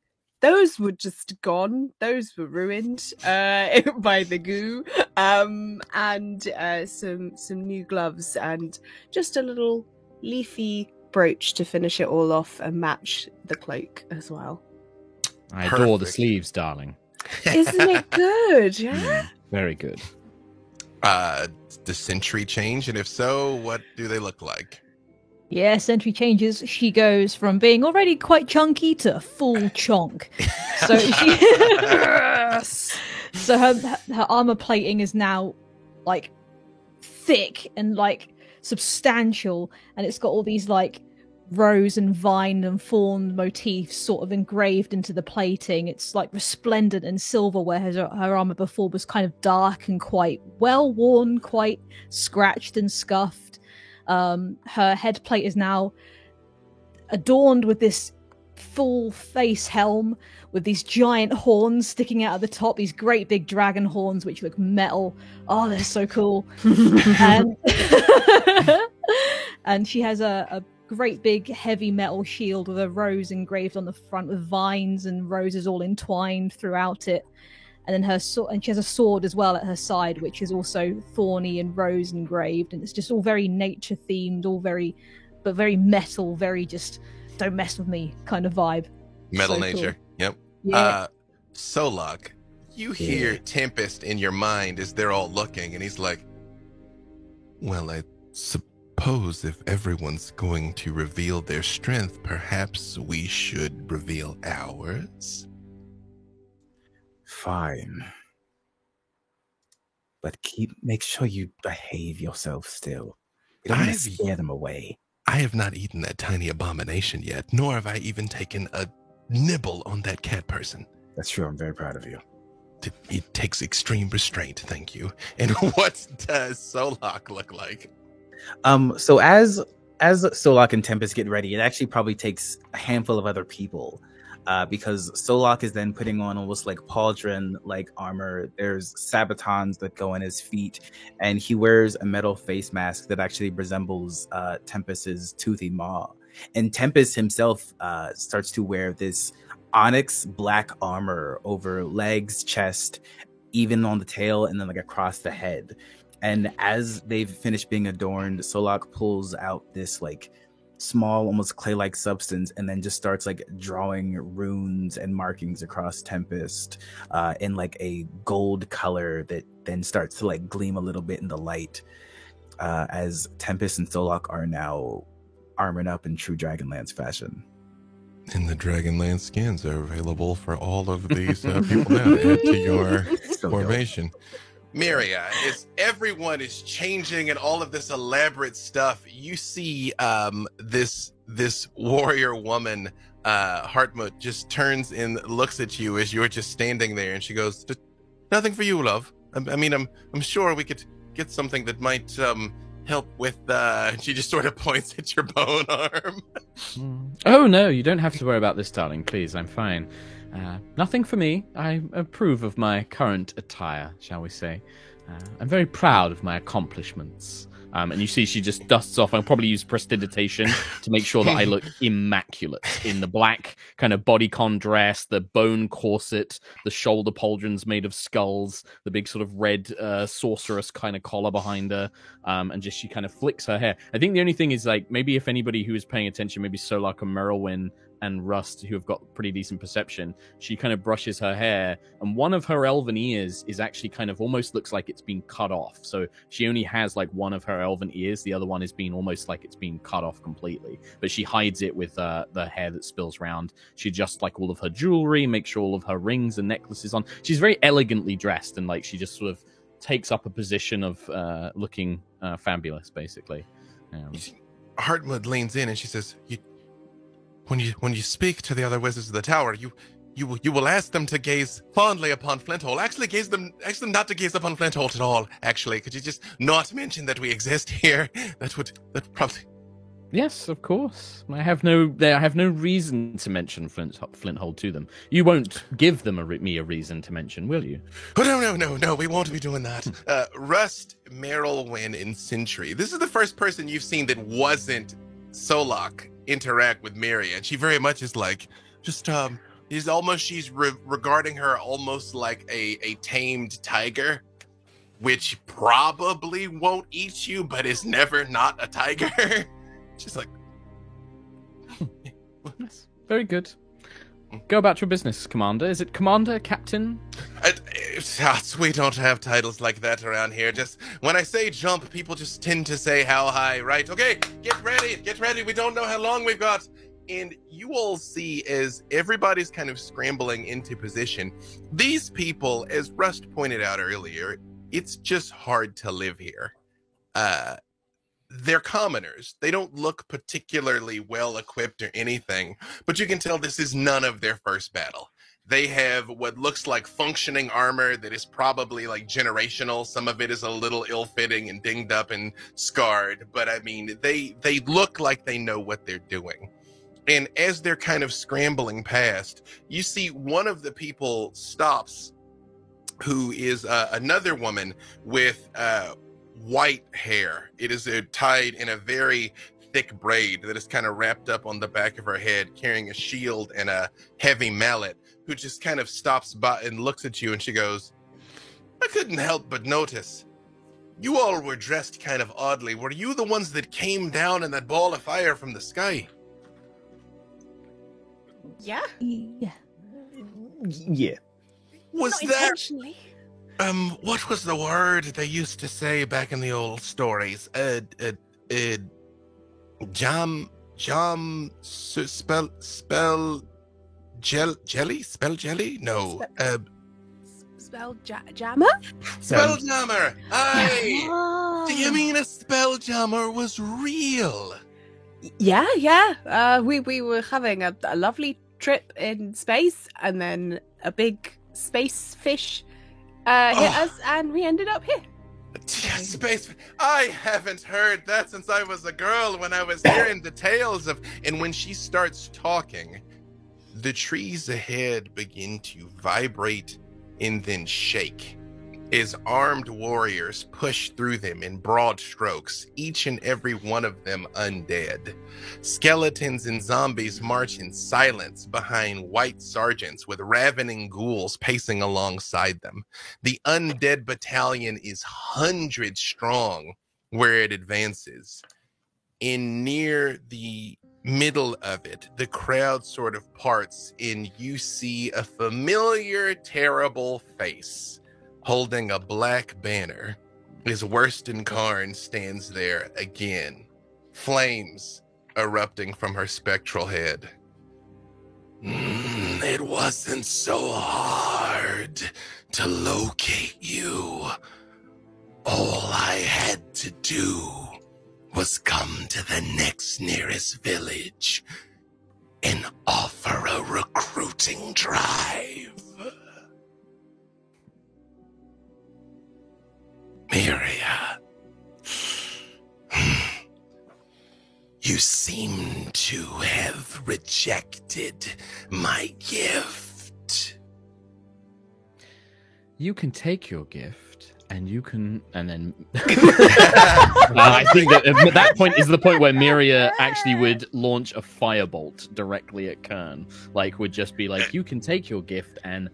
those were just gone. Those were ruined by the goo. And some new gloves and just a little leafy brooch to finish it all off and match the cloak as well. I adore the sleeves, darling. Isn't it good? Yeah. Very good. Does Sentry change? And if so, what do they look like? Yeah, Sentry changes. She goes from being already quite chunky to full chonk. So so her armor plating is now like thick and like substantial, and it's got all these like rose and vine and fawn motifs sort of engraved into the plating. It's like resplendent in silver, where her armor before was kind of dark and quite well worn, quite scratched and scuffed. Her head plate is now adorned with this full face helm with these giant horns sticking out of the top, these great big dragon horns which look metal. Oh, they're so cool. And she has a great big heavy metal shield with a rose engraved on the front with vines and roses all entwined throughout it. And then and she has a sword as well at her side, which is also thorny and rose engraved, and it's just all very nature themed, but very metal, very just don't mess with me kind of vibe. Metal So nature. cool. Yep. Yeah. Solok, you hear Tempest in your mind as they're all looking, and he's like, well, I suppose if everyone's going to reveal their strength, perhaps we should reveal ours. Fine. But make sure you behave yourself still. You don't want to scare them away. I have not eaten that tiny abomination yet, nor have I even taken a nibble on that cat person. That's true. I'm very proud of you. It takes extreme restraint, thank you. And what does Solok look like? So as Solok and Tempest get ready, it actually probably takes a handful of other people. Because Solok is then putting on almost like pauldron like armor. There's sabatons that go on his feet, and he wears a metal face mask that actually resembles Tempest's toothy maw. And Tempest himself starts to wear this onyx black armor over legs, chest, even on the tail, and then like across the head. And as they've finished being adorned, Solok pulls out this like small, almost clay-like substance, and then just starts like drawing runes and markings across Tempest in like a gold color that then starts to like gleam a little bit in the light as Tempest and Solok are now armored up in true Dragonlance fashion. And the Dragonlance skins are available for all of these people now to add to your formation. Miria, as everyone is changing and all of this elaborate stuff, you see this warrior woman, Hartmut, just turns and looks at you as you're just standing there, and she goes, "Nothing for you, love. I mean, I'm sure we could get something that might help with." She just sort of points at your bone arm. Oh no, you don't have to worry about this, darling. Please, I'm fine. Nothing for me. I approve of my current attire, shall we say. I'm very proud of my accomplishments. And you see she just dusts off. I'll probably use prestidigitation to make sure that I look immaculate in the black kind of bodycon dress, the bone corset, the shoulder pauldrons made of skulls, the big sort of red sorceress kind of collar behind her, and just she kind of flicks her hair. I think the only thing is like maybe if anybody who is paying attention, maybe Solok and Merylwyn and Rust, who have got pretty decent perception, she kind of brushes her hair, and one of her elven ears is actually kind of almost looks like it's been cut off. So she only has like one of her elven ears. The other one is being almost like it's been cut off completely. But she hides it with the hair that spills around. She adjusts like all of her jewelry, makes sure all of her rings and necklaces on. She's very elegantly dressed, and like she just sort of takes up a position of looking fabulous, basically. Heartwood leans in and she says, when you speak to the other wizards of the tower, you will ask them to gaze fondly upon Flinthold. Actually, ask them not to gaze upon Flinthold at all. Actually, could you just not mention that we exist here? That probably. Yes, of course. I have no reason to mention Flinthold to them. You won't give them me a reason to mention, will you? Oh, no, we won't be doing that. Rust, Merylwyn, and Sentry. This is the first person you've seen that wasn't Solak interact with Miria, and she very much is like, she's regarding her almost like a tamed tiger, which probably won't eat you, but is never not a tiger. She's like, yes, very good. Go about your business, Commander. Is it Commander, Captain? We don't have titles like that around here. Just when I say jump, people just tend to say how high, right? Okay, get ready. We don't know how long we've got. And you all see as everybody's kind of scrambling into position, these people, as Rust pointed out earlier, it's just hard to live here. They're commoners. They don't look particularly well equipped or anything, but you can tell this is none of their first battle. They have what looks like functioning armor that is probably like generational. Some of it is a little ill-fitting and dinged up and scarred, but I mean, they look like they know what they're doing. And as they're kind of scrambling past, you see one of the people stops, who is another woman with white hair. It is tied in a very thick braid that is kind of wrapped up on the back of her head, carrying a shield and a heavy mallet, who just kind of stops by and looks at you, and she goes, I couldn't help but notice. You all were dressed kind of oddly. Were you the ones that came down in that ball of fire from the sky? Yeah. Yeah. Was Not that intentionally. What was the word they used to say back in the old stories? Spell jelly? No. Spelljammer? Spelljammer! Aye! Do you mean a spelljammer was real? Yeah. We were having a lovely trip in space, and then a big space fish hit us, and we ended up here. Space. I haven't heard that since I was a girl, when I was hearing the tales of. And when she starts talking, the trees ahead begin to vibrate and then shake as armed warriors push through them in broad strokes, each and every one of them undead. Skeletons and zombies march in silence behind white sergeants with ravening ghouls pacing alongside them. The undead battalion is hundreds strong where it advances. In near the middle of it, the crowd sort of parts, and you see a familiar, terrible face holding a black banner, as Worston Karn stands there again, flames erupting from her spectral head. It wasn't so hard to locate you. All I had to do was come to the next nearest village and offer a recruiting drive. Miria, you seem to have rejected my gift. You can take your gift, and then I think that at that point is the point where Miria actually would launch a firebolt directly at Kern. Like, would just be like, you can take your gift, and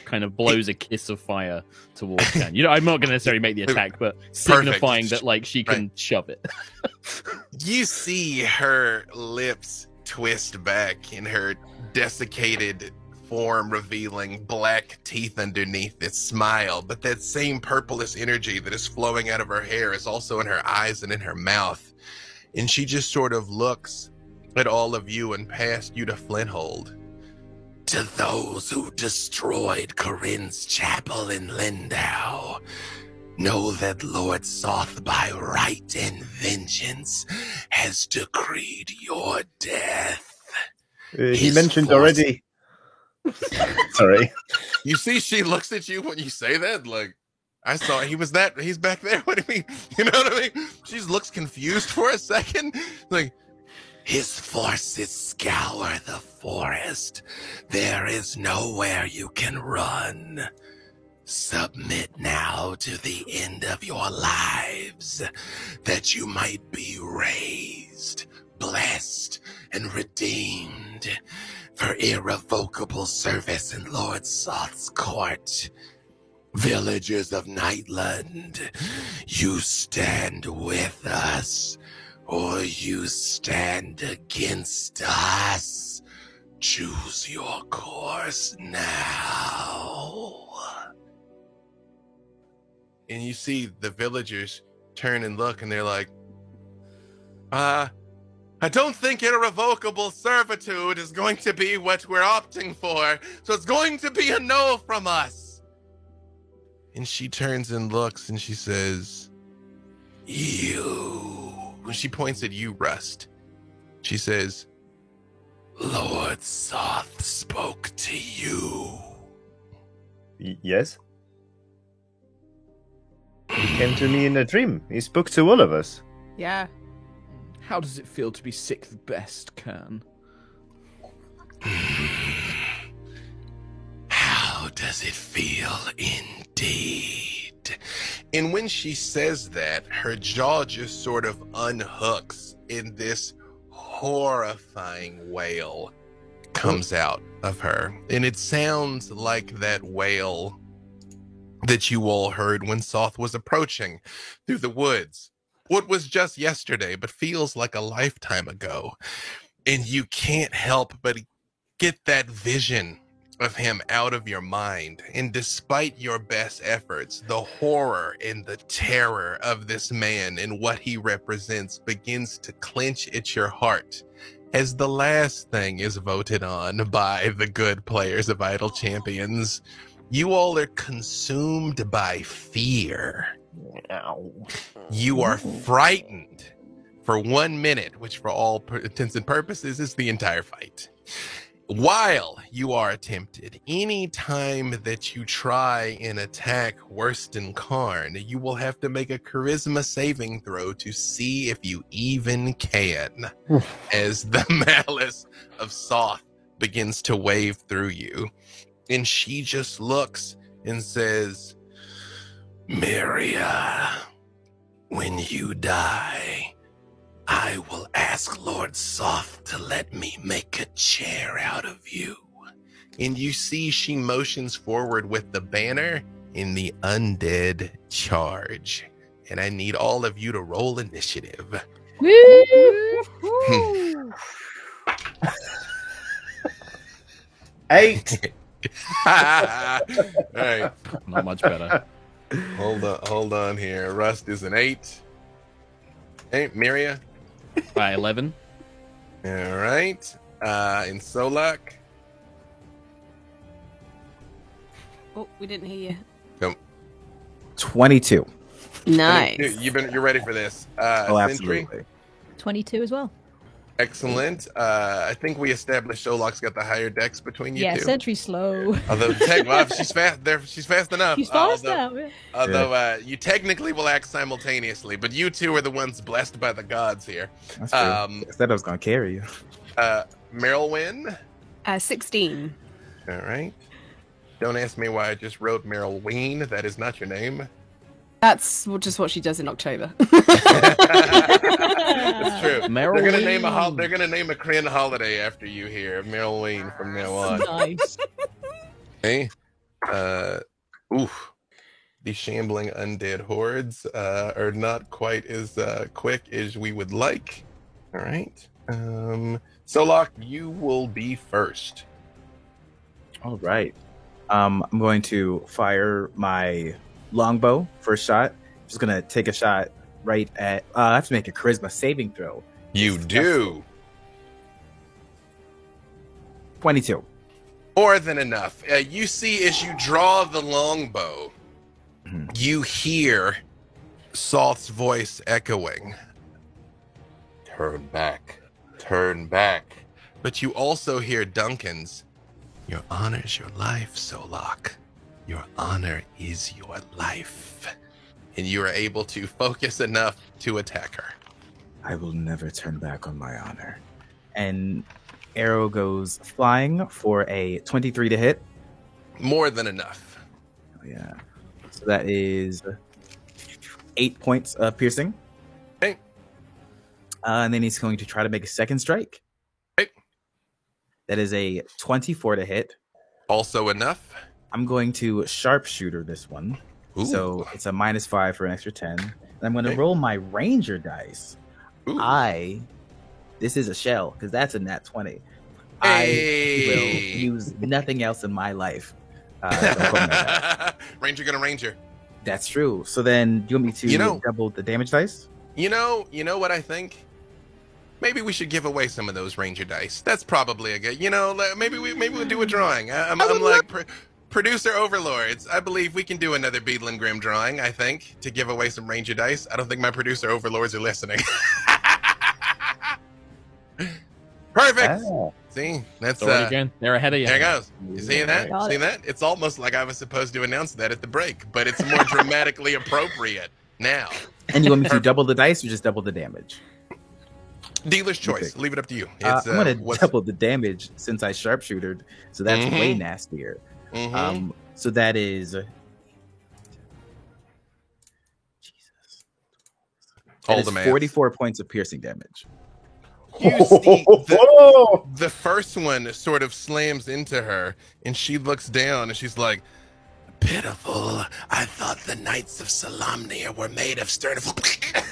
kind of blows a kiss of fire towards Kern. You know, I'm not going to necessarily make the attack, but signifying that, like, she can shove it. You see her lips twist back and her desiccated form revealing black teeth underneath this smile, but that same purplish energy that is flowing out of her hair is also in her eyes and in her mouth. And she just sort of looks at all of you and past you to Flinthold. To those who destroyed Corinne's chapel in Lindau, know that Lord Soth by right and vengeance has decreed your death. He His mentioned force- already. Sorry. You see, she looks at you when you say that, like, I saw he's back there. What do you mean? You know what I mean? She looks confused for a second. Like, his forces scour the forest. There is nowhere you can run. Submit now to the end of your lives, that you might be raised, blessed, and redeemed for irrevocable service in Lord Soth's court. Villagers of Nightland, you stand with us, or you stand against us. Choose your course now. And you see the villagers turn and look, and they're like, I don't think irrevocable servitude is going to be what we're opting for, so it's going to be a no from us. And she turns and looks, and she says, you. When she points at you, Rust, she says, Lord Soth spoke to you. Yes? He came to me in a dream. He spoke to all of us. Yeah. How does it feel to be sixth best, Kern? How does it feel indeed? And when she says that, her jaw just sort of unhooks, and this horrifying wail comes out of her. And it sounds like that wail that you all heard when Soth was approaching through the woods. What was just yesterday, but feels like a lifetime ago. And you can't help but get that vision of him out of your mind. And despite your best efforts, the horror and the terror of this man and what he represents begins to clench at your heart as the last thing is voted on by the good players of Idle Champions. You all are consumed by fear. You are frightened for 1 minute, which for all intents and purposes is the entire fight. While you are tempted, any time that you try and attack Worston Karn, you will have to make a charisma saving throw to see if you even can, as the malice of Soth begins to wave through you. And she just looks and says, Miria, when you die, I will ask Lord Soth to let me make a chair out of you. And you see she motions forward with the banner in the undead charge. And I need all of you to roll initiative. Woo! 8. All right. Not much better. Hold on here. Rust is an 8. Hey, Miria. 11. All right. And Solak. Oh, we didn't hear you. Come. 22. Nice. You're ready for this. Oh, Sentry. absolutely. 22 as well. Excellent. I think we established Solak's got the higher dex between you Yeah, two. Sentry's slow. Although she's fast. She's fast enough. She's fast now. Yeah. Although you technically will act simultaneously, but you two are the ones blessed by the gods here. That's true. I said I was going to carry you. Merylwyn. 16. All right. Don't ask me why I just wrote Merylwyn. That is not your name. That's just what she does in October. That's true. Merylwyn. They're gonna name a Korean holiday after you here, Merylwyn, from now on. Nice. Hey, these shambling undead hordes are not quite as quick as we would like. All right. Solak, you will be first. All right. I'm going to fire my longbow first shot. Just going to take a shot right at... I have to make a charisma saving throw. You do. 22. More than enough. You see, as you draw the longbow, you hear Salt's voice echoing. Turn back. Turn back. But you also hear Duncan's, your honor's your life, Solak. Your honor is your life. And you are able to focus enough to attack her. I will never turn back on my honor. And arrow goes flying for a 23 to hit. More than enough. Oh, yeah. So that is 8 points of piercing. Okay. And then he's going to try to make a second strike. Okay. That is a 24 to hit. Also enough. I'm going to sharpshooter this one. Ooh. So it's a -5 for an extra 10. And I'm going to Okay. roll my ranger dice. Ooh. This is a shell because that's a nat 20. Hey. I will use nothing else in my life. Ranger gonna ranger. That's true. So then, do you want me to double the damage dice? You know what I think? Maybe we should give away some of those ranger dice. That's probably a good. Maybe we'll do a drawing. I'm like producer overlords. I believe we can do another Beadle and Grim drawing. I think to give away some ranger dice. I don't think my producer overlords are listening. Perfect. Oh. See, that's again. They're ahead of you. There it goes. You see that? Got See it. that? It's almost like I was supposed to announce that at the break, but it's more dramatically appropriate now. And you want me to double the dice or just double the damage? Dealer's choice. Okay. Leave it up to you. I'm going to double the damage since I sharpshootered, so that's way nastier. So that is All that the is math. 44 points of piercing damage. You see the first one sort of slams into her, and she looks down, and she's like, pitiful. I thought the Knights of Solamnia were made of stern...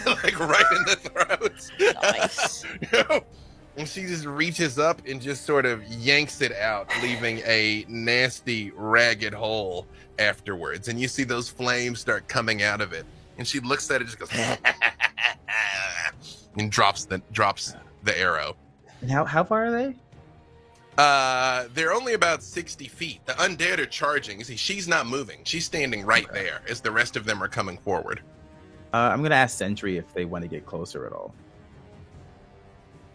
like right in the throat. Nice. And she just reaches up and just sort of yanks it out, leaving a nasty, ragged hole afterwards. And you see those flames start coming out of it. And she looks at it and just goes... and drops the arrow. And how far are they? They're only about 60 feet. The undead are charging. You see, she's not moving. She's standing right there as the rest of them are coming forward. I'm going to ask Sentry if they want to get closer at all.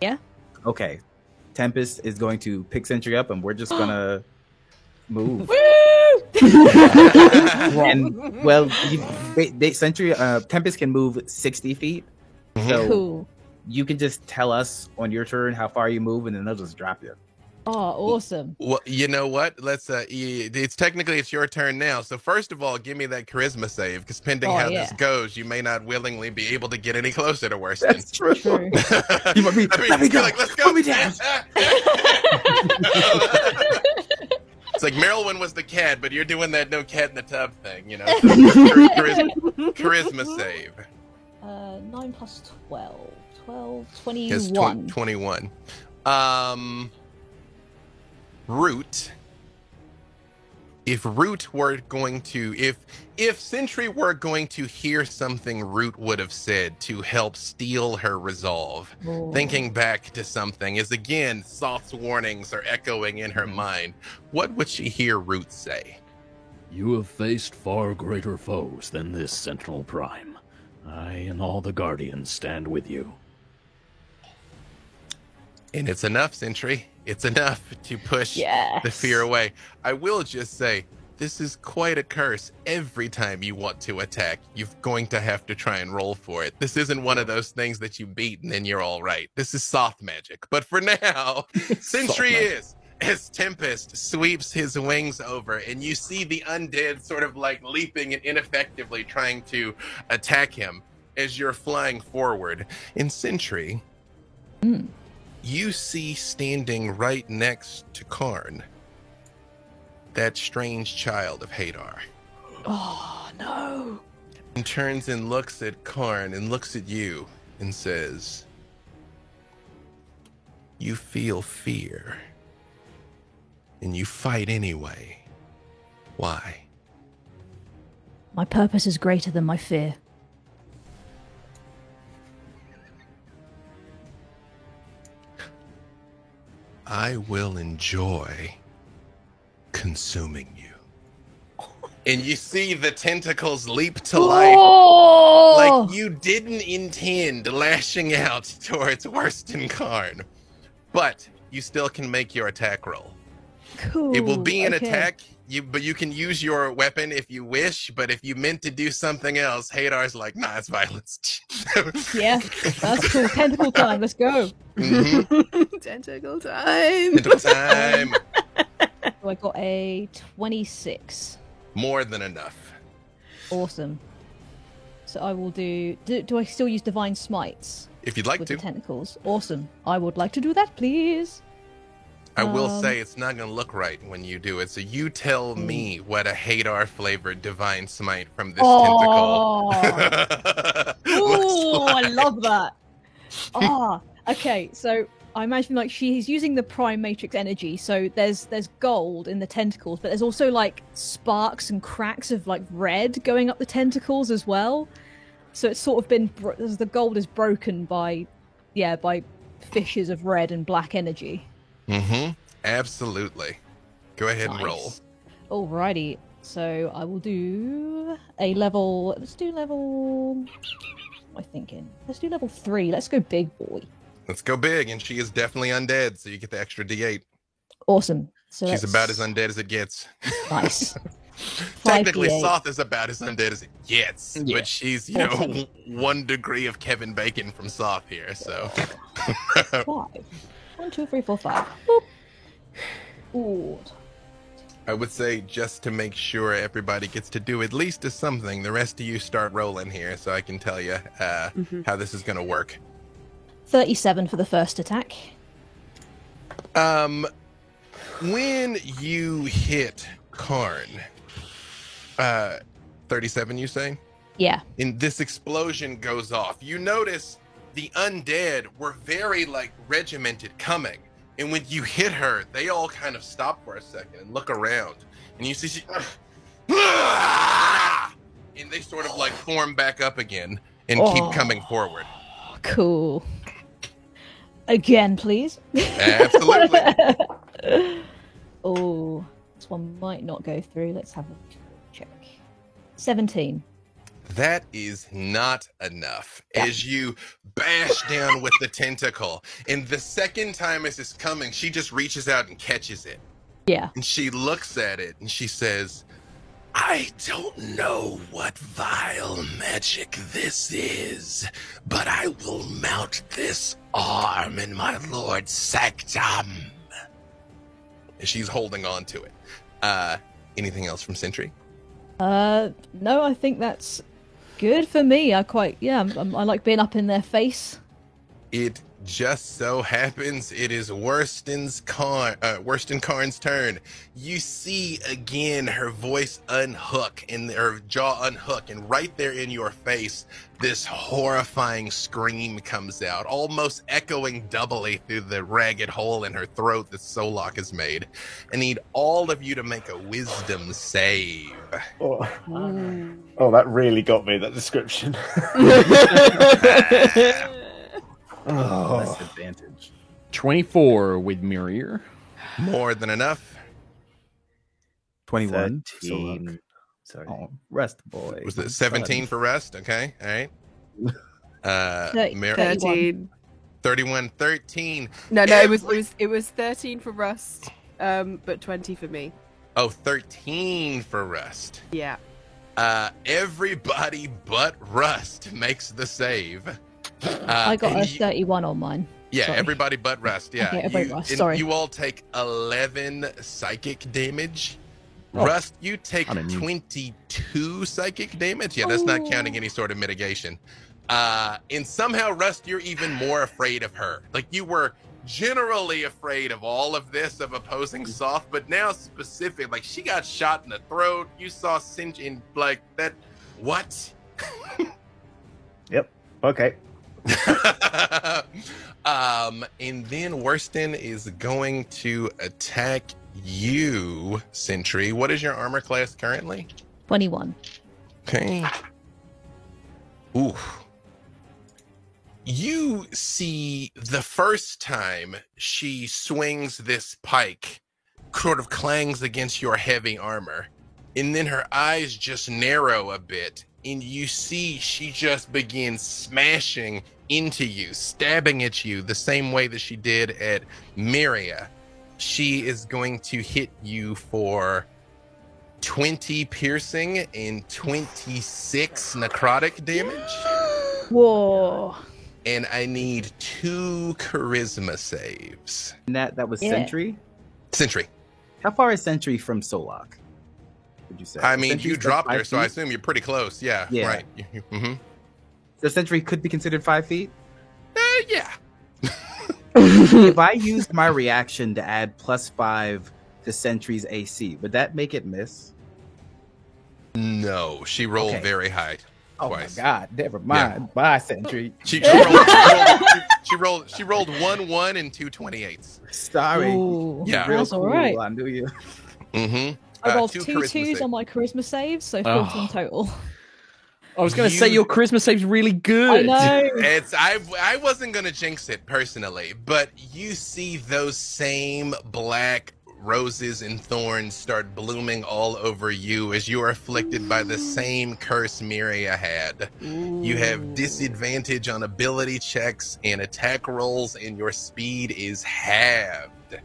Yeah. Okay. Tempest is going to pick Sentry up, and we're just going to move. And, well, Sentry, Tempest can move 60 feet. So Cool. you can just tell us on your turn how far you move, and then they'll just drop you. Oh, awesome. Well, you know what? Let's it's your turn now. So first of all, give me that charisma save, because depending how this goes, you may not willingly be able to get any closer to Worston. That's true. You want me? Let me go. Like, let's go. Put me down. It's like Marilyn was the cat, but you're doing that no cat in the tub thing, So charisma save. 9 plus 12. 12, It's 21. 21. Root. If Root were going to, if Sentry were going to hear something Root would have said to help steel her resolve, Oh. thinking back to something, as again, Soft's warnings are echoing in her mind, what would she hear Root say? You have faced far greater foes than this Sentinel Prime. I and all the Guardians stand with you. And it's enough, Sentry. It's enough to push Yes. the fear away. I will just say, this is quite a curse. Every time you want to attack, you're going to have to try and roll for it. This isn't one of those things that you beat and then you're all right. This is soft magic. But for now, Sentry is, as Tempest sweeps his wings over, and you see the undead sort of like leaping and ineffectively trying to attack him as you're flying forward. In Sentry, you see standing right next to Karn, that strange child of Hadar. Oh, no. And turns and looks at Karn and looks at you and says, you feel fear. And you fight anyway. Why? My purpose is greater than my fear. I will enjoy consuming you. And you see the tentacles leap to life, like you didn't intend lashing out towards Worston Karn. But you still can make your attack roll. Cool. It will be an attack, but you can use your weapon if you wish, but if you meant to do something else, Hadar's like, nah, it's violence. Yeah, that's cool. Tentacle time, let's go. Mm-hmm. Tentacle time. Tentacle time. So I got a 26. More than enough. Awesome. So I will do I still use Divine Smites? If you'd like with to. the tentacles. Awesome. I would like to do that, please. I will say it's not going to look right when you do it. So you tell me what a Hadar flavored Divine Smite from this tentacle. Oh, I love that. Okay. So I imagine like she's using the Prime Matrix energy. So there's gold in the tentacles, but there's also like sparks and cracks of like red going up the tentacles as well. So it's sort of been the gold is broken by fishes of red and black energy. Mm-hmm. Absolutely. Go ahead and roll. Alrighty. So I will do a level. Let's do level. What am I thinking? Let's do level 3. Let's go big boy. Let's go big, and she is definitely undead, so you get the extra D8. Awesome. So she's about as undead as it gets. Nice. Technically, 5d8. Soth is about as undead as it gets, but she's, 1 degree of Kevin Bacon from Soth here, so. 5. 1, 2, 3, 4, 5. Boop. Ooh. I would say just to make sure everybody gets to do at least something, the rest of you start rolling here so I can tell you how this is going to work. 37 for the first attack. When you hit Karn, 37 you say? Yeah. And this explosion goes off. You notice the undead were very regimented coming. And when you hit her, they all kind of stop for a second and look around. And you see she and they sort of form back up again and keep coming forward. Cool. Again, please. Absolutely. Oh, this one might not go through. Let's have a check. 17. That is not enough. As you bash down with the tentacle, and the second time as it's coming, she just reaches out and catches it. Yeah. And she looks at it and she says, I don't know what vile magic this is, but I will mount this arm in my lord's sanctum. And she's holding on to it. Anything else from Sentry? No, I think that's good for me. I like being up in their face. It just so happens it is Worston Karn's turn. You see again her voice unhook and her jaw unhook, and right there in your face, this horrifying scream comes out, almost echoing doubly through the ragged hole in her throat that Solak has made. I need all of you to make a wisdom save. Oh, that really got me, that description. That's advantage. 24 with Mirier. More than enough. 21. 13. Sorry. Oh, rest boy. Was it 17 for rest? Okay, all right. 13. 31, 13. No, it was 13 for Rust, but 20 for me. Oh, 13 for Rust. Yeah. Everybody but Rust makes the save. I got a 31 on mine. Yeah, Sorry. everybody but Rust. Yeah, Okay, everybody Rust. Sorry. You all take 11 psychic damage. Oh. Rust, you take 22 psychic damage. Yeah, that's not counting any sort of mitigation. And somehow, Rust, you're even more afraid of her. Like, you were generally afraid of all of this, of opposing Soth, but now specific, she got shot in the throat. You saw Cinch in, that. What? Yep. Okay. And then Worston is going to attack you, Sentry. What is your armor class currently? 21. Okay. Ooh. You see the first time she swings this pike, sort of clangs against your heavy armor. And then her eyes just narrow a bit, and you see she just begins smashing into you, stabbing at you the same way that she did at Miria. She is going to hit you for 20 piercing and 26 necrotic damage. Whoa. And I need 2 charisma saves. And that was Yeah. Sentry? Sentry. How far is Sentry from Solok? Would you say? I mean, Sentry's you like dropped 5 her, so I feet? assume you're pretty close. Yeah, Yeah. right. Mm-hmm. So Sentry could be considered 5 feet? Yeah. If I used my reaction to add +5 to Sentry's AC, would that make it miss? No, she rolled Okay. very high. Oh Twice. my god, never mind. Bye, Sentry. She rolled 1 and 2 28s. Sorry. Ooh, Yeah. Real that's cool. all right. I knew you. Mm-hmm. I rolled 2 two charisma twos saves. on my charisma saves, so Oh. 14 total. I was going to say You- your charisma save's really good. I know. It's I wasn't gonna jinx it personally, but you see those same black roses and thorns start blooming all over you as you are afflicted by the same curse Miria had. You have disadvantage on ability checks and attack rolls, and your speed is halved.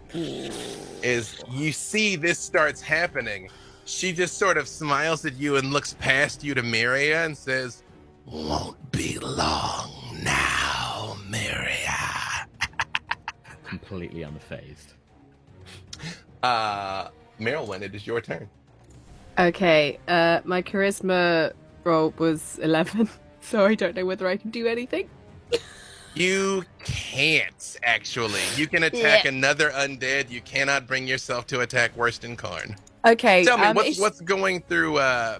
As you see this starts happening, she just sort of smiles at you and looks past you to Miria and says, "Won't be long now, Miria." Completely unfazed. Marilyn, it is your turn. Okay, my charisma roll was 11, so I don't know whether I can do anything. You can't, actually. You can attack another undead. You cannot bring yourself to attack Worston Karn. Okay, Tell me, it's- what's going through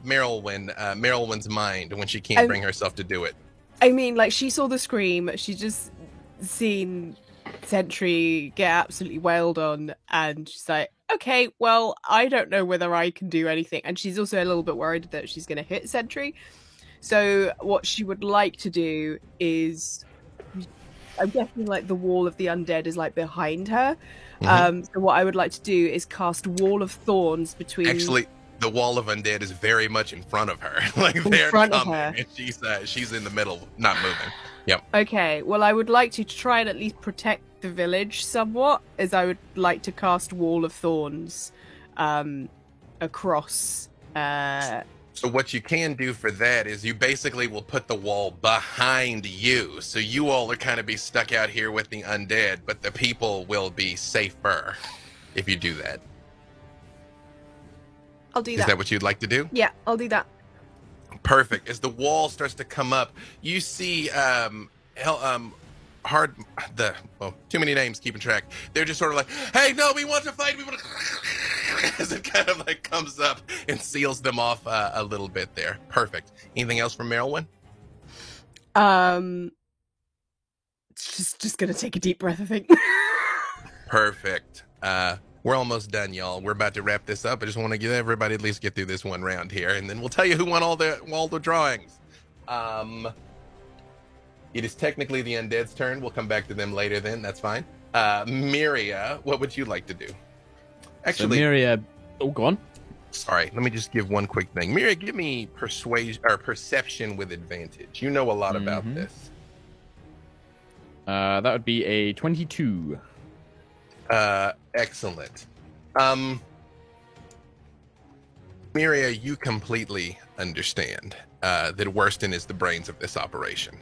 Marilyn's mind when she can't bring herself to do it? I mean, like, she saw the scream, she just seen Sentry get absolutely wailed on, and she's like, okay, well, I don't know whether I can do anything. And she's also a little bit worried that she's going to hit Sentry. So what she would like to do is, I'm guessing, like, the wall of the undead is, like, behind her. So what I would like to do is cast Wall of Thorns between... Actually, the wall of undead is very much in front of her. Like, they're front of coming, her. and she's in the middle, not moving. Yep. Okay, well, I would like to try and at least protect the village somewhat, as I would like to cast Wall of Thorns across. So what you can do for that is you basically will put the wall behind you. So you all are kind of be stuck out here with the undead, but the people will be safer if you do that. I'll do Is that. that what you'd like to do? Yeah, I'll do that. Perfect. As the wall starts to come up, you see too many names keeping track. They're just sort of like, hey, no, we want to fight. We want to as it kind of like comes up and seals them off a little bit there. Perfect. Anything else from Marilyn? Just gonna take a deep breath, I think. Perfect. We're almost done, y'all. We're about to wrap this up. I just want to get everybody at least get through this one round here, and then we'll tell you who won all the drawings. It is technically the undead's turn. We'll come back to them later then. That's fine. Miria, what would you like to do? Actually, So Miria... Oh, go on. sorry, let me just give one quick thing. Miria, give me perception with advantage. You know a lot about this. That would be a 22. Excellent. Miria, you completely understand that Worston is the brains of this operation.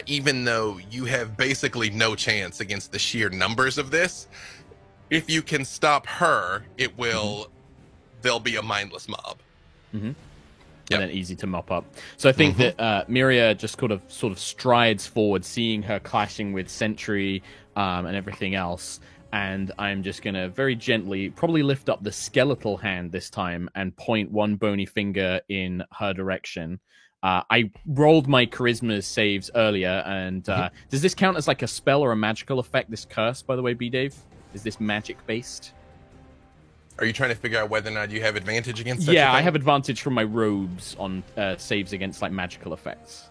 Even though you have basically no chance against the sheer numbers of this, if you can stop her, it will. There'll be a mindless mob. And Yep. then easy to mop up. So I think that Miria just sort of strides forward, seeing her clashing with Sentry and everything else. And I'm just going to very gently probably lift up the skeletal hand this time and point one bony finger in her direction. I rolled my charisma saves earlier, and does this count as like a spell or a magical effect, this curse, by the way, B-Dave? Is this magic-based? Are you trying to figure out whether or not you have advantage against such a Yeah, I thing? have advantage from my robes on saves against like magical effects.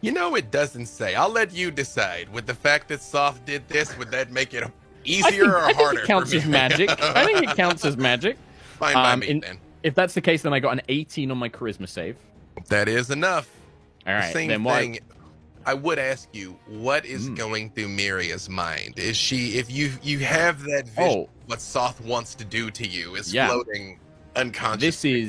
You know, it doesn't say. I'll let you decide. With the fact that Soft did this, would that make it easier or harder? It counts as magic. I think it counts as magic. Fine by me, then. If that's the case, then I got an 18 on my charisma save. That is enough. All right, Same then thing. I would ask you, what is going through Miria's mind? Is she, if you have that vision, what Soth wants to do to you is floating unconsciously.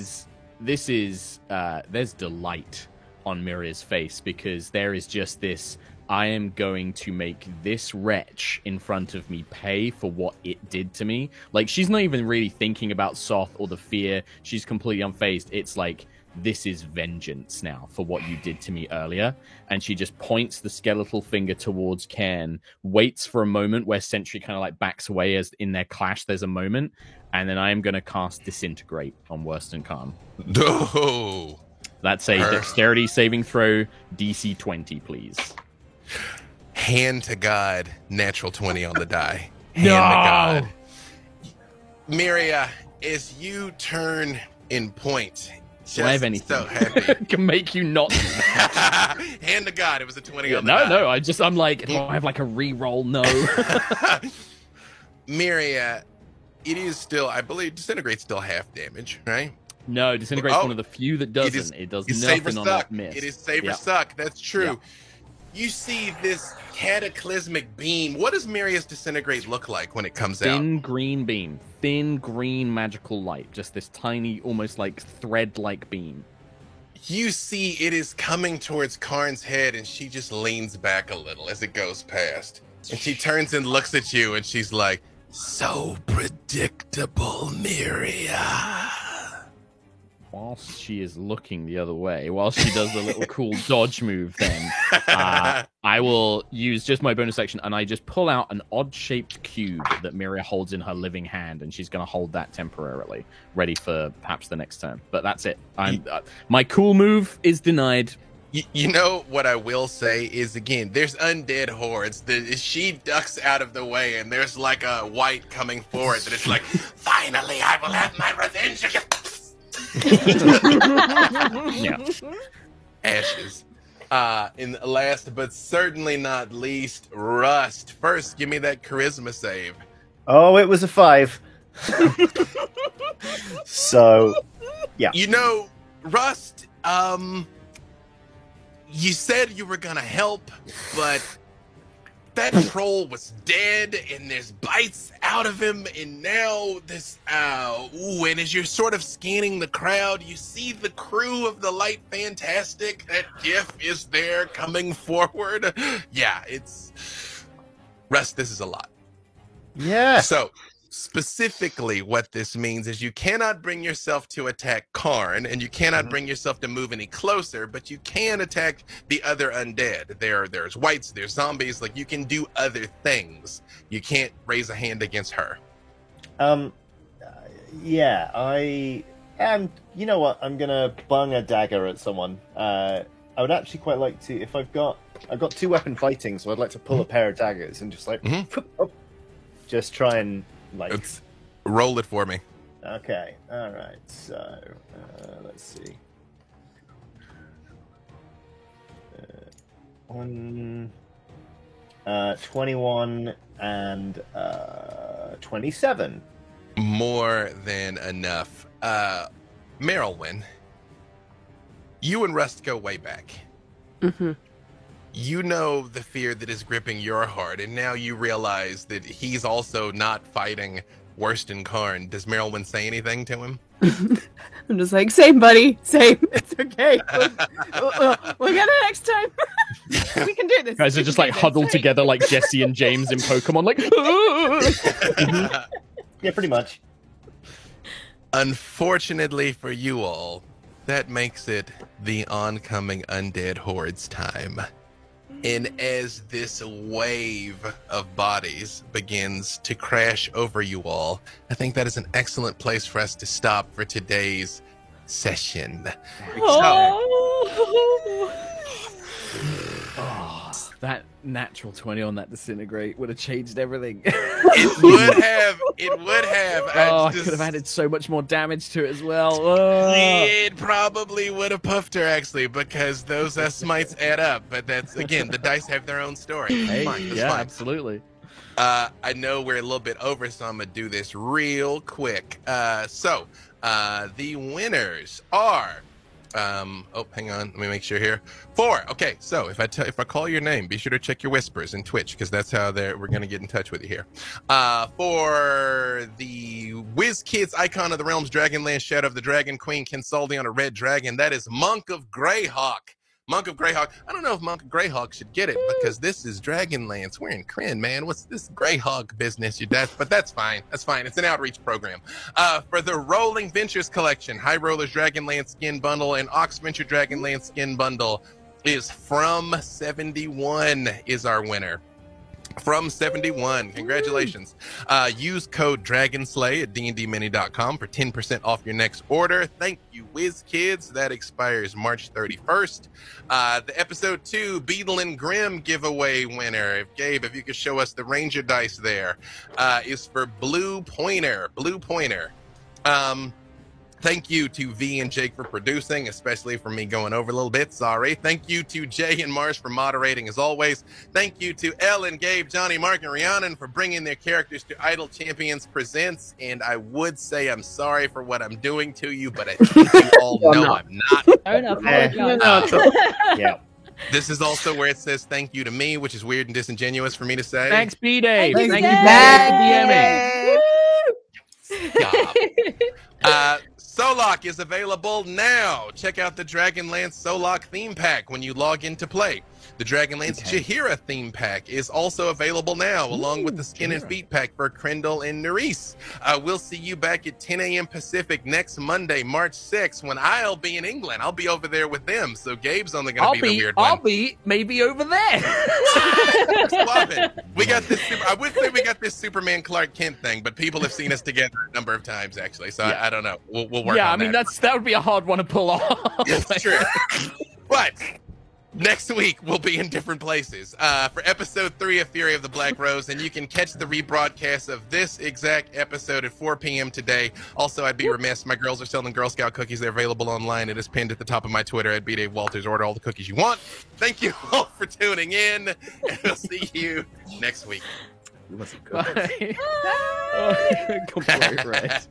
This is there's delight on Miria's face, because there is just this, I am going to make this wretch in front of me pay for what it did to me. Like, she's not even really thinking about Soth or the fear. She's completely unfazed. It's like, this is vengeance now for what you did to me earlier. And she just points the skeletal finger towards Cairn, waits for a moment where Sentry kind of like backs away as in their clash there's a moment, and then I am going to cast Disintegrate on Worston Khan. No! That's a dexterity saving throw, DC 20, please. Hand to God, natural 20 on the die. Hand No! to God. Miria, as you turn in point, Do I have anything so happy. can make you not? Hand to God, it was a 20 on the die. No. I'm like, do I have like a re-roll? No. Miria, it is still, I believe, Disintegrate's still half damage, right? No, Disintegrate's one of the few that doesn't. It does nothing on that miss. It is save or suck. That's true. Yeah. You see this cataclysmic beam. What does Miria's Disintegrate look like when it comes out? Thin green beam. Thin green magical light. Just this tiny, almost like thread-like beam. You see it is coming towards Karn's head, and she just leans back a little as it goes past. And she turns and looks at you, and she's like, so predictable, Miria. Whilst she is looking the other way, while she does the little cool dodge move, then I will use just my bonus action, and I just pull out an odd-shaped cube that Miria holds in her living hand, and she's going to hold that temporarily, ready for perhaps the next turn. But that's it. My cool move is denied. You know what I will say is, again, there's undead hordes. She ducks out of the way, and there's like a white coming forward that it's like, finally, I will have my revenge again. Yeah. Ashes. And last but certainly not least, Rust. First, give me that charisma save. Oh, it was a 5. So, yeah. You know, Rust, you said you were gonna help, but that troll was dead, and there's bites out of him, and now this, and as you're sort of scanning the crowd, you see the crew of the Light Fantastic. That GIF is there coming forward. Yeah, Rust, this is a lot. Yeah. So, specifically what this means is you cannot bring yourself to attack Karn, and you cannot bring yourself to move any closer, but you can attack the other undead. There's whites, there's zombies, like you can do other things. You can't raise a hand against her. Yeah, I am, you know what, I'm gonna bung a dagger at someone. I would actually quite like to, if I've got 2 weapon fighting, so I'd like to pull a pair of daggers and just like, just try and roll it for me. Okay, all right. So let's see. 21 and 27. More than enough. Merylwyn, you and Rust go way back. Mm-hmm. You know the fear that is gripping your heart, and now you realize that he's also not fighting Worston Karn. Does Merylwyn say anything to him? I'm just like, same, buddy. Same. It's okay. We'll get it next time. We can do this. Guys are just like huddled together like Jesse and James in Pokemon, like. Yeah, pretty much. Unfortunately for you all, that makes it the oncoming undead hordes time. And as this wave of bodies begins to crash over you all, I think that is an excellent place for us to stop for today's session. That natural 20 on that Disintegrate would have changed everything. It would have. I could have added so much more damage to it as well. It probably would have puffed her, actually, because those smites add up. But that's, again, the dice have their own story. Hey, fine. yeah, absolutely. I know we're a little bit over, so I'm going to do this real quick. So the winners are... oh, hang on. Let me make sure here. 4. Okay, so if I call your name, be sure to check your whispers in Twitch, because that's how we're going to get in touch with you here. For the WizKids Icon of the Realms, Dragonlance, Shadow of the Dragon Queen, Kinsoldi on a Red Dragon, that is Monk of Greyhawk. Monk of Greyhawk. I don't know if Monk of Greyhawk should get it, because this is Dragonlance. We're in Krynn, man. What's this Greyhawk business? But that's fine. That's fine. It's an outreach program. For the Rolling Ventures collection, High Rollers Dragonlance skin bundle and Ox Venture Dragonlance skin bundle is From 71 is our winner. From 71. Congratulations. Use code DRAGONSLAY at dndmini.com for 10% off your next order. Thank you, WizKids. That expires March 31st. The episode 2 Beetle and Grim giveaway winner, Gabe, if you could show us the Ranger dice there, is for Blue Pointer. Blue Pointer. Thank you to V and Jake for producing, especially for me going over a little bit. Sorry. Thank you to Jay and Mars for moderating, as always. Thank you to Ellen, Gabe, Johnny, Mark, and Rhiannon for bringing their characters to Idle Champions Presents. And I would say I'm sorry for what I'm doing to you, but I think you all know I'm not. Don't apologize. Yeah. This is also where it says thank you to me, which is weird and disingenuous for me to say. Thanks, B-Dave. Thanks, Thank you for DMing. Stop. Solok is available now. Check out the Dragonlance Solok theme pack when you log in to play. The Dragonlance Jaheira theme pack is also available now, along with the Skin and Feet pack for Krendel and Nerys. We'll see you back at 10 a.m. Pacific next Monday, March 6th, when I'll be in England. I'll be over there with them, so Gabe's only going to be the weird one. I'll be maybe over there. Love it. We got this. I would say we got this Superman Clark Kent thing, but people have seen us together a number of times, actually. So I don't know. We'll work on that. Yeah, I mean that would be a hard one to pull off. It's true. But next week we'll be in different places for episode 3 of Fury of the Black Rose, and you can catch the rebroadcast of this exact episode at 4 p.m. today. Also, I'd be remiss, my girls are selling Girl Scout cookies. They're available online. It is pinned at the top of my Twitter at B-Dave Walters. Order all the cookies you want. Thank you all for tuning in, and we'll see you next week. Bye. Oh, complete right.